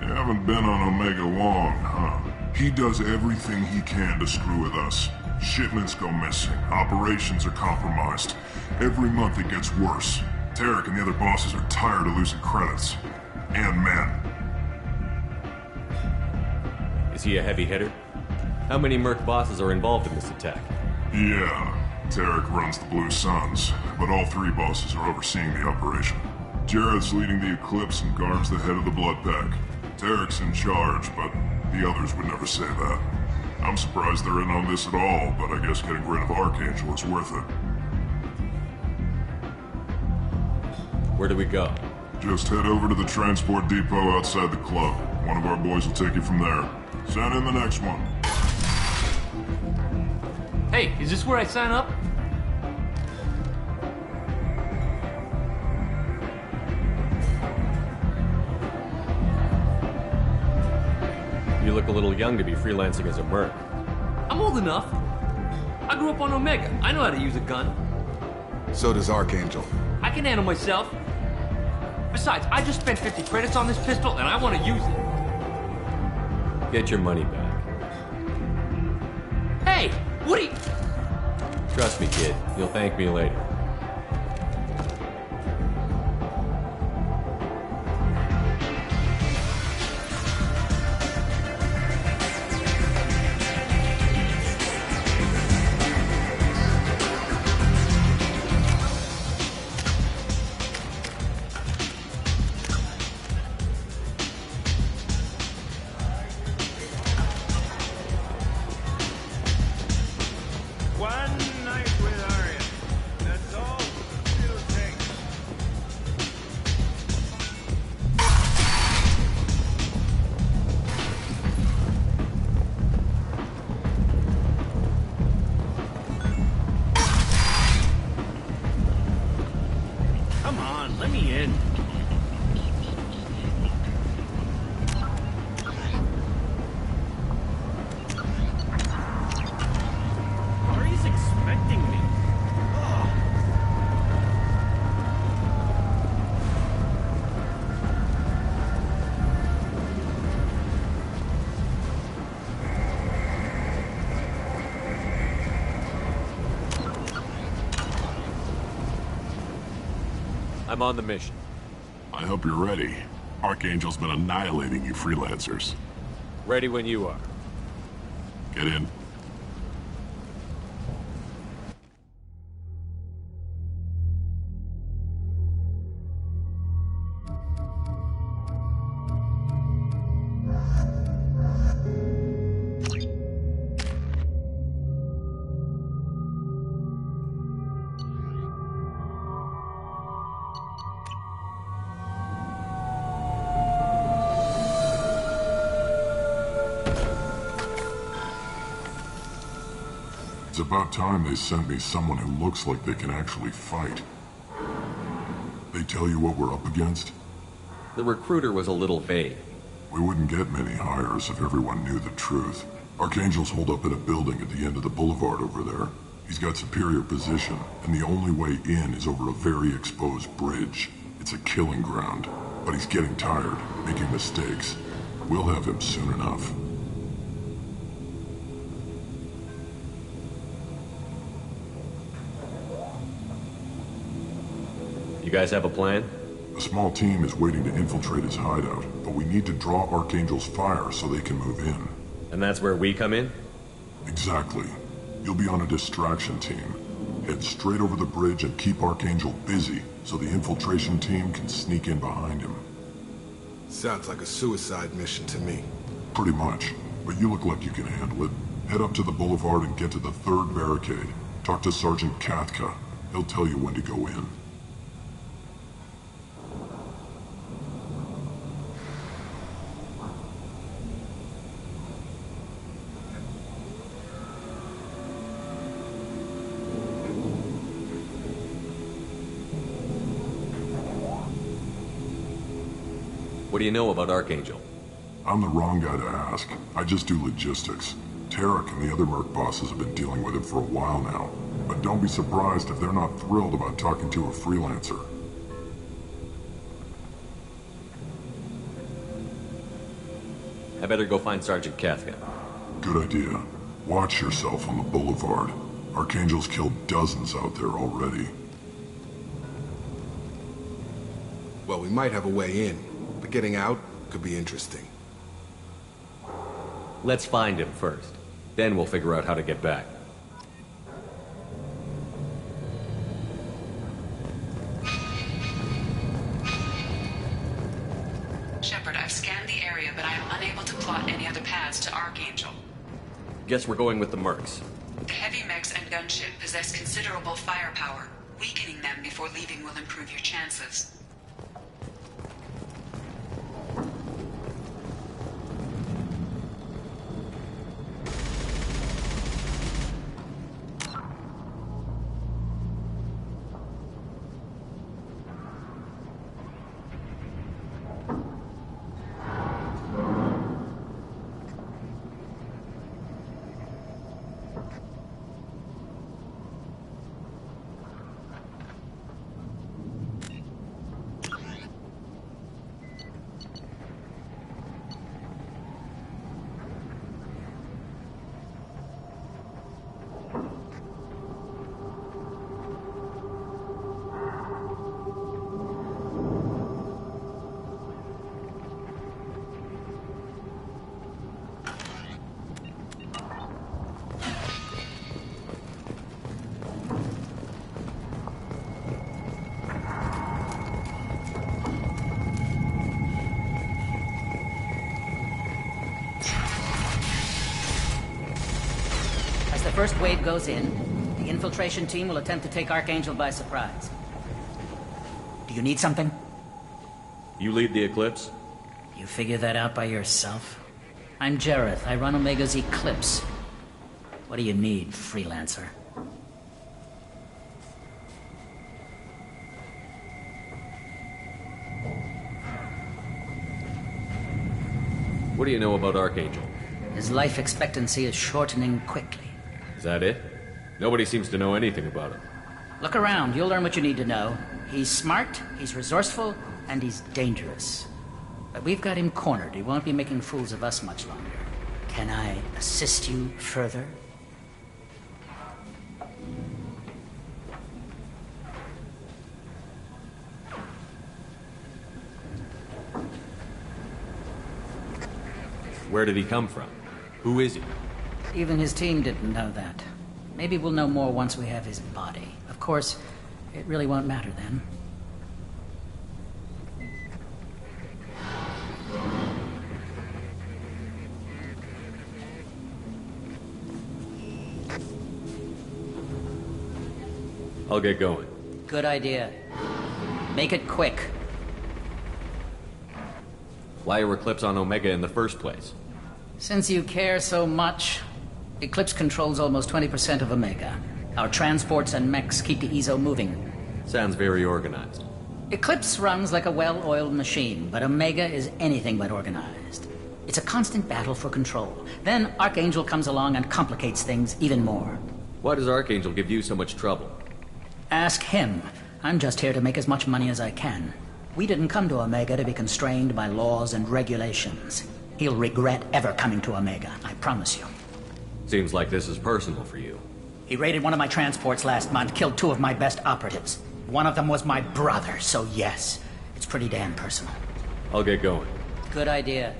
You haven't been on Omega long, huh? He does everything he can to screw with us. Shipments go missing, operations are compromised. Every month it gets worse. Tarek and the other bosses are tired of losing credits. And men. Is he a heavy hitter? How many merc bosses are involved in this attack? Yeah, Tarek runs the Blue Suns, but all three bosses are overseeing the operation. Jared's leading the Eclipse and Garb's the head of the Blood Pack. Tarek's in charge, but the others would never say that. I'm surprised they're in on this at all, but I guess getting rid of Archangel is worth it. Where do we go? Just head over to the transport depot outside the club. One of our boys will take you from there. Send in the next one. Hey, is this where I sign up? You look a little young to be freelancing as a merc. I'm old enough. I grew up on Omega. I know how to use a gun. So does Archangel. I can handle myself. Besides, I just spent 50 credits on this pistol and I want to use it. Get your money back. Hey, what are you... Trust me, kid. You'll thank me later. I'm on the mission. I hope you're ready. Archangel's been annihilating you freelancers. Ready when you are. Get in. It's about time they sent me someone who looks like they can actually fight. They tell you what we're up against? The recruiter was a little vague. We wouldn't get many hires if everyone knew the truth. Archangel's holed up in a building at the end of the boulevard over there. He's got superior position, and the only way in is over a very exposed bridge. It's a killing ground, but he's getting tired, making mistakes. We'll have him soon enough. You guys have a plan? A small team is waiting to infiltrate his hideout, but we need to draw Archangel's fire so they can move in. And that's where we come in? Exactly. You'll be on a distraction team. Head straight over the bridge and keep Archangel busy so the infiltration team can sneak in behind him. Sounds like a suicide mission to me. Pretty much, but you look like you can handle it. Head up to the boulevard and get to the third barricade. Talk to Sergeant Katka. He'll tell you when to go in. What do you know about Archangel? I'm the wrong guy to ask. I just do logistics. Tarek and the other Merc bosses have been dealing with him for a while now. But don't be surprised if they're not thrilled about talking to a freelancer. I better go find Sergeant Kafka. Good idea. Watch yourself on the boulevard. Archangel's killed dozens out there already. Well, we might have a way in, but getting out could be interesting. Let's find him first. Then we'll figure out how to get back. Shepard, I've scanned the area, but I am unable to plot any other paths to Archangel. Guess we're going with the Mercs. The heavy mechs and gunship possess considerable firepower. Weakening them before leaving will improve your chances. The first wave goes in, the infiltration team will attempt to take Archangel by surprise. Do you need something? You lead the Eclipse? You figure that out by yourself? I'm Jareth. I run Omega's Eclipse. What do you need, freelancer? What do you know about Archangel? His life expectancy is shortening quickly. Is that it? Nobody seems to know anything about him. Look around. You'll learn what you need to know. He's smart, he's resourceful, and he's dangerous. But we've got him cornered. He won't be making fools of us much longer. Can I assist you further? Where did he come from? Who is he? Even his team didn't know that. Maybe we'll know more once we have his body. Of course, it really won't matter then. I'll get going. Good idea. Make it quick. Why are Eclipse on Omega in the first place? Since you care so much, Eclipse controls almost 20% of Omega. Our transports and mechs keep the EZO moving. Sounds very organized. Eclipse runs like a well-oiled machine, but Omega is anything but organized. It's a constant battle for control. Then Archangel comes along and complicates things even more. Why does Archangel give you so much trouble? Ask him. I'm just here to make as much money as I can. We didn't come to Omega to be constrained by laws and regulations. He'll regret ever coming to Omega, I promise you. Seems like this is personal for you. He raided one of my transports last month, killed 2 of my best operatives. One of them was my brother, so yes, it's pretty damn personal. I'll get going. Good idea.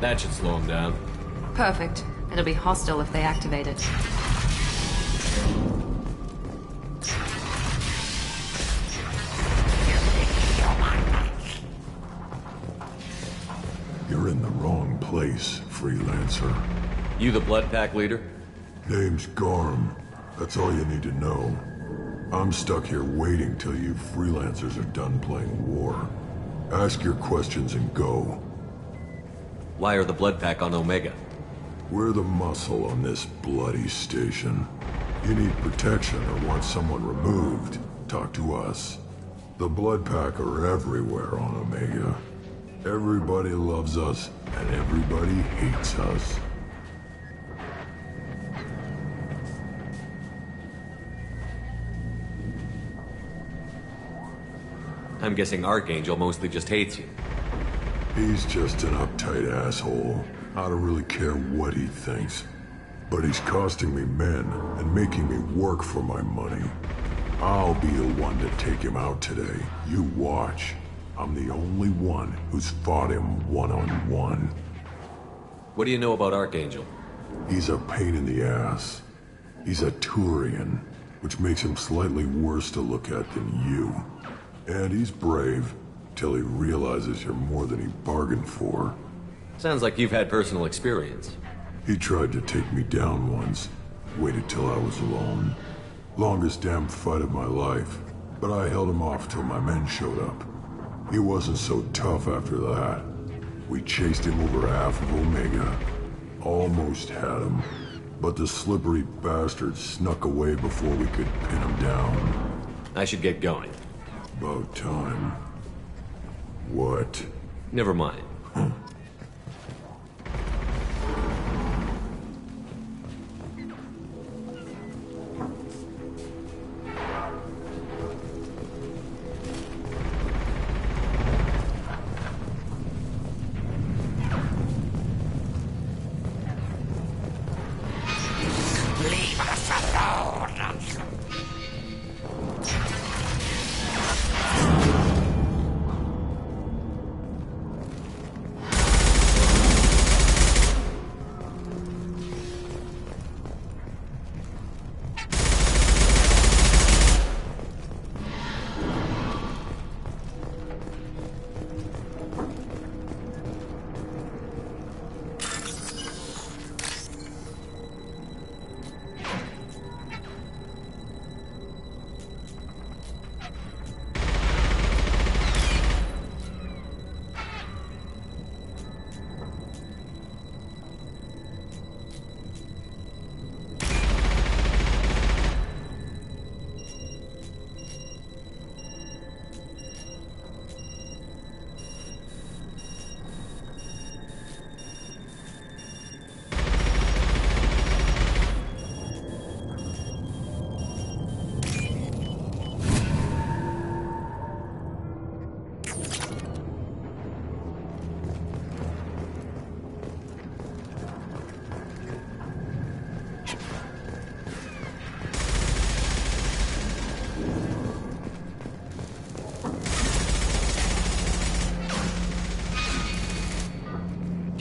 That should slow them down. Perfect. It'll be hostile if they activate it. You're in the wrong place, freelancer. You the Blood Pack leader? Name's Garm. That's all you need to know. I'm stuck here waiting till you freelancers are done playing war. Ask your questions and go. Why are the Blood Pack on Omega? We're the muscle on this bloody station. You need protection or want someone removed, talk to us. The Blood Pack are everywhere on Omega. Everybody loves us, and everybody hates us. I'm guessing Archangel mostly just hates you. He's just an uptight asshole. I don't really care what he thinks. But he's costing me men and making me work for my money. I'll be the one to take him out today. You watch. I'm the only one who's fought him one-on-one. What do you know about Archangel? He's a pain in the ass. He's a Turian, which makes him slightly worse to look at than you. And he's brave, till he realizes you're more than he bargained for. Sounds like you've had personal experience. He tried to take me down once. Waited till I was alone. Longest damn fight of my life. But I held him off till my men showed up. He wasn't so tough after that. We chased him over half of Omega. Almost had him. But the slippery bastard snuck away before we could pin him down. I should get going. About time. What? Never mind. Leave us alone!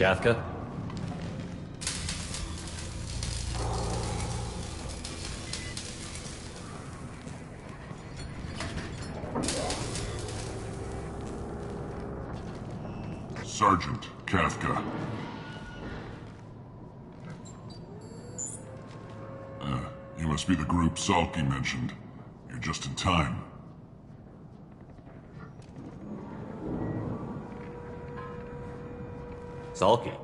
Kafka? Sergeant Kafka. You must be the group Salky mentioned. You're just in time. Salky?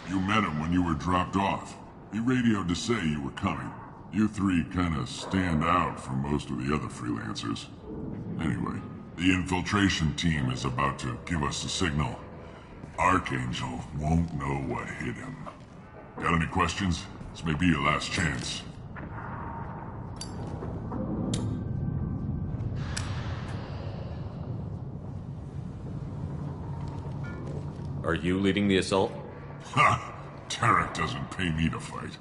You met him when you were dropped off. He radioed to say you were coming. You three kinda stand out from most of the other freelancers. Anyway, the infiltration team is about to give us a signal. Archangel won't know what hit him. Got any questions? This may be your last chance. Are you leading the assault? Ha! Tarek doesn't pay me to fight.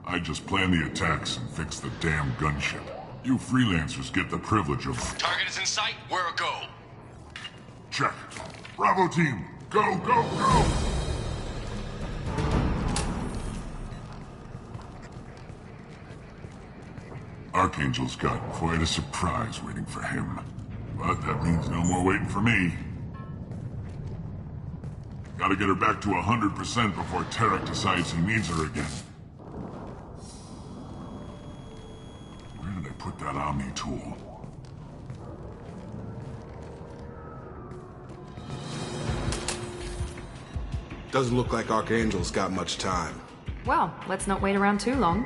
I just plan the attacks and fix the damn gunship. You freelancers get the privilege of... Target is in sight. Where a go? Check. Bravo team, Go, go, go! Archangel's got quite a surprise waiting for him. But that means no more waiting for me. Gotta get her back to 100% before Tarek decides he needs her again. Where did I put that Omni tool? Doesn't look like Archangel's got much time. Well, let's not wait around too long.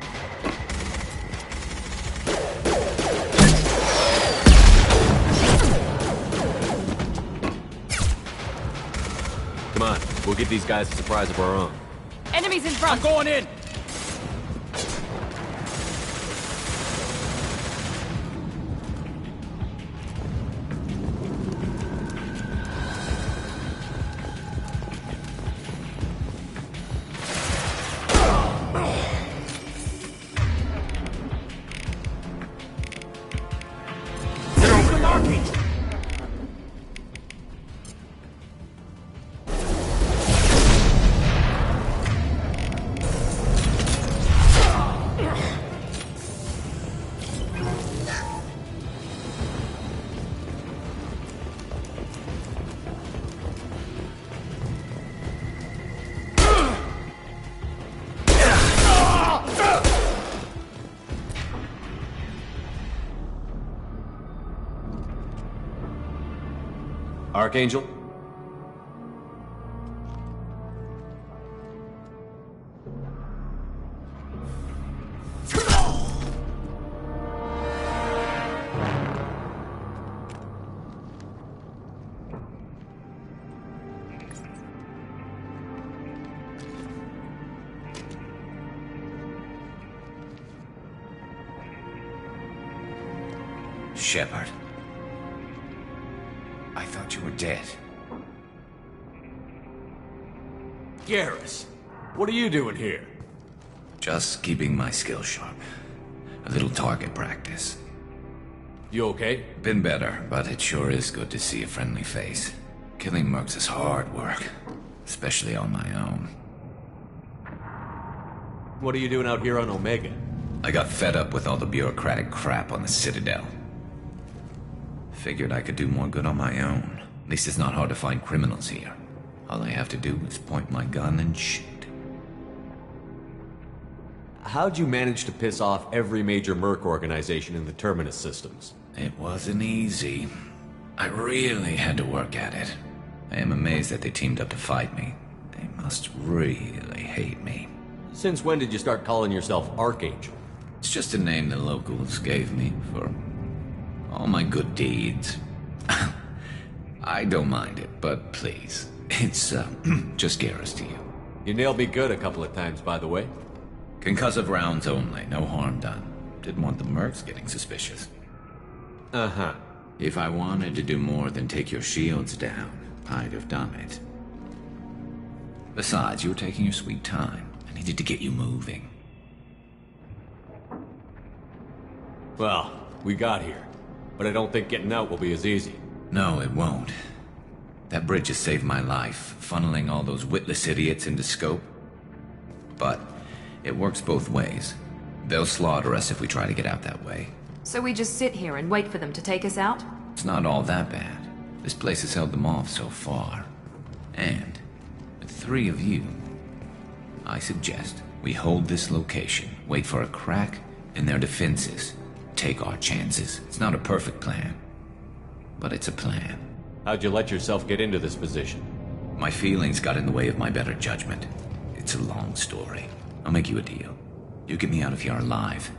Come on, we'll give these guys a surprise of our own. Enemies in front! I'm going in! Archangel? Shepard. I thought you were dead. Garrus, what are you doing here? Just keeping my skills sharp. A little target practice. You okay? Been better, but it sure is good to see a friendly face. Killing mercs is hard work, especially on my own. What are you doing out here on Omega? I got fed up with all the bureaucratic crap on the Citadel. Figured I could do more good on my own. At least it's not hard to find criminals here. All I have to do is point my gun and shoot. How'd you manage to piss off every major merc organization in the Terminus systems? It wasn't easy. I really had to work at it. I am amazed that they teamed up to fight me. They must really hate me. Since when did you start calling yourself Archangel? It's just a name the locals gave me for all my good deeds. I don't mind it, but please, it's just Garrus to you. You nailed me good a couple of times, by the way. Concussive rounds only, no harm done. Didn't want the mercs getting suspicious. Uh-huh. If I wanted to do more than take your shields down, I'd have done it. Besides, you were taking your sweet time. I needed to get you moving. Well, we got here. But I don't think getting out will be as easy. No, it won't. That bridge has saved my life, funneling all those witless idiots into scope. But it works both ways. They'll slaughter us if we try to get out that way. So we just sit here and wait for them to take us out? It's not all that bad. This place has held them off so far. And with 3 of you, I suggest we hold this location, wait for a crack in their defenses, take our chances. It's not a perfect plan, but it's a plan. How'd you let yourself get into this position? My feelings got in the way of my better judgment. It's a long story. I'll make you a deal. You get me out of here alive,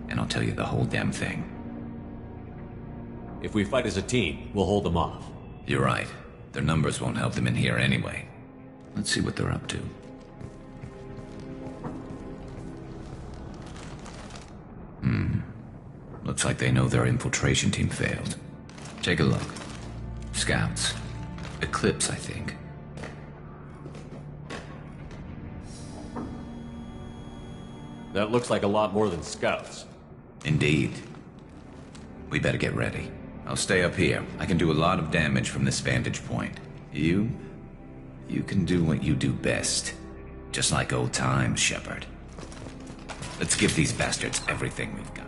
and I'll tell you the whole damn thing. If we fight as a team, we'll hold them off. You're right. Their numbers won't help them in here anyway. Let's see what they're up to. Looks like they know their infiltration team failed. Take a look. Scouts. Eclipse, I think. That looks like a lot more than scouts. Indeed. We better get ready. I'll stay up here. I can do a lot of damage from this vantage point. You You can do what you do best. Just like old times, Shepard. Let's give these bastards everything we've got.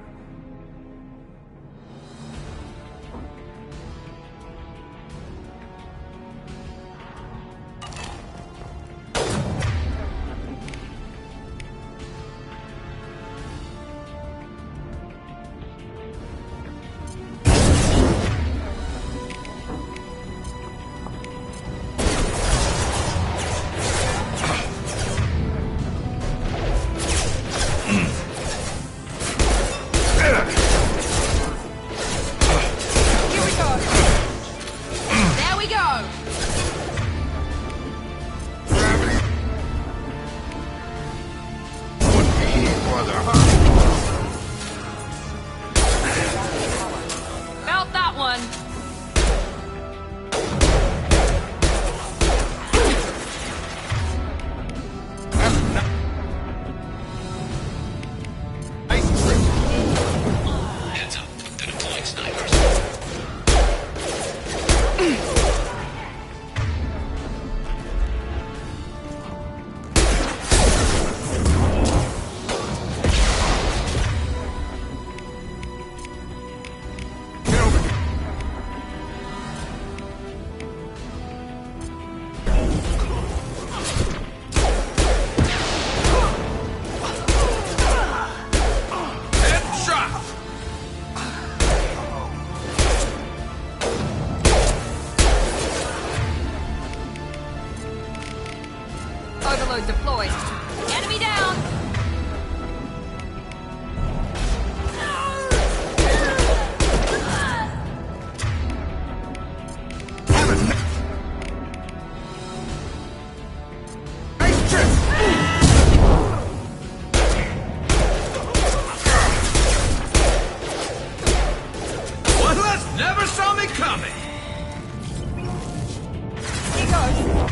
Overload deployed. Enemy down! Bloodlust never saw me coming! He goes.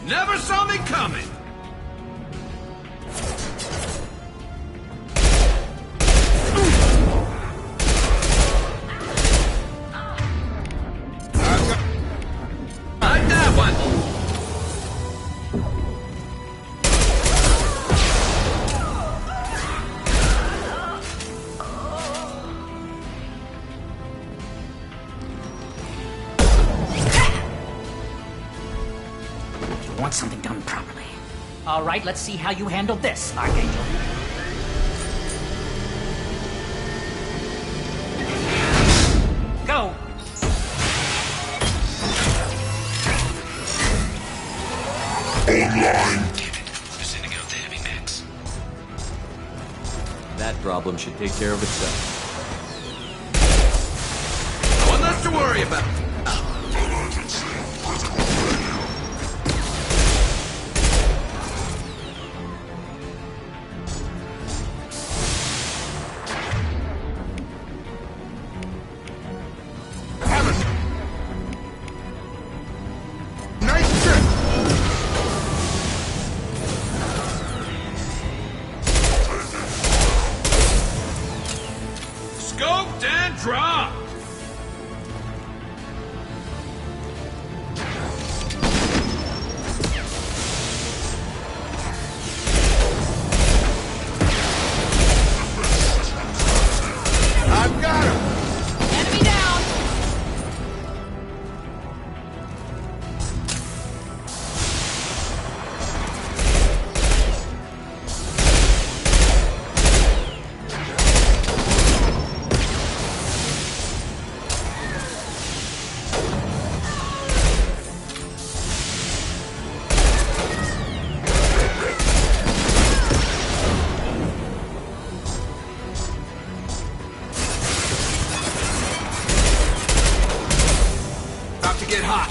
Never saw me coming! Want something done properly. All right, let's see how you handle this, Archangel. Go! Online. We're sending out the heavy mechs. That problem should take care of itself. One less to worry about. drop! I've got him! Enemy down! About to get hot.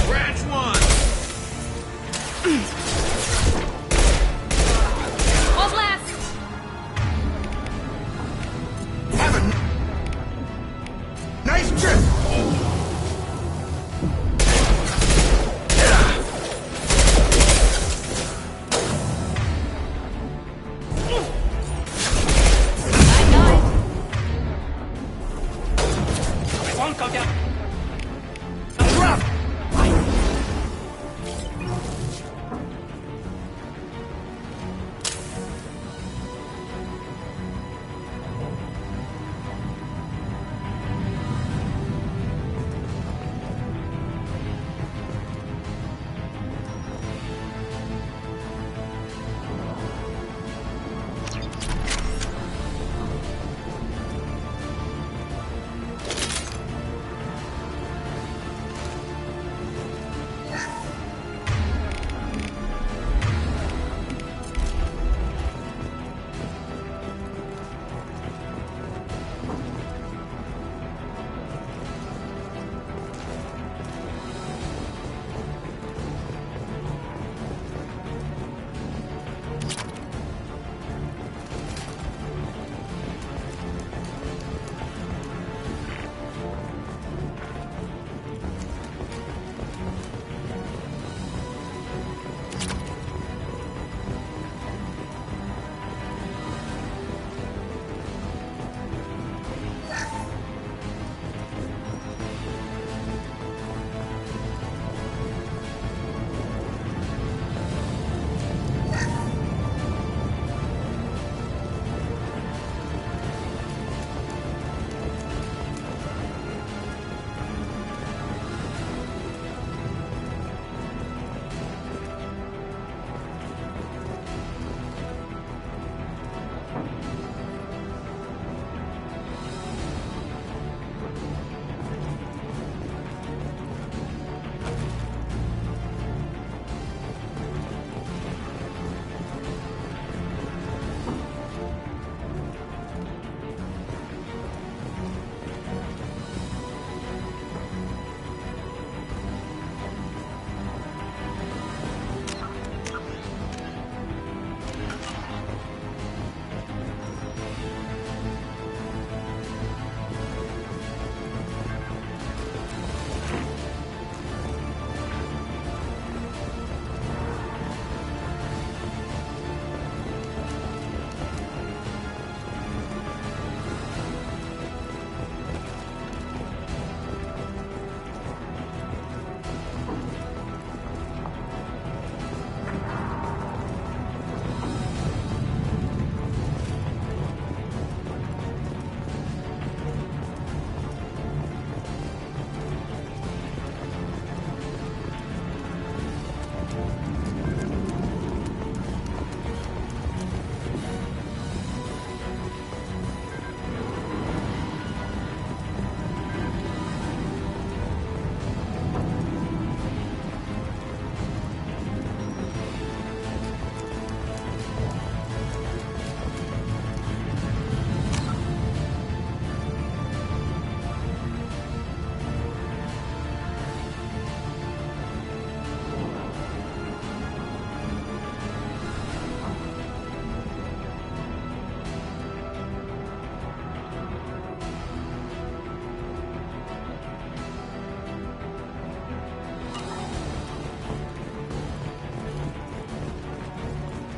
Branch one. One left! Have a nice trip! Won't go down. Drop!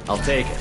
I'll take it.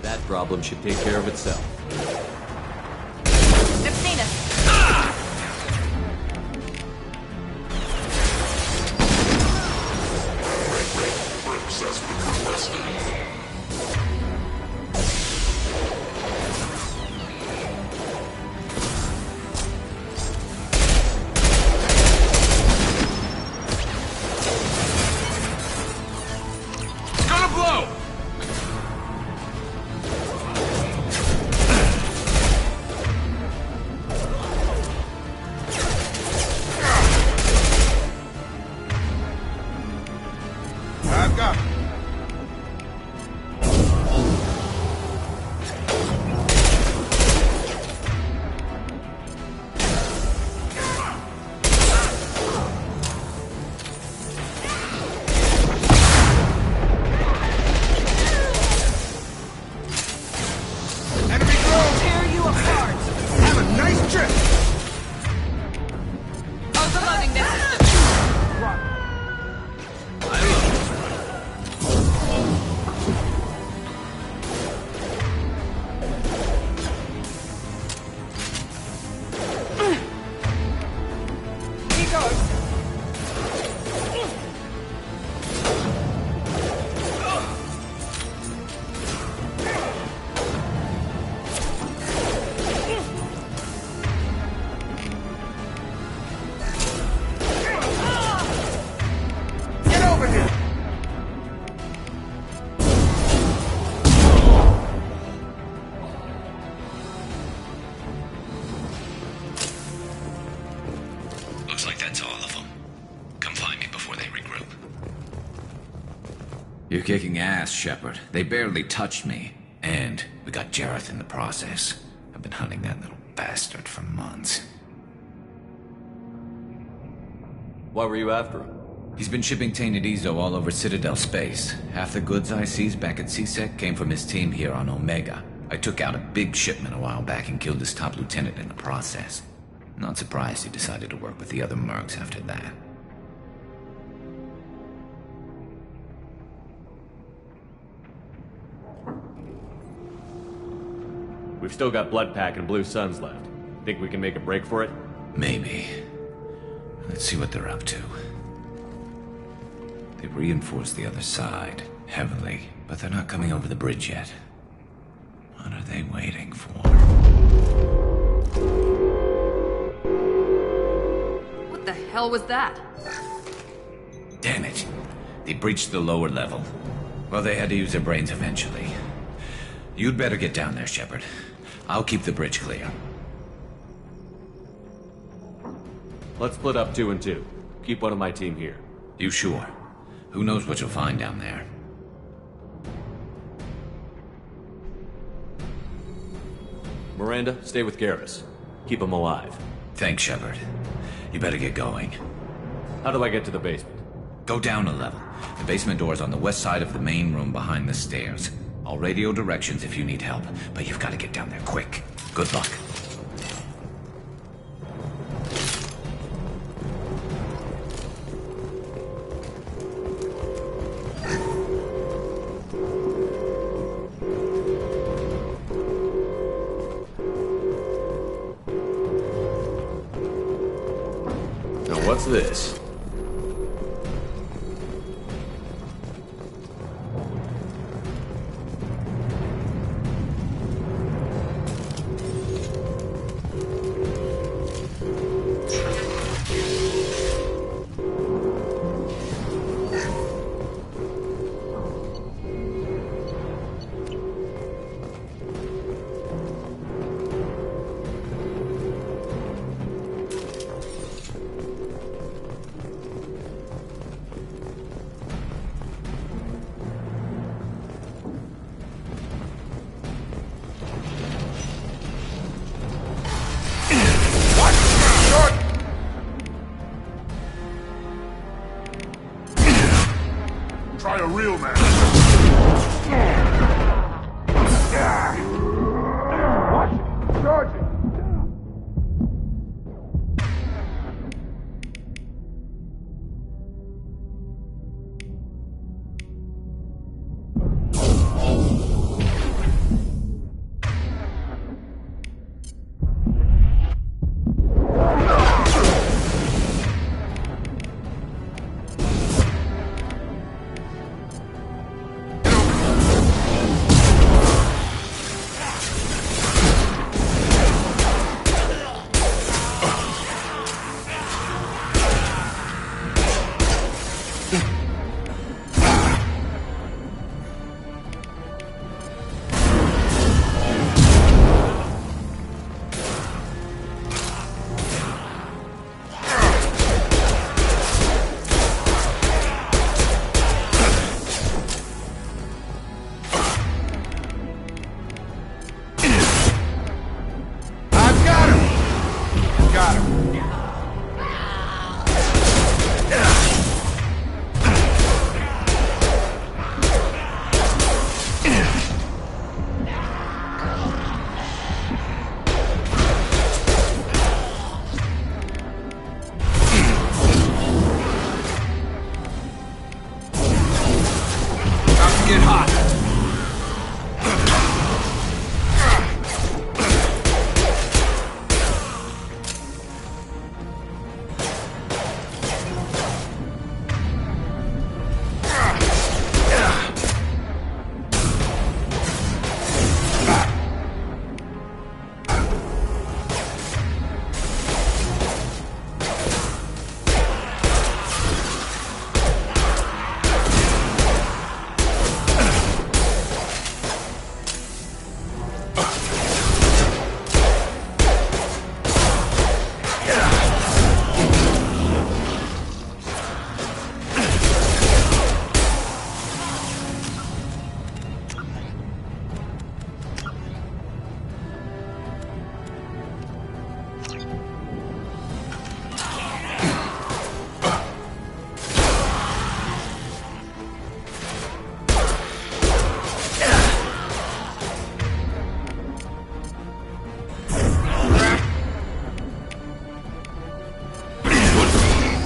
That problem should take care of itself. Looks like that's all of them. Come find me before they regroup. You're kicking ass, Shepard. They barely touched me. And we got Jareth in the process. I've been hunting that little bastard for months. Why were you after him? He's been shipping tainted Eezo all over Citadel space. Half the goods I seized back at C-Sec came from his team here on Omega. I took out a big shipment a while back and killed his top lieutenant in the process. Not surprised he decided to work with the other mercs after that. We've still got Bloodpack and Blue Suns left. Think we can make a break for it? Maybe. Let's see what they're up to. They've reinforced the other side, heavily, but they're not coming over the bridge yet. What are they waiting for? What the hell was that? Damn it. They breached the lower level. Well, they had to use their brains eventually. You'd better get down there, Shepard. I'll keep the bridge clear. Let's split up 2 and 2. Keep one of my team here. You sure? Who knows what you'll find down there? Miranda, stay with Garrus. Keep him alive. Thanks, Shepard. You better get going. How do I get to the basement? Go down a level. The basement door's on the west side of the main room behind the stairs. I'll radio directions if you need help, but you've got to get down there quick. Good luck. What's this? Try a real man. Watch it! Charge it!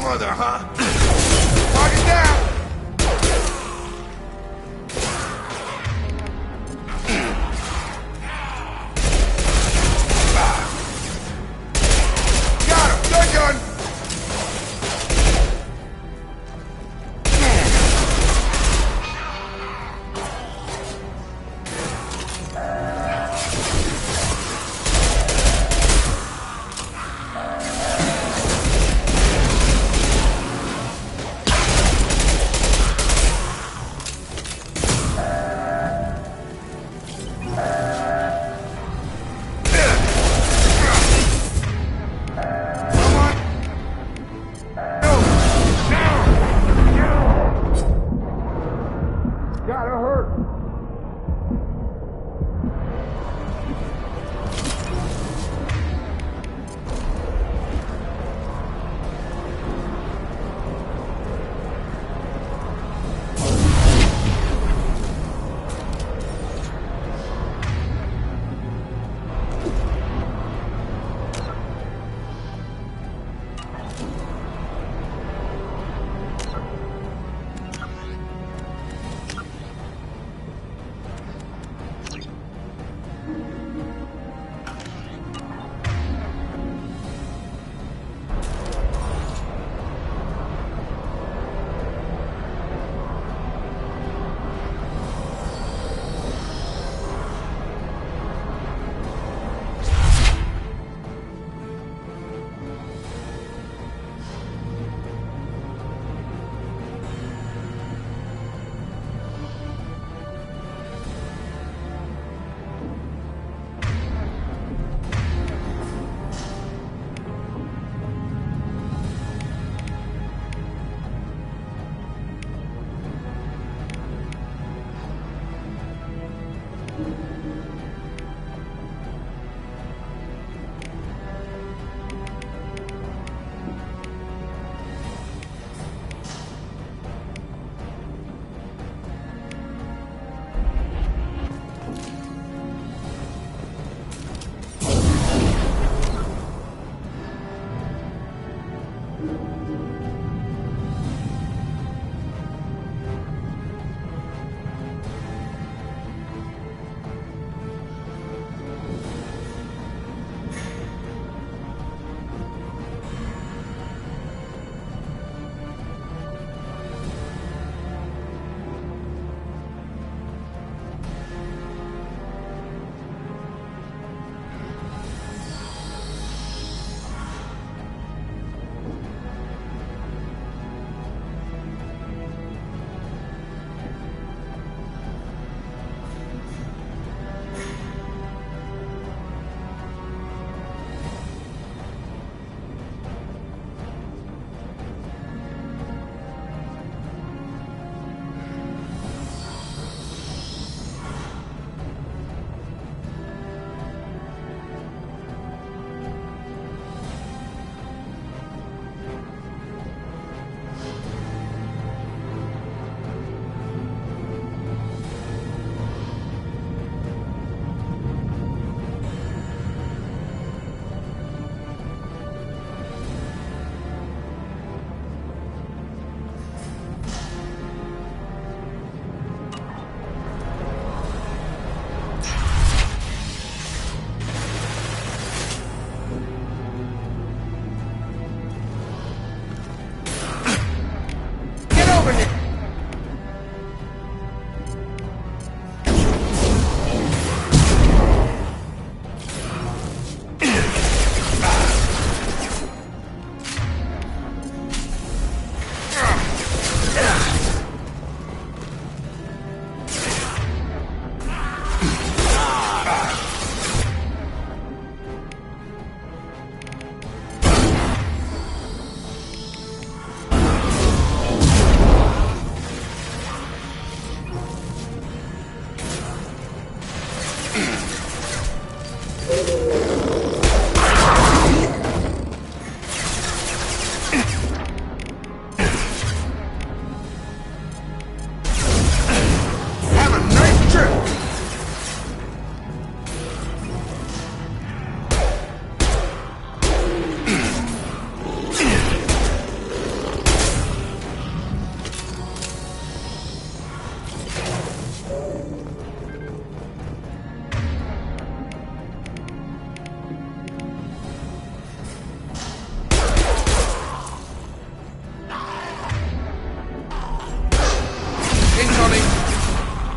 Mother, huh? Target down! Got him! Good gun! Gotta hurt.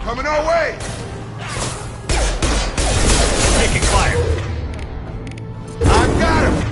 Coming our way! Taking fire! I've got him!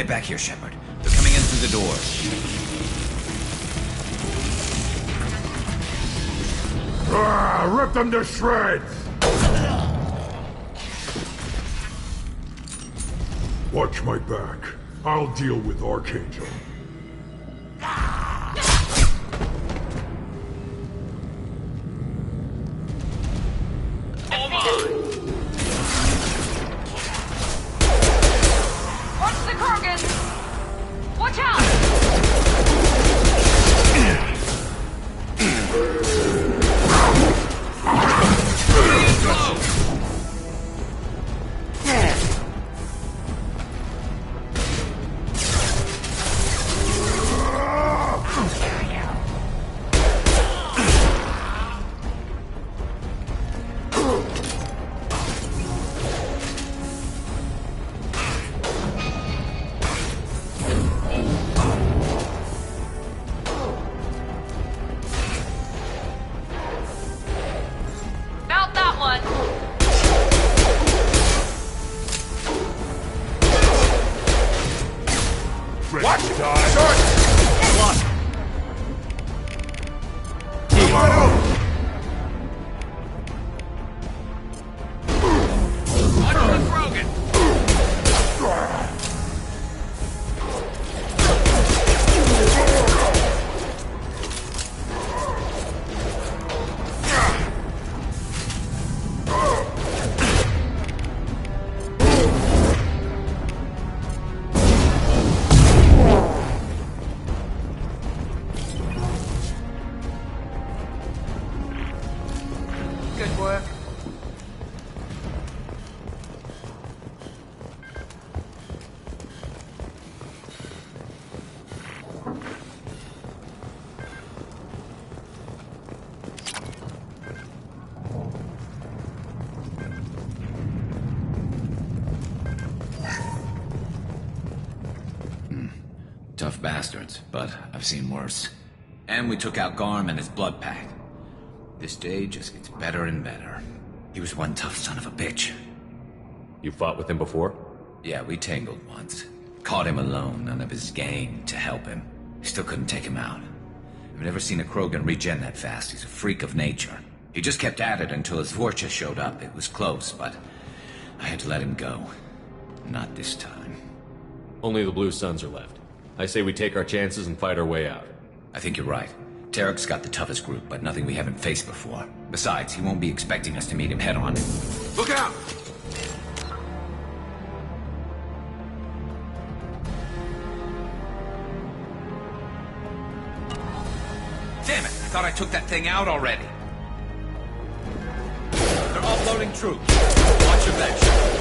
Get back here, Shepard. They're coming in through the doors. Rip them to shreds! Watch my back. I'll deal with Archangel. Watch the Krogan! Watch out! Tough bastards, but I've seen worse. And we took out Garm and his blood pack. This day just gets better and better. He was one tough son of a bitch. You fought with him before? Yeah, we tangled once. Caught him alone, none of his gang to help him. Still couldn't take him out. I've never seen a Krogan regen that fast. He's a freak of nature. He just kept at it until his Vorcha showed up. It was close, but I had to let him go. Not this time. Only the Blue Suns are left. I say we take our chances and fight our way out. I think you're right. Tarek's got the toughest group, but nothing we haven't faced before. Besides, he won't be expecting us to meet him head-on. Look out! Damn it! I thought I took that thing out already. They're offloading troops. Watch your back, Shepard.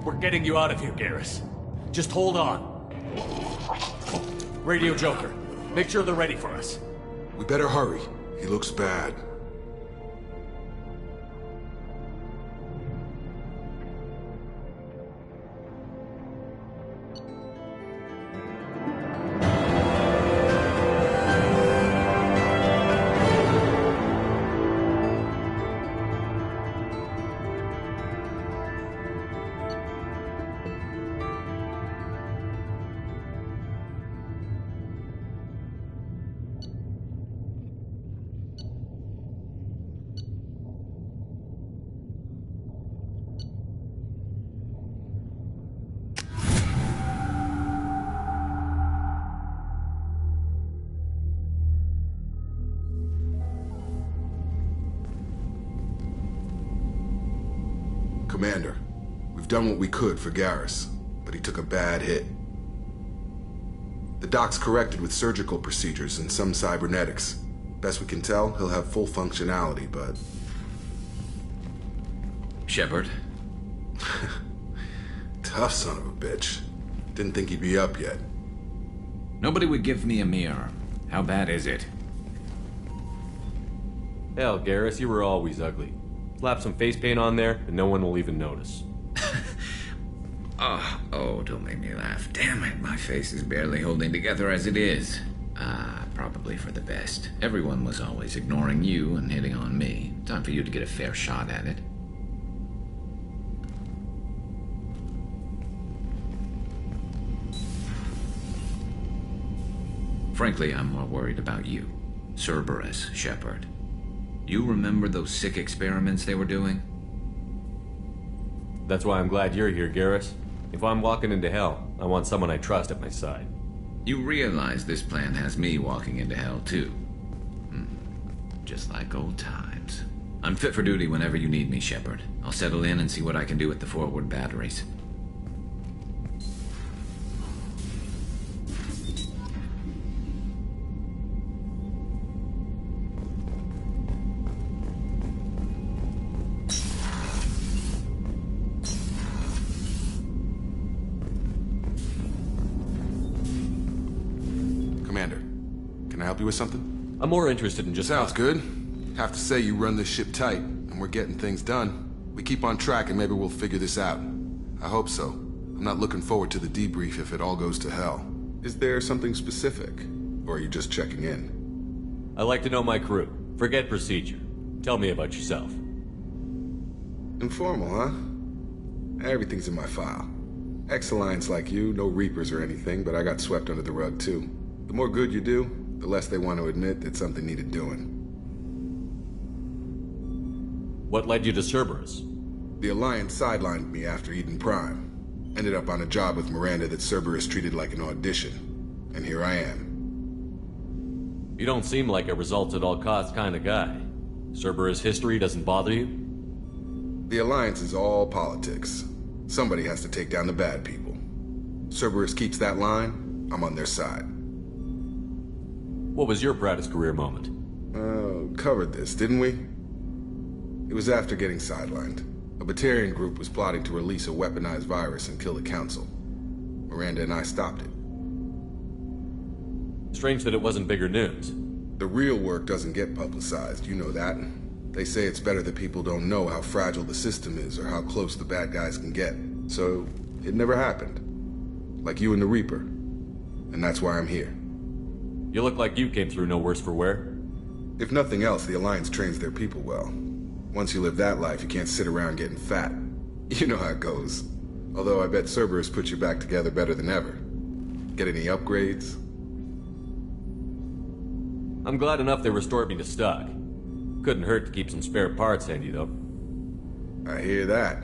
We're getting you out of here, Garrus. Just hold on. Radio Joker, make sure they're ready for us. We better hurry. He looks bad. Commander, we've done what we could for Garrus, but he took a bad hit. The doc's corrected with surgical procedures and some cybernetics. Best we can tell, he'll have full functionality, but... Shepard? Tough son of a bitch. Didn't think he'd be up yet. Nobody would give me a mirror. How bad is it? Hell, Garrus, you were always ugly. Slap some face paint on there, and no one will even notice. Oh, don't make me laugh. Damn it, my face is barely holding together as it is. probably for the best. Everyone was always ignoring you and hitting on me. Time for you to get a fair shot at it. Frankly, I'm more worried about you. Cerberus, Shepard. You remember those sick experiments they were doing? That's why I'm glad you're here, Garrus. If I'm walking into hell, I want someone I trust at my side. You realize this plan has me walking into hell, too. Just like old times. I'm fit for duty whenever you need me, Shepard. I'll settle in and see what I can do with the forward batteries. Help you with something? I'm more interested in just... Sounds good. Have to say you run this ship tight, and we're getting things done. We keep on track and maybe we'll figure this out. I hope so. I'm not looking forward to the debrief if it all goes to hell. Is there something specific? Or are you just checking in? I like to know my crew. Forget procedure. Tell me about yourself. Informal, huh? Everything's in my file. Ex-Alliance like you, no Reapers or anything, but I got swept under the rug too. The more good you do, the less they want to admit that something needed doing. What led you to Cerberus? The Alliance sidelined me after Eden Prime. Ended up on a job with Miranda that Cerberus treated like an audition. And here I am. You don't seem like a results-at-all-costs kind of guy. Cerberus history doesn't bother you? The Alliance is all politics. Somebody has to take down the bad people. Cerberus keeps that line, I'm on their side. What was your proudest career moment? Covered this, didn't we? It was after getting sidelined. A Batarian group was plotting to release a weaponized virus and kill the Council. Miranda and I stopped it. Strange that it wasn't bigger news. The real work doesn't get publicized, you know that. They say it's better that people don't know how fragile the system is or how close the bad guys can get. So, it never happened. Like you and the Reaper. And that's why I'm here. You look like you came through no worse for wear. If nothing else, the Alliance trains their people well. Once you live that life, you can't sit around getting fat. You know how it goes. Although I bet Cerberus put you back together better than ever. Get any upgrades? I'm glad enough they restored me to stock. Couldn't hurt to keep some spare parts handy, though. I hear that.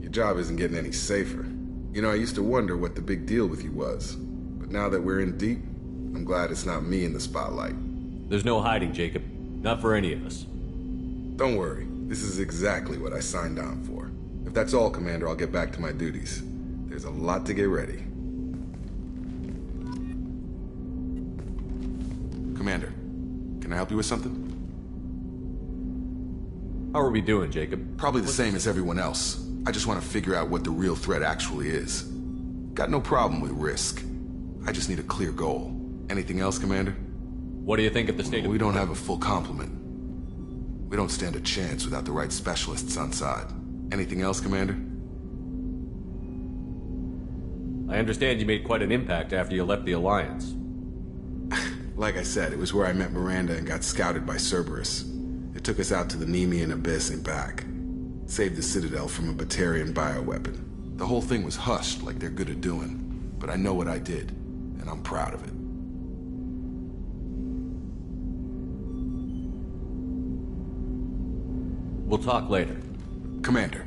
Your job isn't getting any safer. You know, I used to wonder what the big deal with you was. But now that we're in deep, I'm glad it's not me in the spotlight. There's no hiding, Jacob. Not for any of us. Don't worry. This is exactly what I signed on for. If that's all, Commander, I'll get back to my duties. There's a lot to get ready. Commander, can I help you with something? How are we doing, Jacob? Probably the same as everyone else. I just want to figure out what the real threat actually is. Got no problem with risk. I just need a clear goal. Anything else, Commander? What do you think of the state of... We don't have a full complement. We don't stand a chance without the right specialists on side. Anything else, Commander? I understand you made quite an impact after you left the Alliance. Like I said, it was where I met Miranda and got scouted by Cerberus. It took us out to the Nemean Abyss and back. Saved the Citadel from a Batarian bioweapon. The whole thing was hushed like they're good at doing. But I know what I did, and I'm proud of it. We'll talk later. Commander.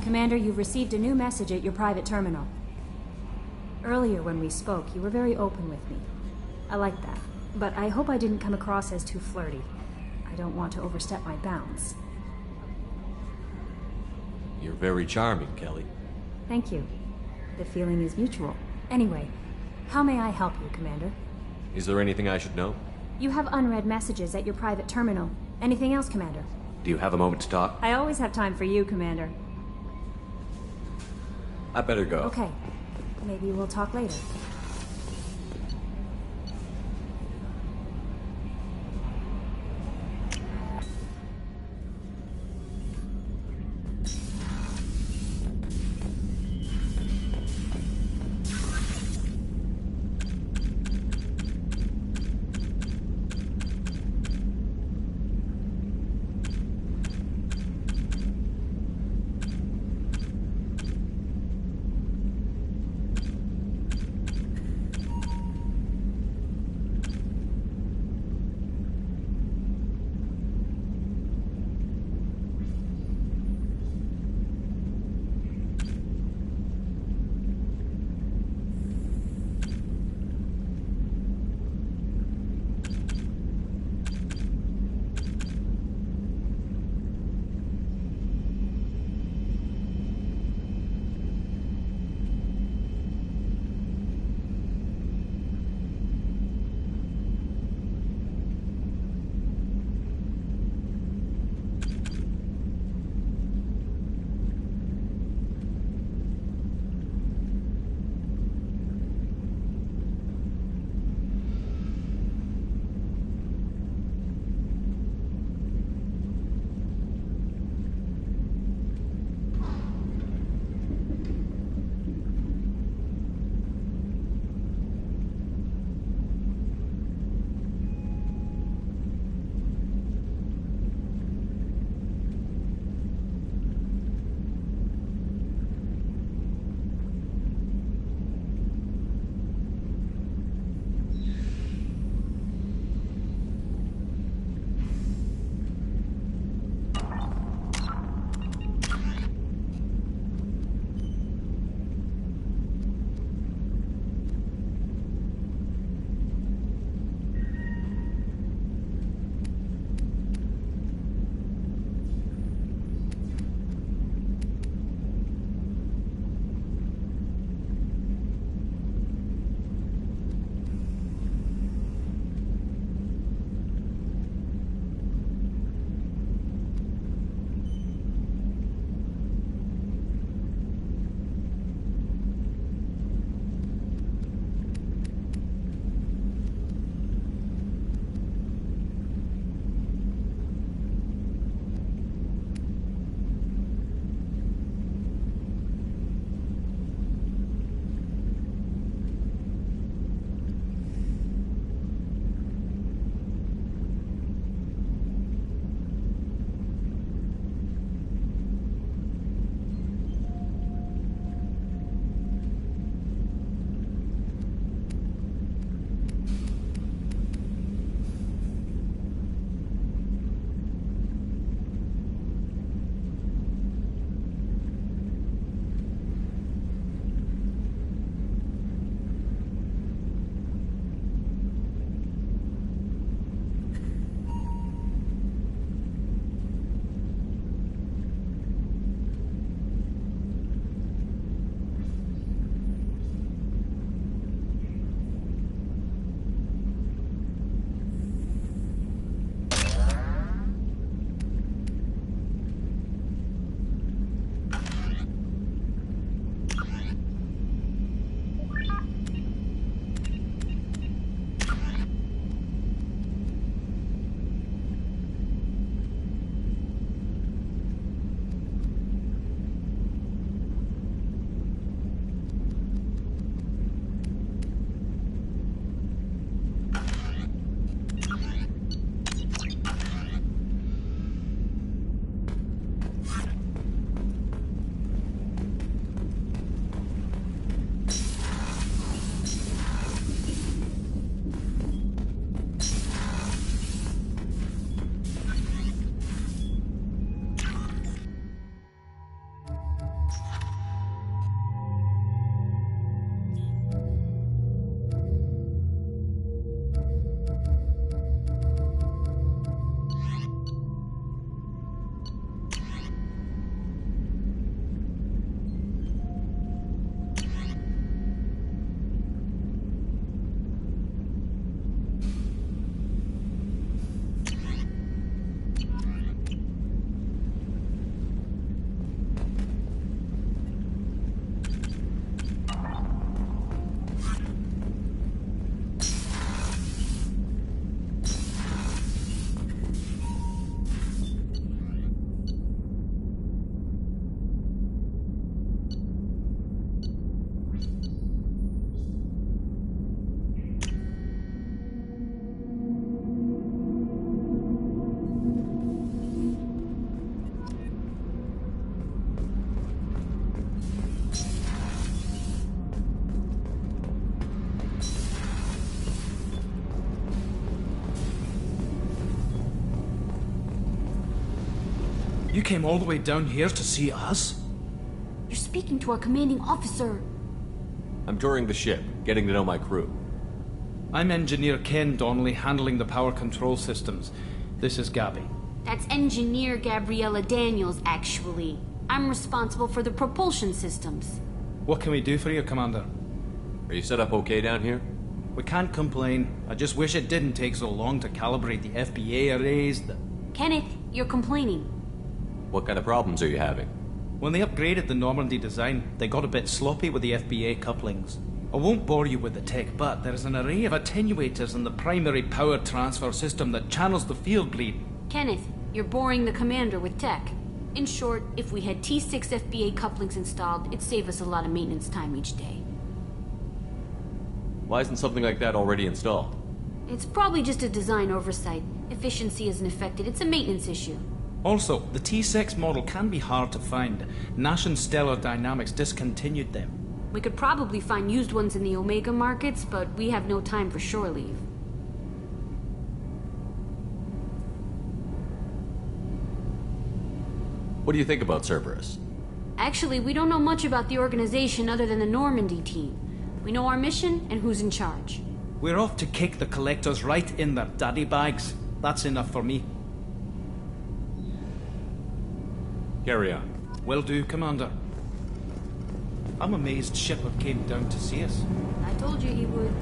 Commander, you've received a new message at your private terminal. Earlier when we spoke, you were very open with me. I like that. But I hope I didn't come across as too flirty. I don't want to overstep my bounds. You're very charming, Kelly. Thank you. The feeling is mutual. Anyway, how may I help you, Commander? Is there anything I should know? You have unread messages at your private terminal. Anything else, Commander? Do you have a moment to talk? I always have time for you, Commander. I better go. Okay. Maybe we'll talk later. You came all the way down here to see us? You're speaking to our commanding officer. I'm touring the ship, getting to know my crew. I'm Engineer Ken Donnelly, handling the power control systems. This is Gabby. That's Engineer Gabriella Daniels, actually. I'm responsible for the propulsion systems. What can we do for you, Commander? Are you set up okay down here? We can't complain. I just wish it didn't take so long to calibrate the FBA arrays. Kenneth, you're complaining. What kind of problems are you having? When they upgraded the Normandy design, they got a bit sloppy with the FBA couplings. I won't bore you with the tech, but there is an array of attenuators in the primary power transfer system that channels the field bleed. Kenneth, you're boring the commander with tech. In short, if we had T6 FBA couplings installed, it'd save us a lot of maintenance time each day. Why isn't something like that already installed? It's probably just a design oversight. Efficiency isn't affected, it's a maintenance issue. Also, the T6 model can be hard to find. Nash and Stellar Dynamics discontinued them. We could probably find used ones in the Omega markets, but we have no time for shore leave. What do you think about Cerberus? Actually, we don't know much about the organization other than the Normandy team. We know our mission and who's in charge. We're off to kick the Collectors right in their daddy bags. That's enough for me. Carry on. Will do, Commander. I'm amazed Shepard came down to see us. I told you he would.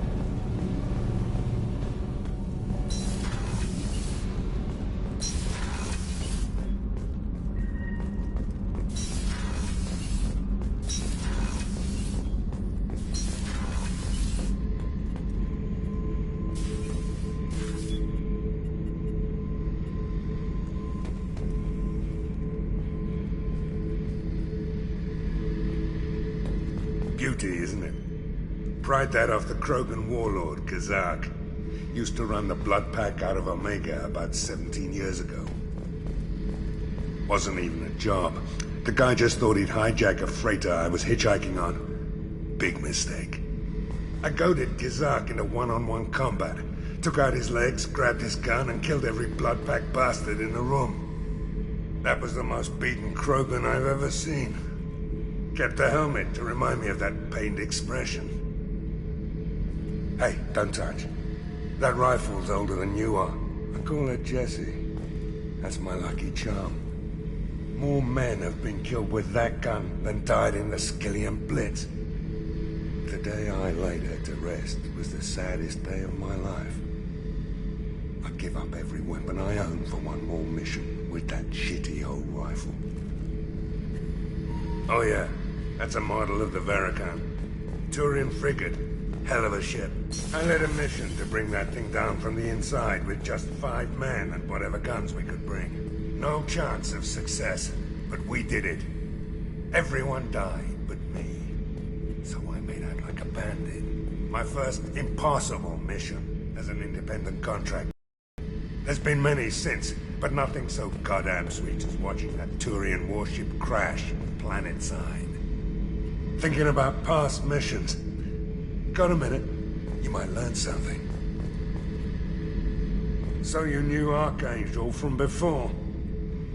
Beauty, isn't it? Pried that off the Krogan warlord, Kazak. Used to run the Blood Pack out of Omega about 17 years ago. Wasn't even a job. The guy just thought he'd hijack a freighter I was hitchhiking on. Big mistake. I goaded Kazak into one-on-one combat. Took out his legs, grabbed his gun, and killed every Blood Pack bastard in the room. That was the most beaten Krogan I've ever seen. Kept a helmet to remind me of that pained expression. Hey, don't touch. That rifle's older than you are. I call it Jesse. That's my lucky charm. More men have been killed with that gun than died in the Skillian Blitz. The day I laid her to rest was the saddest day of my life. I'd give up every weapon I own for one more mission with that shitty old rifle. Oh yeah. That's a model of the Verican. Turian frigate. Hell of a ship. I led a mission to bring that thing down from the inside with just 5 men and whatever guns we could bring. No chance of success, but we did it. Everyone died but me. So I made out like a bandit. My first impossible mission as an independent contractor. There's been many since, but nothing so goddamn sweet as watching that Turian warship crash planet side. Thinking about past missions. Got a minute? You might learn something. So you knew Archangel from before?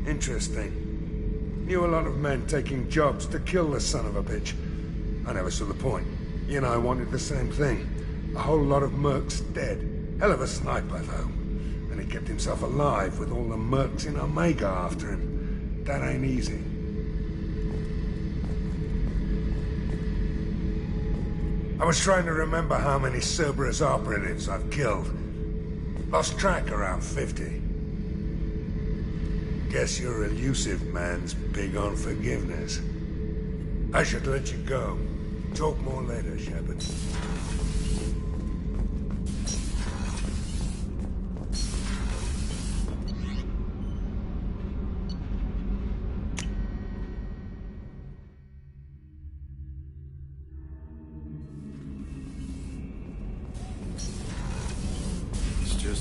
Interesting. Knew a lot of men taking jobs to kill the son of a bitch. I never saw the point. You and I wanted the same thing. A whole lot of mercs dead. Hell of a sniper, though. And he kept himself alive with all the mercs in Omega after him. That ain't easy. I was trying to remember how many Cerberus operatives I've killed. Lost track around 50. Guess your elusive man's big on forgiveness. I should let you go. Talk more later, Shepard.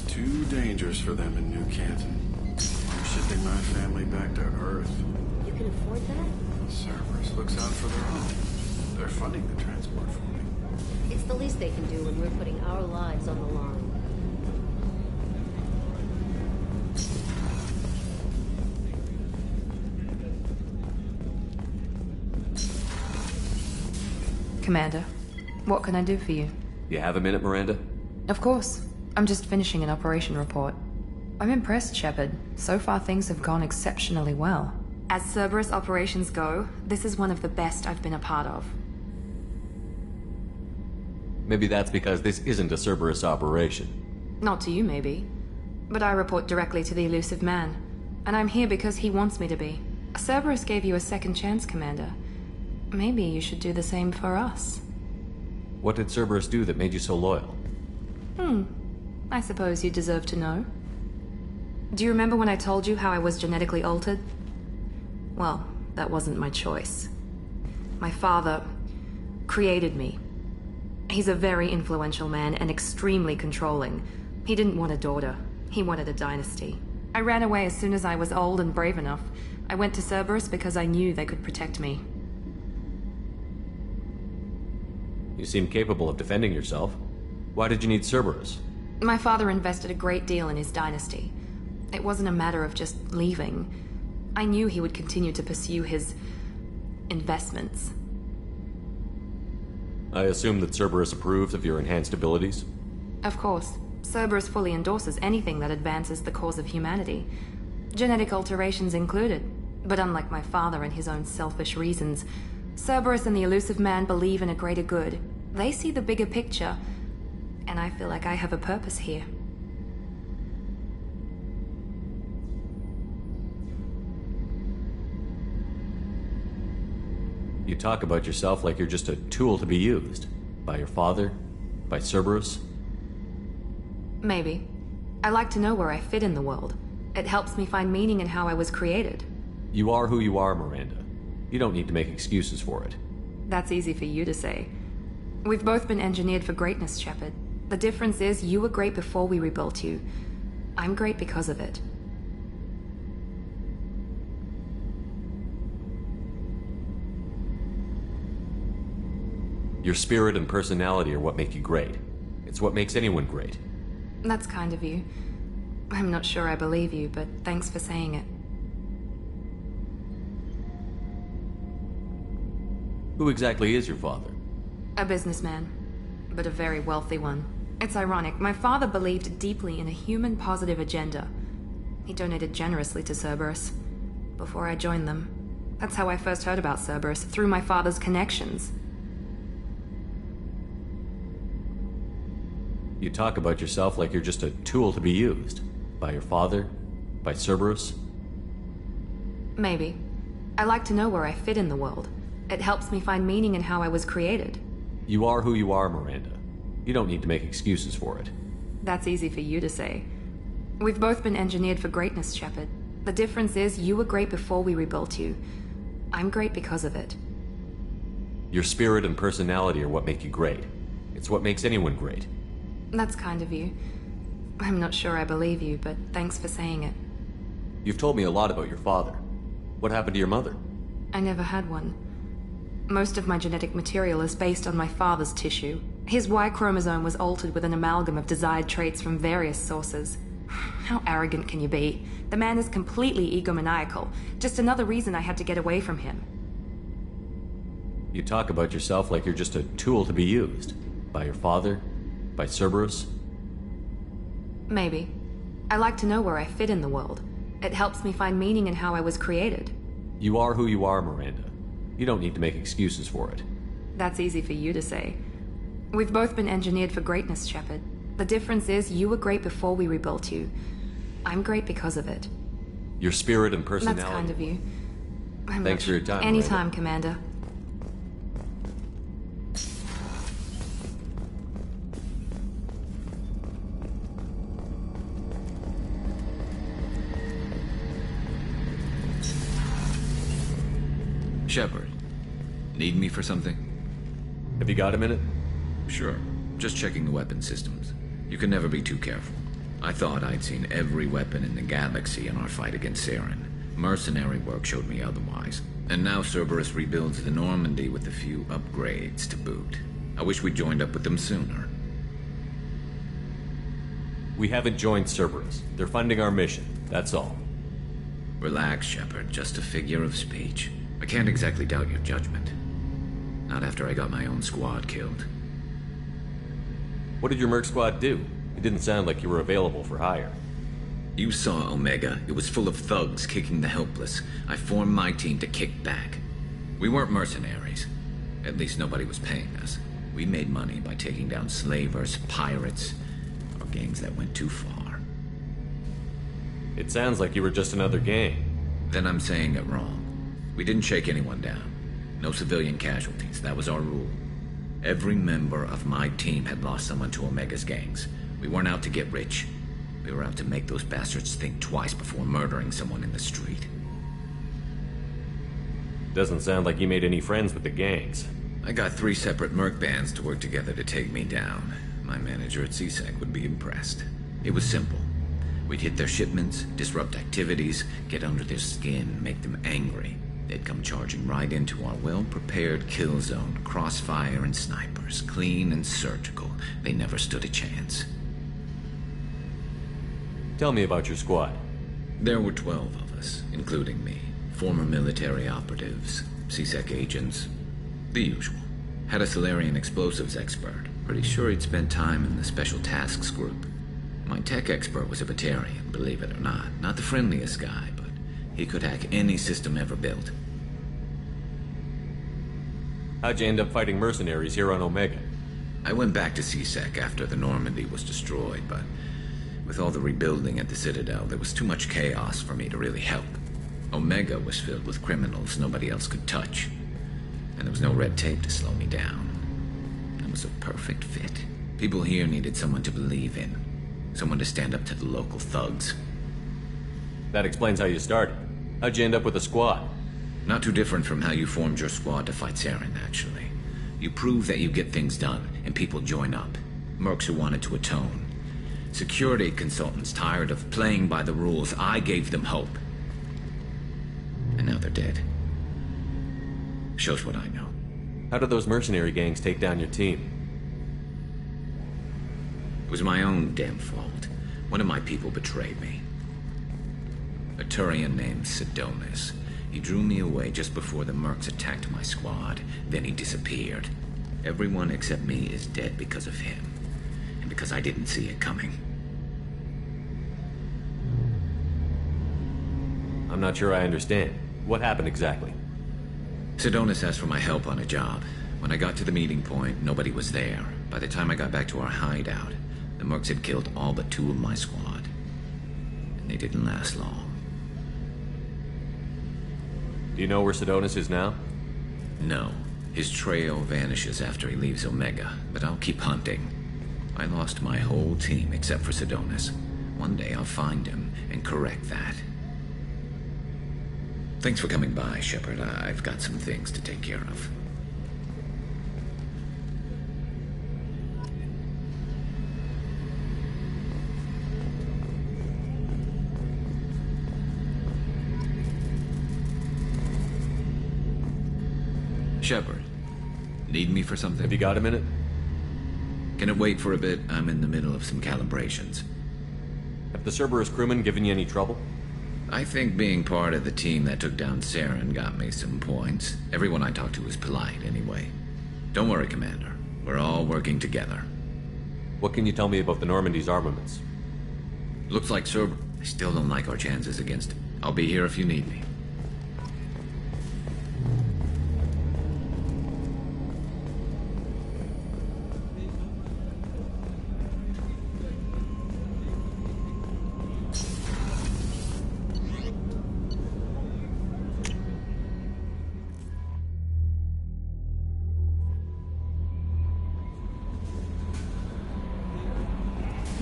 Too dangerous for them in New Canton. I'm shipping my family back to Earth. You can afford that? Cerberus looks out for their own. They're funding the transport for me. It's the least they can do when we're putting our lives on the line. Commander, what can I do for you? You have a minute, Miranda? Of course. I'm just finishing an operation report. I'm impressed, Shepard. So far things have gone exceptionally well. As Cerberus operations go, this is one of the best I've been a part of. Maybe that's because this isn't a Cerberus operation. Not to you, maybe. But I report directly to the Elusive Man. And I'm here because he wants me to be. Cerberus gave you a second chance, Commander. Maybe you should do the same for us. What did Cerberus do that made you so loyal? I suppose you deserve to know. Do you remember when I told you how I was genetically altered? Well, that wasn't my choice. My father created me. He's a very influential man and extremely controlling. He didn't want a daughter. He wanted a dynasty. I ran away as soon as I was old and brave enough. I went to Cerberus because I knew they could protect me. You seem capable of defending yourself. Why did you need Cerberus? My father invested a great deal in his dynasty. It wasn't a matter of just leaving. I knew he would continue to pursue his investments. I assume that Cerberus approved of your enhanced abilities? Of course. Cerberus fully endorses anything that advances the cause of humanity. Genetic alterations included. But unlike my father and his own selfish reasons, Cerberus and the Elusive Man believe in a greater good. They see the bigger picture, and I feel like I have a purpose here. You talk about yourself like you're just a tool to be used. By your father? By Cerberus? Maybe. I like to know where I fit in the world. It helps me find meaning in how I was created. You are who you are, Miranda. You don't need to make excuses for it. That's easy for you to say. We've both been engineered for greatness, Shepard. The difference is you were great before we rebuilt you. I'm great because of it. Your spirit and personality are what make you great. It's what makes anyone great. That's kind of you. I'm not sure I believe you, but thanks for saying it. Who exactly is your father? A businessman, but a very wealthy one. It's ironic, my father believed deeply in a human-positive agenda. He donated generously to Cerberus before I joined them. That's how I first heard about Cerberus, through my father's connections. You talk about yourself like you're just a tool to be used. By your father? By Cerberus? Maybe. I like to know where I fit in the world. It helps me find meaning in how I was created. You are who you are, Miranda. You don't need to make excuses for it. That's easy for you to say. We've both been engineered for greatness, Shepard. The difference is you were great before we rebuilt you. I'm great because of it. Your spirit and personality are what make you great. It's what makes anyone great. That's kind of you. I'm not sure I believe you, but thanks for saying it. You've told me a lot about your father. What happened to your mother? I never had one. Most of my genetic material is based on my father's tissue. His Y chromosome was altered with an amalgam of desired traits from various sources. How arrogant can you be? The man is completely egomaniacal. Just another reason I had to get away from him. You talk about yourself like you're just a tool to be used. By your father? By Cerberus? Maybe. I like to know where I fit in the world. It helps me find meaning in how I was created. You are who you are, Miranda. You don't need to make excuses for it. That's easy for you to say. We've both been engineered for greatness, Shepard. The difference is you were great before we rebuilt you. I'm great because of it. Your spirit and personality. That's kind of you. Thanks for your time, Anytime, Miranda. Commander. Shepard, need me for something? Have you got a minute? Sure. Just checking the weapon systems. You can never be too careful. I thought I'd seen every weapon in the galaxy in our fight against Saren. Mercenary work showed me otherwise. And now Cerberus rebuilds the Normandy with a few upgrades to boot. I wish we'd joined up with them sooner. We haven't joined Cerberus. They're funding our mission, that's all. Relax, Shepard. Just a figure of speech. I can't exactly doubt your judgment. Not after I got my own squad killed. What did your merc squad do? It didn't sound like you were available for hire. You saw Omega. It was full of thugs kicking the helpless. I formed my team to kick back. We weren't mercenaries. At least nobody was paying us. We made money by taking down slavers, pirates, or gangs that went too far. It sounds like you were just another gang. Then I'm saying it wrong. We didn't shake anyone down. No civilian casualties. That was our rule. Every member of my team had lost someone to Omega's gangs. We weren't out to get rich. We were out to make those bastards think twice before murdering someone in the street. Doesn't sound like you made any friends with the gangs. I got 3 separate merc bands to work together to take me down. My manager at CSEC would be impressed. It was simple. We'd hit their shipments, disrupt activities, get under their skin, make them angry. They'd come charging right into our well-prepared kill zone, crossfire and snipers, clean and surgical. They never stood a chance. Tell me about your squad. There were 12 of us, including me. Former military operatives, CSEC agents, the usual. Had a Solarian explosives expert. Pretty sure he'd spent time in the Special Tasks Group. My tech expert was a Batarian, believe it or not. Not the friendliest guy, but he could hack any system ever built. How'd you end up fighting mercenaries here on Omega? I went back to CSEC after the Normandy was destroyed, but with all the rebuilding at the Citadel, there was too much chaos for me to really help. Omega was filled with criminals nobody else could touch, and there was no red tape to slow me down. It was a perfect fit. People here needed someone to believe in, someone to stand up to the local thugs. That explains how you started. How'd you end up with a squad? Not too different from how you formed your squad to fight Saren, actually. You prove that you get things done, and people join up. Mercs who wanted to atone. Security consultants tired of playing by the rules. I gave them hope. And now they're dead. Shows what I know. How did those mercenary gangs take down your team? It was my own damn fault. One of my people betrayed me. A Turian named Sidonis. He drew me away just before the mercs attacked my squad. Then he disappeared. Everyone except me is dead because of him. And because I didn't see it coming. I'm not sure I understand. What happened exactly? Sidonis asked for my help on a job. When I got to the meeting point, nobody was there. By the time I got back to our hideout, the mercs had killed all but 2 of my squad. And they didn't last long. Do you know where Sidonis is now? No. His trail vanishes after he leaves Omega, but I'll keep hunting. I lost my whole team except for Sidonis. One day I'll find him and correct that. Thanks for coming by, Shepard. I've got some things to take care of. Shepard, need me for something? Have you got a minute? Can it wait for a bit? I'm in the middle of some calibrations. Have the Cerberus crewmen given you any trouble? I think being part of the team that took down Saren got me some points. Everyone I talked to was polite, anyway. Don't worry, Commander. We're all working together. What can you tell me about the Normandy's armaments? Looks like Cerberus. I still don't like our chances against him. I'll be here if you need me.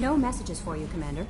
No messages for you, Commander.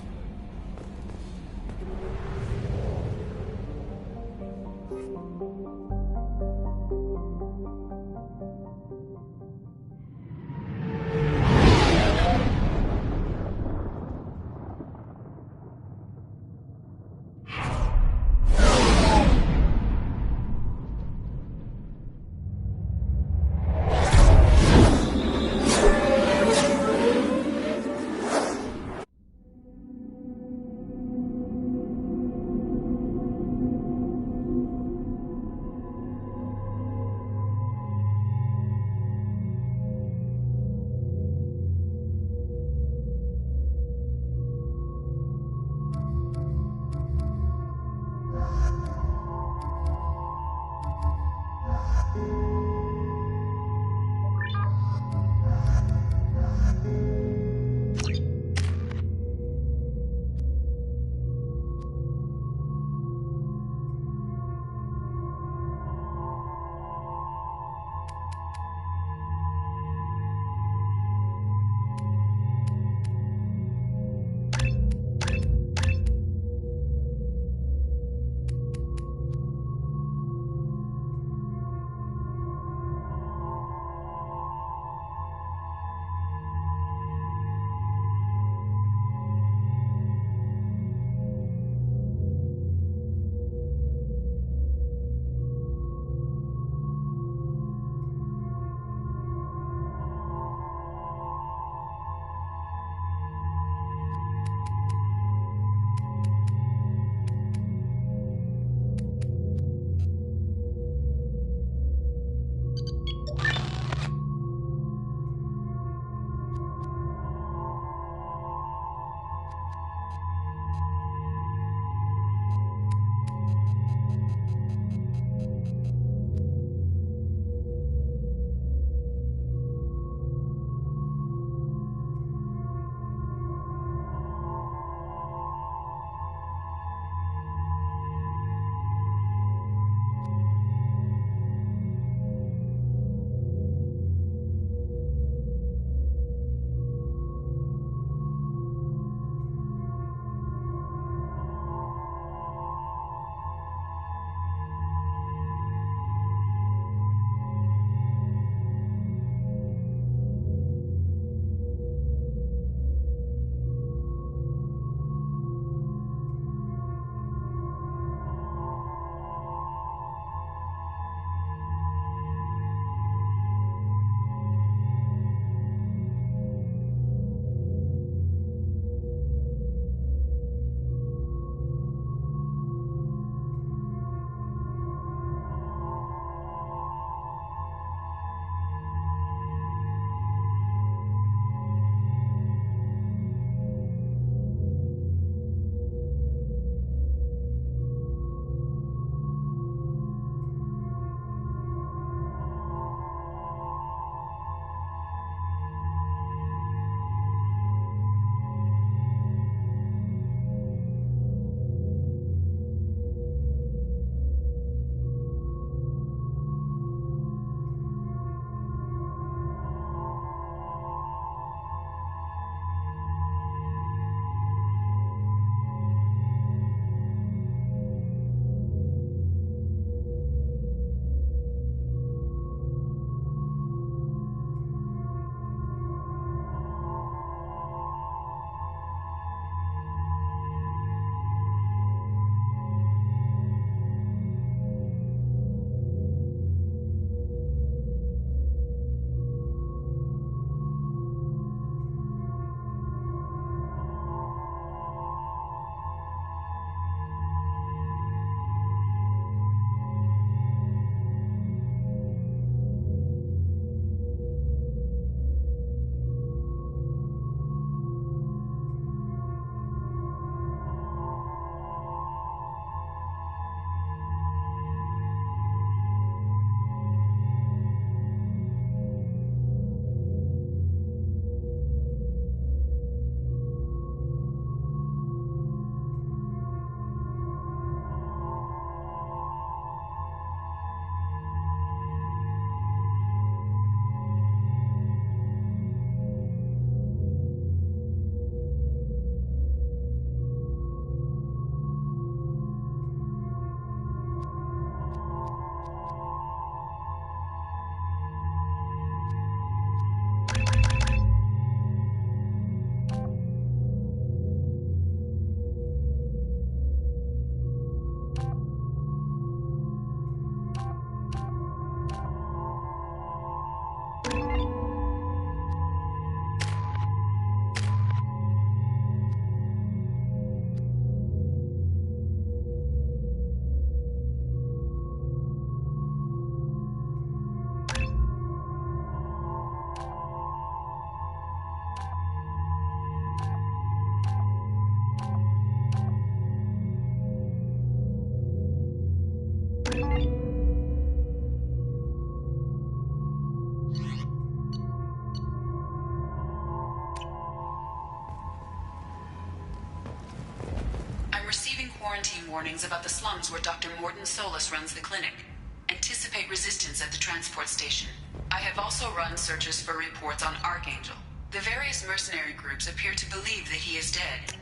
quarantine warnings about the slums where Dr. Morden Solus runs the clinic. Anticipate resistance at the transport station. I have also run searches for reports on Archangel. The various mercenary groups appear to believe that he is dead.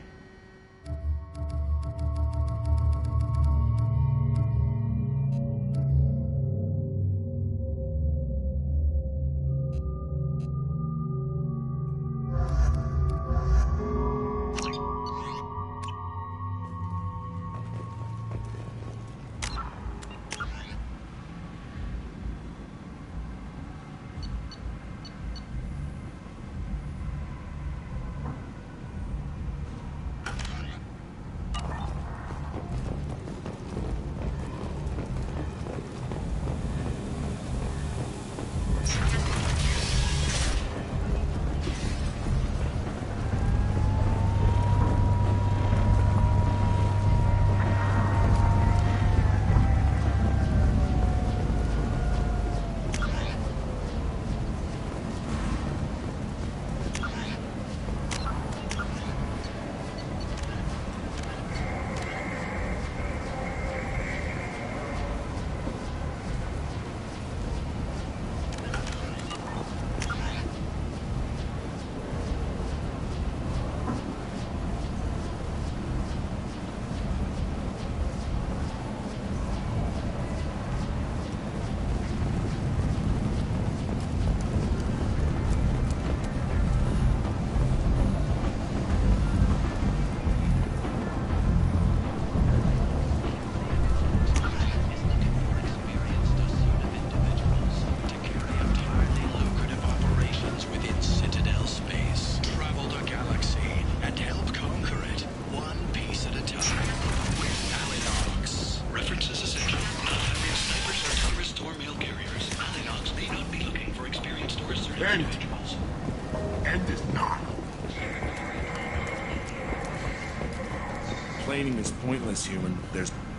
Complaining is pointless, human.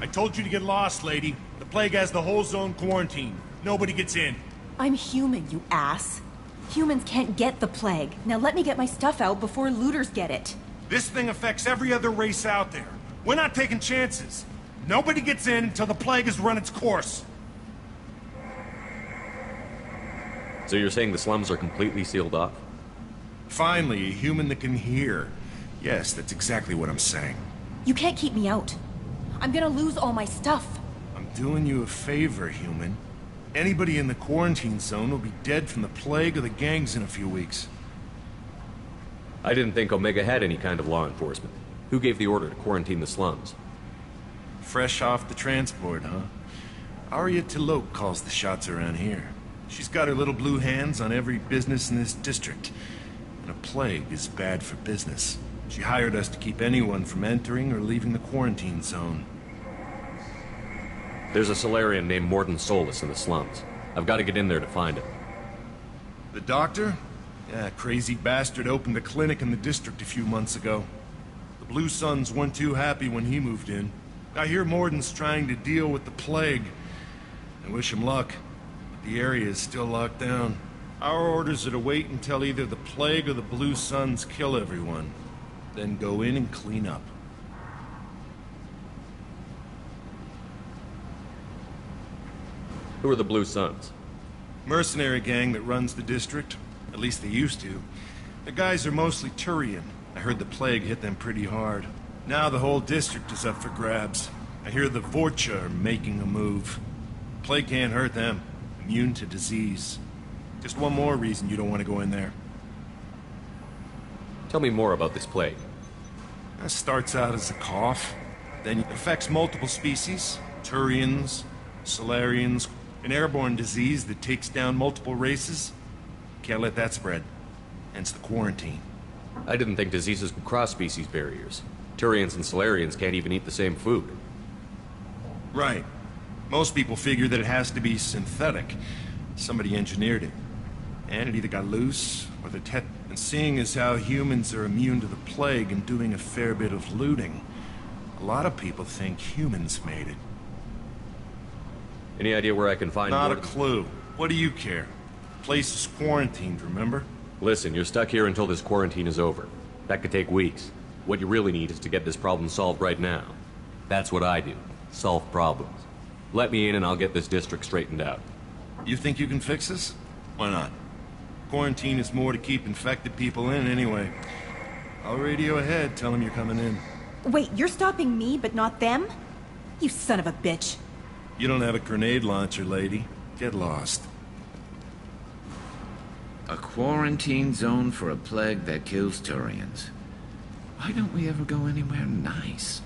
I told you to get lost, lady. The plague has the whole zone quarantined. Nobody gets in. I'm human, you ass. Humans can't get the plague. Now let me get my stuff out before looters get it. This thing affects every other race out there. We're not taking chances. Nobody gets in until the plague has run its course. So you're saying the slums are completely sealed off? Finally, a human that can hear. Yes, that's exactly what I'm saying. You can't keep me out. I'm gonna lose all my stuff. I'm doing you a favor, human. Anybody in the quarantine zone will be dead from the plague or the gangs in a few weeks. I didn't think Omega had any kind of law enforcement. Who gave the order to quarantine the slums? Fresh off the transport, huh? Arya T'Loak calls the shots around here. She's got her little blue hands on every business in this district. And a plague is bad for business. She hired us to keep anyone from entering or leaving the quarantine zone. There's a Solarian named Morden Solus in the slums. I've got to get in there to find him. The doctor? Yeah, crazy bastard opened a clinic in the district a few months ago. The Blue Suns weren't too happy when he moved in. I hear Morden's trying to deal with the plague. I wish him luck, but the area is still locked down. Our orders are to wait until either the plague or the Blue Suns kill everyone. Then go in and clean up. Who are the Blue Suns? Mercenary gang that runs the district. At least they used to. The guys are mostly Turian. I heard the plague hit them pretty hard. Now the whole district is up for grabs. I hear the Vorcha are making a move. Plague can't hurt them. Immune to disease. Just one more reason you don't want to go in there. Tell me more about this plague. It starts out as a cough, then it affects multiple species. Turians, Solarians, an airborne disease that takes down multiple races. Can't let that spread. Hence the quarantine. I didn't think diseases could cross species barriers. Turians and Solarians can't even eat the same food. Right. Most people figure that it has to be synthetic. Somebody engineered it. And it either got loose, or the And seeing as how humans are immune to the plague and doing a fair bit of looting, a lot of people think humans made it. Any idea where I can find Not more? a clue. What do you care? The place is quarantined, remember? Listen, you're stuck here until this quarantine is over. That could take weeks. What you really need is to get this problem solved right now. That's what I do. Solve problems. Let me in and I'll get this district straightened out. You think you can fix this? Why not? Quarantine is more to keep infected people in anyway. I'll radio ahead, tell them you're coming in. Wait, you're stopping me, but not them? You son of a bitch. You don't have a grenade launcher, lady. Get lost. A quarantine zone for a plague that kills Turians. Why don't we ever go anywhere nice?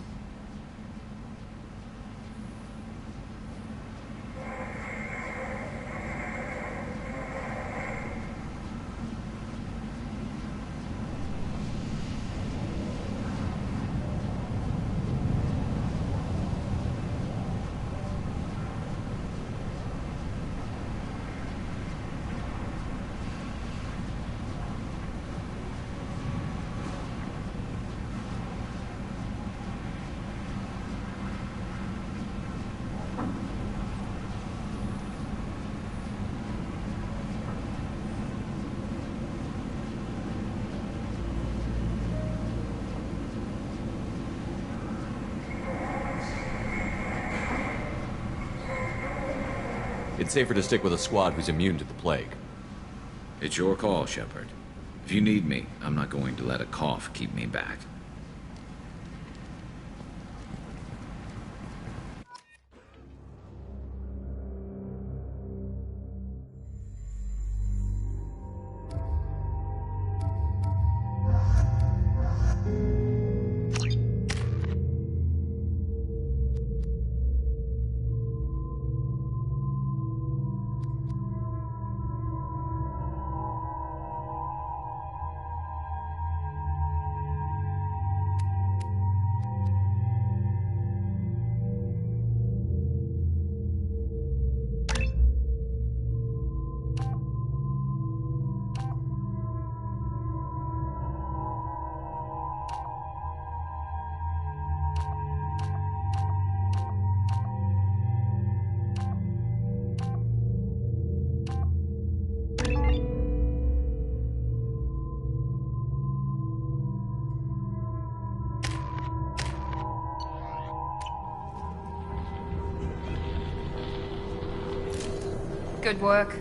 It's safer to stick with a squad who's immune to the plague. It's your call, Shepard. If you need me, I'm not going to let a cough keep me back. Good work.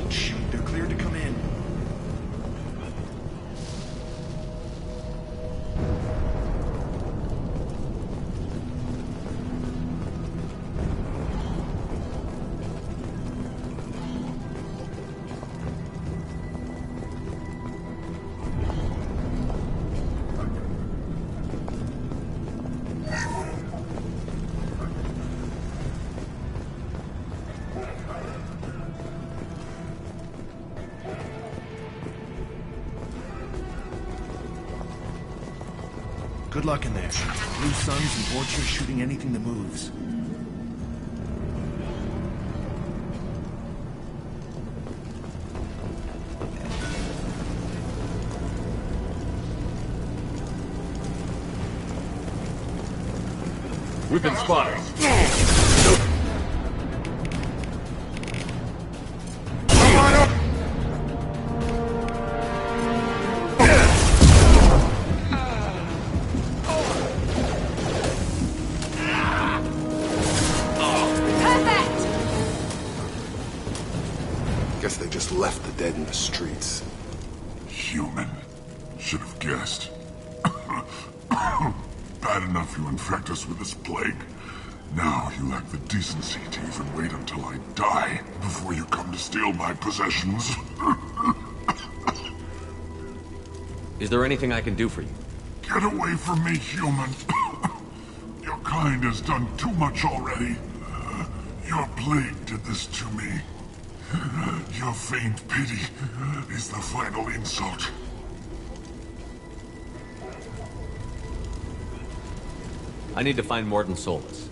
Don't shoot. They're cleared to come in. Good luck in there. Blue Suns and Vorcha shooting anything that moves. We've been spotted. Guess they just left the dead in the streets. Human. Should have guessed. Bad enough you infect us with this plague. Now you lack the decency to even wait until I die before you come to steal my possessions. Is there anything I can do for you? Get away from me, human. Your kind has done too much already. Your plague did this to me. Your faint pity is the final insult. I need to find Mordin Solus.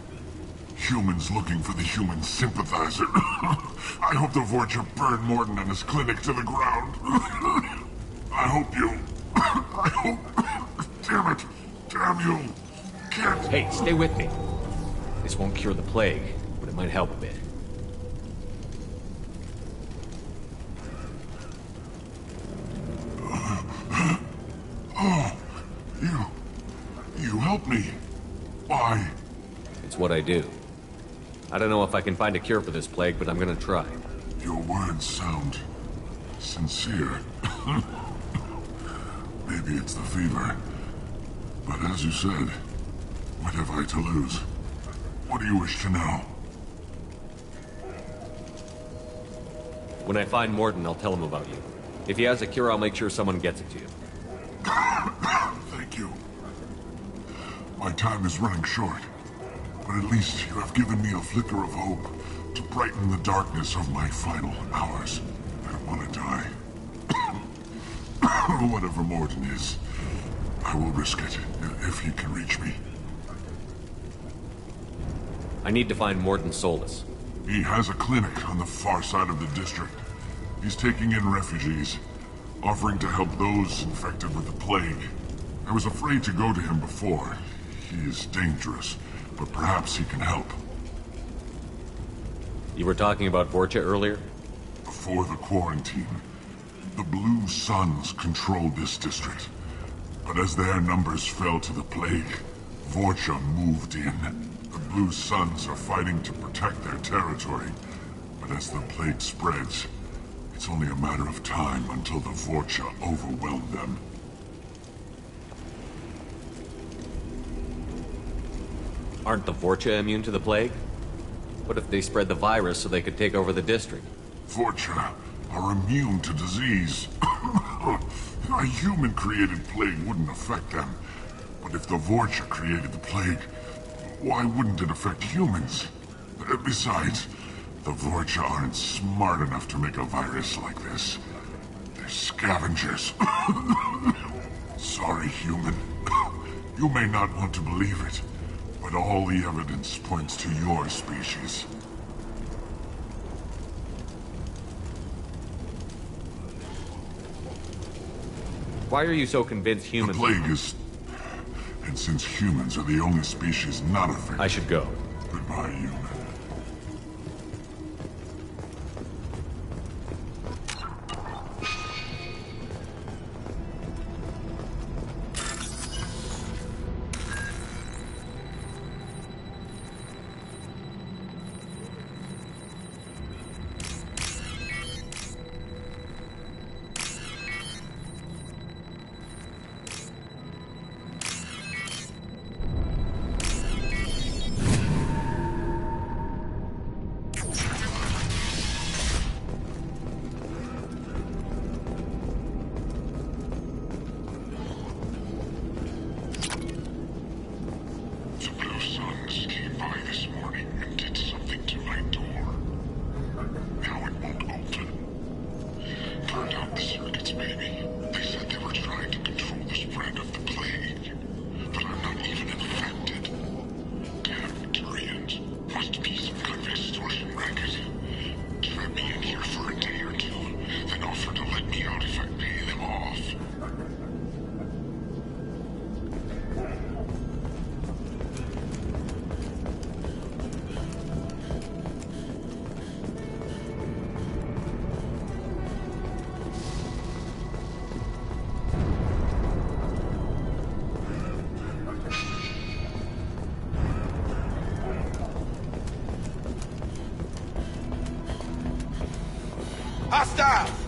Humans looking for the human sympathizer. I hope the Vorcha burned Mordin and his clinic to the ground. I hope you... I hope... Damn it! Damn you! Can't... Hey, stay with me. This won't cure the plague, but it might help a bit. Oh, you help me. Why? It's what I do. I don't know if I can find a cure for this plague, but I'm gonna try. Your words sound sincere. Maybe it's the fever. But as you said, what have I to lose? What do you wish to know? When I find Mordin, I'll tell him about you. If he has a cure, I'll make sure someone gets it to you. Thank you. My time is running short, but at least you have given me a flicker of hope to brighten the darkness of my final hours. I don't want to die. Whatever Mordin is, I will risk it if he can reach me. I need to find Mordin Solus. He has a clinic on the far side of the district. He's taking in refugees, offering to help those infected with the plague. I was afraid to go to him before. He is dangerous, but perhaps he can help. You were talking about Vorcha earlier? Before the quarantine, the Blue Suns controlled this district. But as their numbers fell to the plague, Vorcha moved in. The Blue Suns are fighting to protect their territory. But as the plague spreads, it's only a matter of time until the Vorcha overwhelm them. Aren't the Vorcha immune to the plague? What if they spread the virus so they could take over the district? Vorcha are immune to disease. A human-created plague wouldn't affect them. But if the Vorcha created the plague, why wouldn't it affect humans? Besides, the Vorcha aren't smart enough to make a virus like this. They're scavengers. Sorry, human. You may not want to believe it, but all the evidence points to your species. Why are you so convinced humans... The plague is... And since humans are the only species not affected... I should go. Goodbye, human. Hostile!